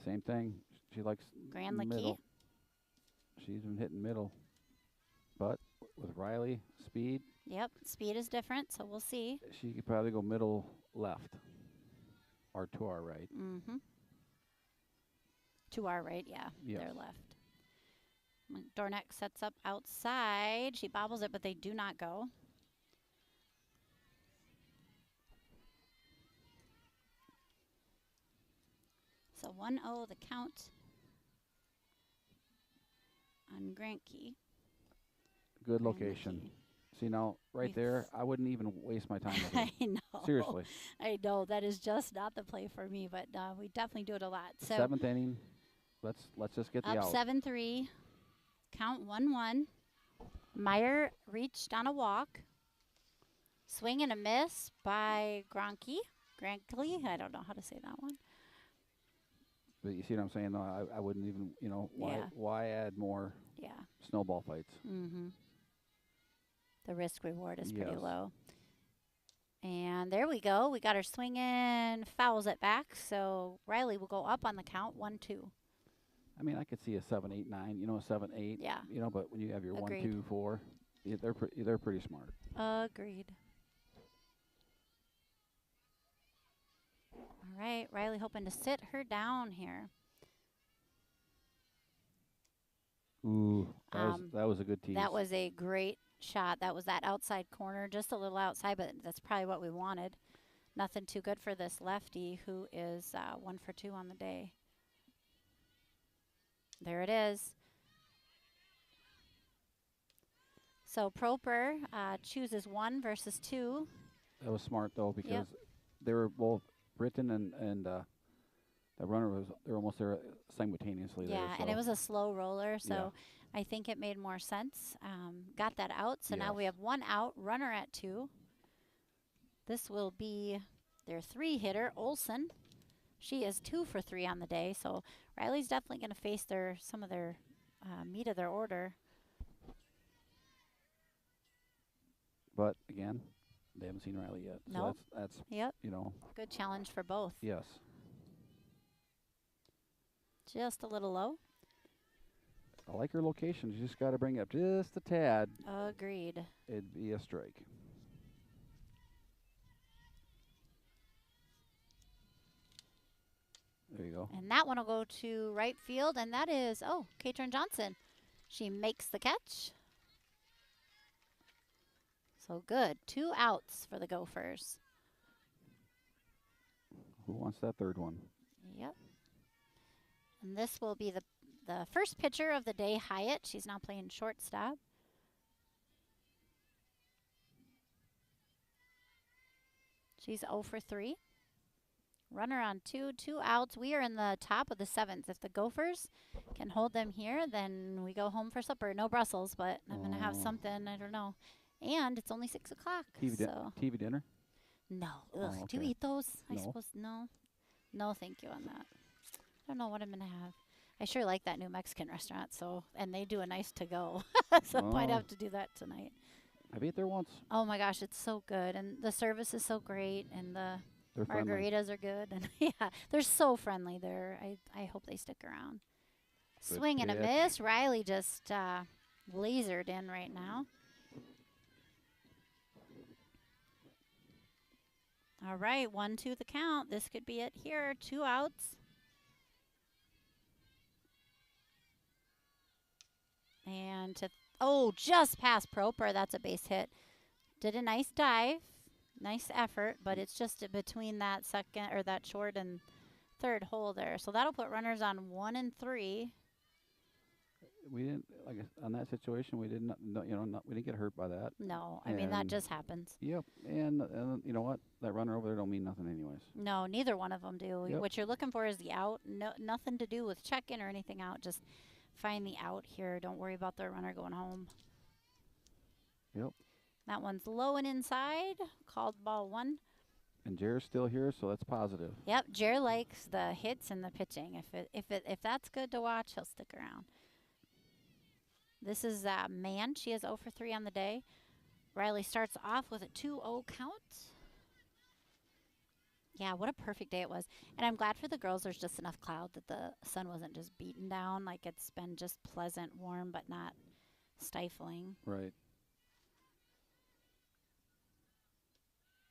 Same thing. She likes middle. She's been hitting middle. But with Riley, speed. Yep, speed is different, so we'll see. She could probably go middle left or to our right. Mm-hmm. To our right, yeah. Yes. They're left. Dornack sets up outside. She bobbles it, but they do not go. So 1-0 the count on Granke. Good location. See now, right there, I wouldn't even waste my time with it. I know. Seriously. I know. That is just not the play for me, but we definitely do it a lot. So 7th inning. Let's just get the up out. 7-3. Count 1-1. Meyer reached on a walk. Swing and a miss by Granke. I don't know how to say that one. But you see what I'm saying? Though I wouldn't even, why add more snowball fights? Mm-hmm. The risk reward is pretty low. And there we go. We got her swinging, fouls it back. So Riley will go up on the count 1-2. I mean, I could see a 7-8-9, a 7-8. Yeah. But when you have your Agreed. 1-2-4, they're pretty smart. Agreed. All right, Riley hoping to sit her down here. Ooh, that was a good tease. That was a great shot. That was that outside corner, just a little outside, but that's probably what we wanted. Nothing too good for this lefty who is 1 for 2 on the day. There it is. So Proper chooses 1 versus 2. That was smart, though, because they were both Britton and that that runner was they're almost there simultaneously there. Yeah, So. and it was a slow roller, so Yeah. I think it made more sense. Got that out, so now we Yes. have 1 out, runner at 2. This will be their 3 hitter, Olson. She is 2 for 3 on the day, so Riley's definitely going to face some of their meat of their order. But again, they haven't seen Riley yet. So Nope. that's Yep. you know. Good challenge for both. Yes. Just a little low. I like her location. You just got to bring it up just a tad. Agreed. It'd be a strike. There you go. And that one will go to right field, and that is, Katrin Johnson. She makes the catch. So good. 2 outs for the Gophers. Who wants that third one? Yep. And this will be the first pitcher of the day, Hyatt. She's now playing shortstop. She's 0 for 3. Runner on 2, 2 outs. We are in the top of the 7th. If the Gophers can hold them here, then we go home for supper. No Brussels, but I'm going to have something. I don't know. And it's only 6 o'clock. TV dinner? No. Oh, Ugh. Do you okay. eat those? I No. suppose no. No, thank you on that. I don't know what I'm going to have. I sure like that new Mexican restaurant, and they do a nice to-go. So I might Oh. have to do that tonight. I've ate there once. Oh, my gosh, it's so good. And the service is so great, and the They're friendly. margaritas are good. And yeah, they're so friendly there. I hope they stick around. Good Swing and a pitch. miss. Riley just lasered in right now. All right, 1-2 the count. This could be it here. 2 outs. And just past Proper. That's a base hit. Did a nice dive. Nice effort, but it's just between that that short and third hole there. So that'll put runners on 1 and 3. We didn't on that situation. We didn't. We didn't get hurt by that. No, I mean, that And- just happens. Yep. And you know what? That runner over there don't mean nothing anyways. No, neither one of them do. Yep. What you're looking for is the out. No, nothing to do with check-in or anything out. Just find the out here. Don't worry about the runner going home. Yep. That one's low and inside. Called ball 1. And Jared's still here, so that's positive. Yep, Jer likes the hits and the pitching. If that's good to watch, he'll stick around. This is Mann. She is 0 for 3 on the day. Riley starts off with a 2-0 count. Yeah, what a perfect day it was. And I'm glad for the girls there's just enough cloud that the sun wasn't just beaten down. Like, it's been just pleasant, warm, but not stifling. Right.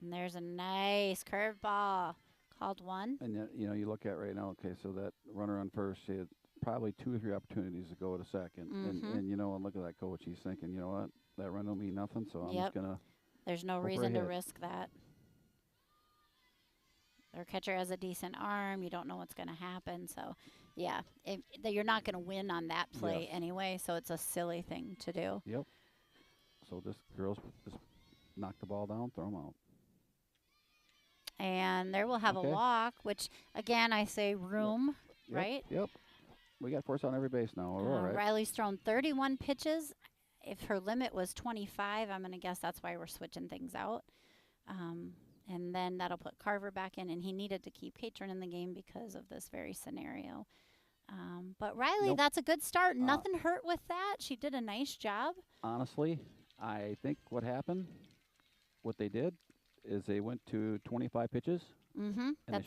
And there's a nice curveball. Called 1. And yet, you look at right now. Okay, so that runner on first, she had probably 2 or 3 opportunities to go to second. Mhm. And look at that coach. He's thinking, you know what? That run don't mean nothing, so I'm just gonna. There's no Go for a reason to hit. risk that. Their catcher has a decent arm. You don't know what's going to happen. So, yeah, you're not going to win on that play Yes. anyway, so it's a silly thing to do. Yep. So this girls just knock the ball down, throw them out. And there we'll have Okay. a walk, which, again, I say room, Yep, right? Yep. We got force on every base now. We're all right. Riley's thrown 31 pitches. If her limit was 25, I'm going to guess that's why we're switching things out. And then that'll put Carver back in, and he needed to keep Katrin in the game because of this very scenario. But Riley, Nope. that's a good start. Nothing hurt with that. She did a nice job. Honestly, I think what they did, is they went to 25 pitches Mm-hmm. and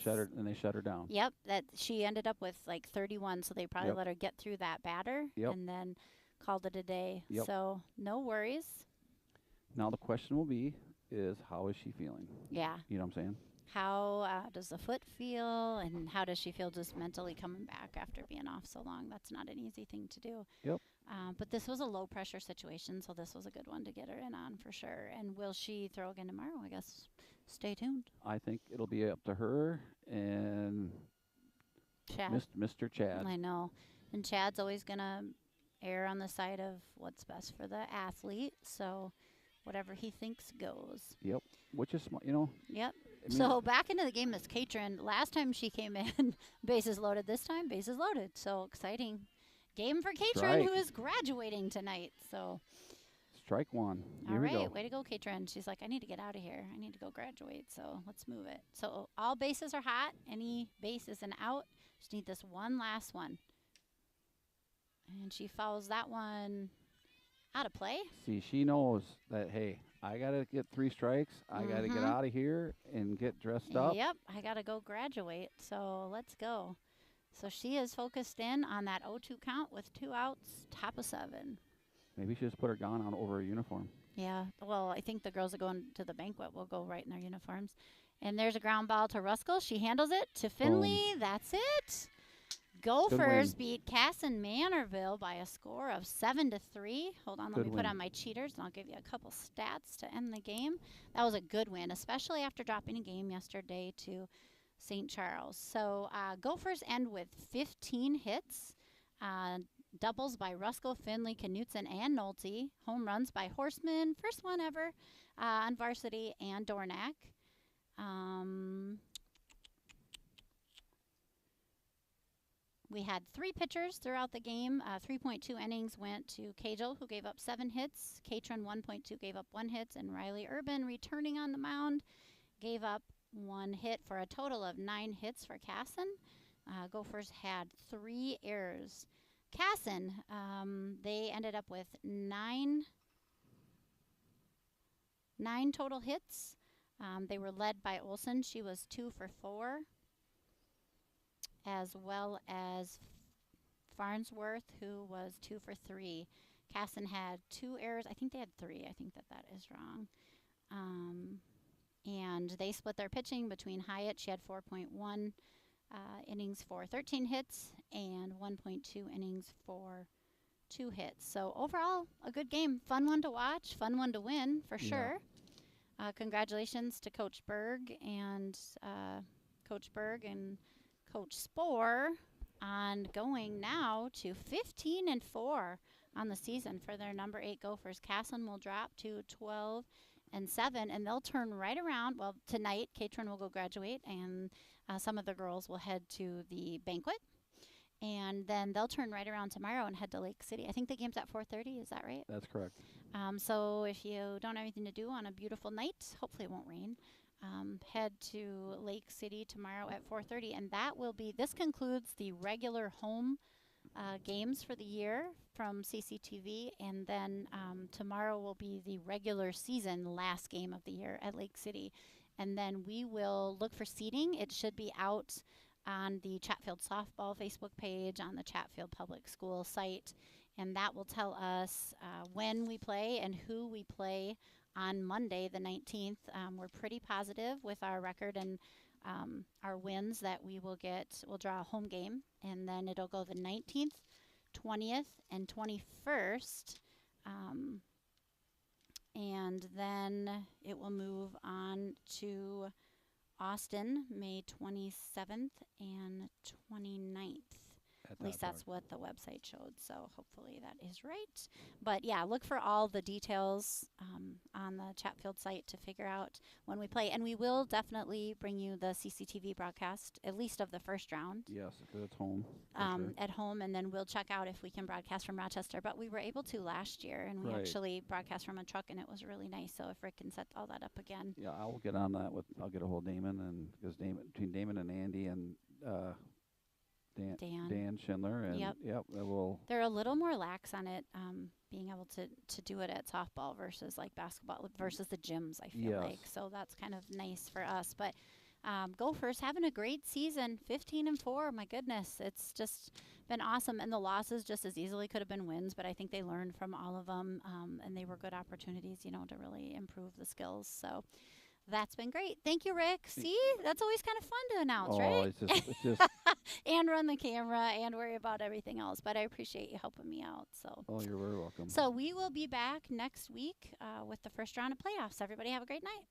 they shut her down. Yep, that she ended up with like 31, so they probably Yep. let her get through that batter Yep. and then called it a day. Yep. So no worries. Now the question will be, is how is she feeling? Yeah. You know what I'm saying? How does the foot feel, and how does she feel just mentally coming back after being off so long? That's not an easy thing to do. Yep. But this was a low-pressure situation, so this was a good one to get her in on for sure. And will she throw again tomorrow? I guess stay tuned. I think it'll be up to her and Chad. Mr. Chad. I know. And Chad's always going to err on the side of what's best for the athlete, so whatever he thinks goes. Yep. Which is, Yep. So back into the game is Katrin. Last time she came in, bases loaded. This time, bases loaded. So exciting game for Katrin, who is graduating tonight. So strike one. All right, way to go, Katrin. She's like, I need to get out of here. I need to go graduate. So let's move it. So all bases are hot. Any base is an out. Just need this one last one. And she fouls that one out of play. See, she knows that, hey, I got to get 3 strikes. I got to get out of here and get dressed up. Yep, I got to go graduate. So let's go. So she is focused in on that 0-2 count with 2 outs, top of 7. Maybe she just put her gown on over her uniform. Yeah, well, I think the girls that go into the banquet will go right in their uniforms. And there's a ground ball to Ruskell. She handles it to Finley. Boom. That's it. Gophers beat Kasson-Mantorville by a score of 7-3. Hold on, let me put on my cheaters, and I'll give you a couple stats to end the game. That was a good win, especially after dropping a game yesterday to St. Charles. So Gophers end with 15 hits. Doubles by Ruskell, Finley, Knutson, and Nolte. Home runs by Horseman, first one ever on varsity, and Dornack. We had 3 pitchers throughout the game. 3.2 innings went to Cagel, who gave up 7 hits. Katrin 1.2 gave up 1 hit, and Riley Urban, returning on the mound, gave up 1 hit for a total of 9 hits for Kasson. Gophers had 3 errors. Kasson, they ended up with 9 total hits. They were led by Olson. She was 2 for 4. As well as Farnsworth, who was 2 for 3. Kasson had 2 errors. I think they had 3. I think that is wrong. And they split their pitching between Hyatt. She had 4.1 innings for 13 hits and 1.2 innings for 2 hits. So overall, a good game. Fun one to watch. Fun one to win, for sure. Congratulations to Coach Berg and Coach Spohr on going now to 15-4 on the season for their number 8 Gophers. Kasson will drop to 12-7, and they'll turn right around. Well, tonight, Katrin will go graduate, and some of the girls will head to the banquet. And then they'll turn right around tomorrow and head to Lake City. I think the game's at 4:30. Is that right? That's correct. So if you don't have anything to do on a beautiful night, hopefully it won't rain, head to Lake City tomorrow at 4:30, and this concludes the regular home games for the year from CCTV, and then tomorrow will be the regular season last game of the year at Lake City, and then we will look for seating. It should be out on the Chatfield Softball Facebook page, on the Chatfield Public School site, and that will tell us when we play and who we play on Monday, the 19th. We're pretty positive with our record and our wins that we'll draw a home game, and then it'll go the 19th, 20th, and 21st, and then it will move on to Austin, May 27th and 29th. At least that's what the website showed, so hopefully that is right. But yeah, look for all the details on the Chatfield site to figure out when we play. And we will definitely bring you the CCTV broadcast, at least of the first round. Yes, because it's home. At home, and then we'll check out if we can broadcast from Rochester. But we were able to last year, and we actually broadcast from a truck, and it was really nice. So if Rick can set all that up again. Yeah, I'll get on that. I'll get a hold of Damon, and because between Damon and Andy and Dan Schindler, and they're a little more lax on it, being able to do it at softball versus like basketball versus the gyms, I feel like. So that's kind of nice for us. But Gophers having a great season, 15-4. My goodness, it's just been awesome. And the losses just as easily could have been wins, but I think they learned from all of them, and they were good opportunities, to really improve the skills. So that's been great. Thank you, Rick. See, that's always kind of fun to announce, right? It's just and run the camera and worry about everything else. But I appreciate you helping me out. So. Oh, you're very welcome. So we will be back next week with the first round of playoffs. Everybody have a great night.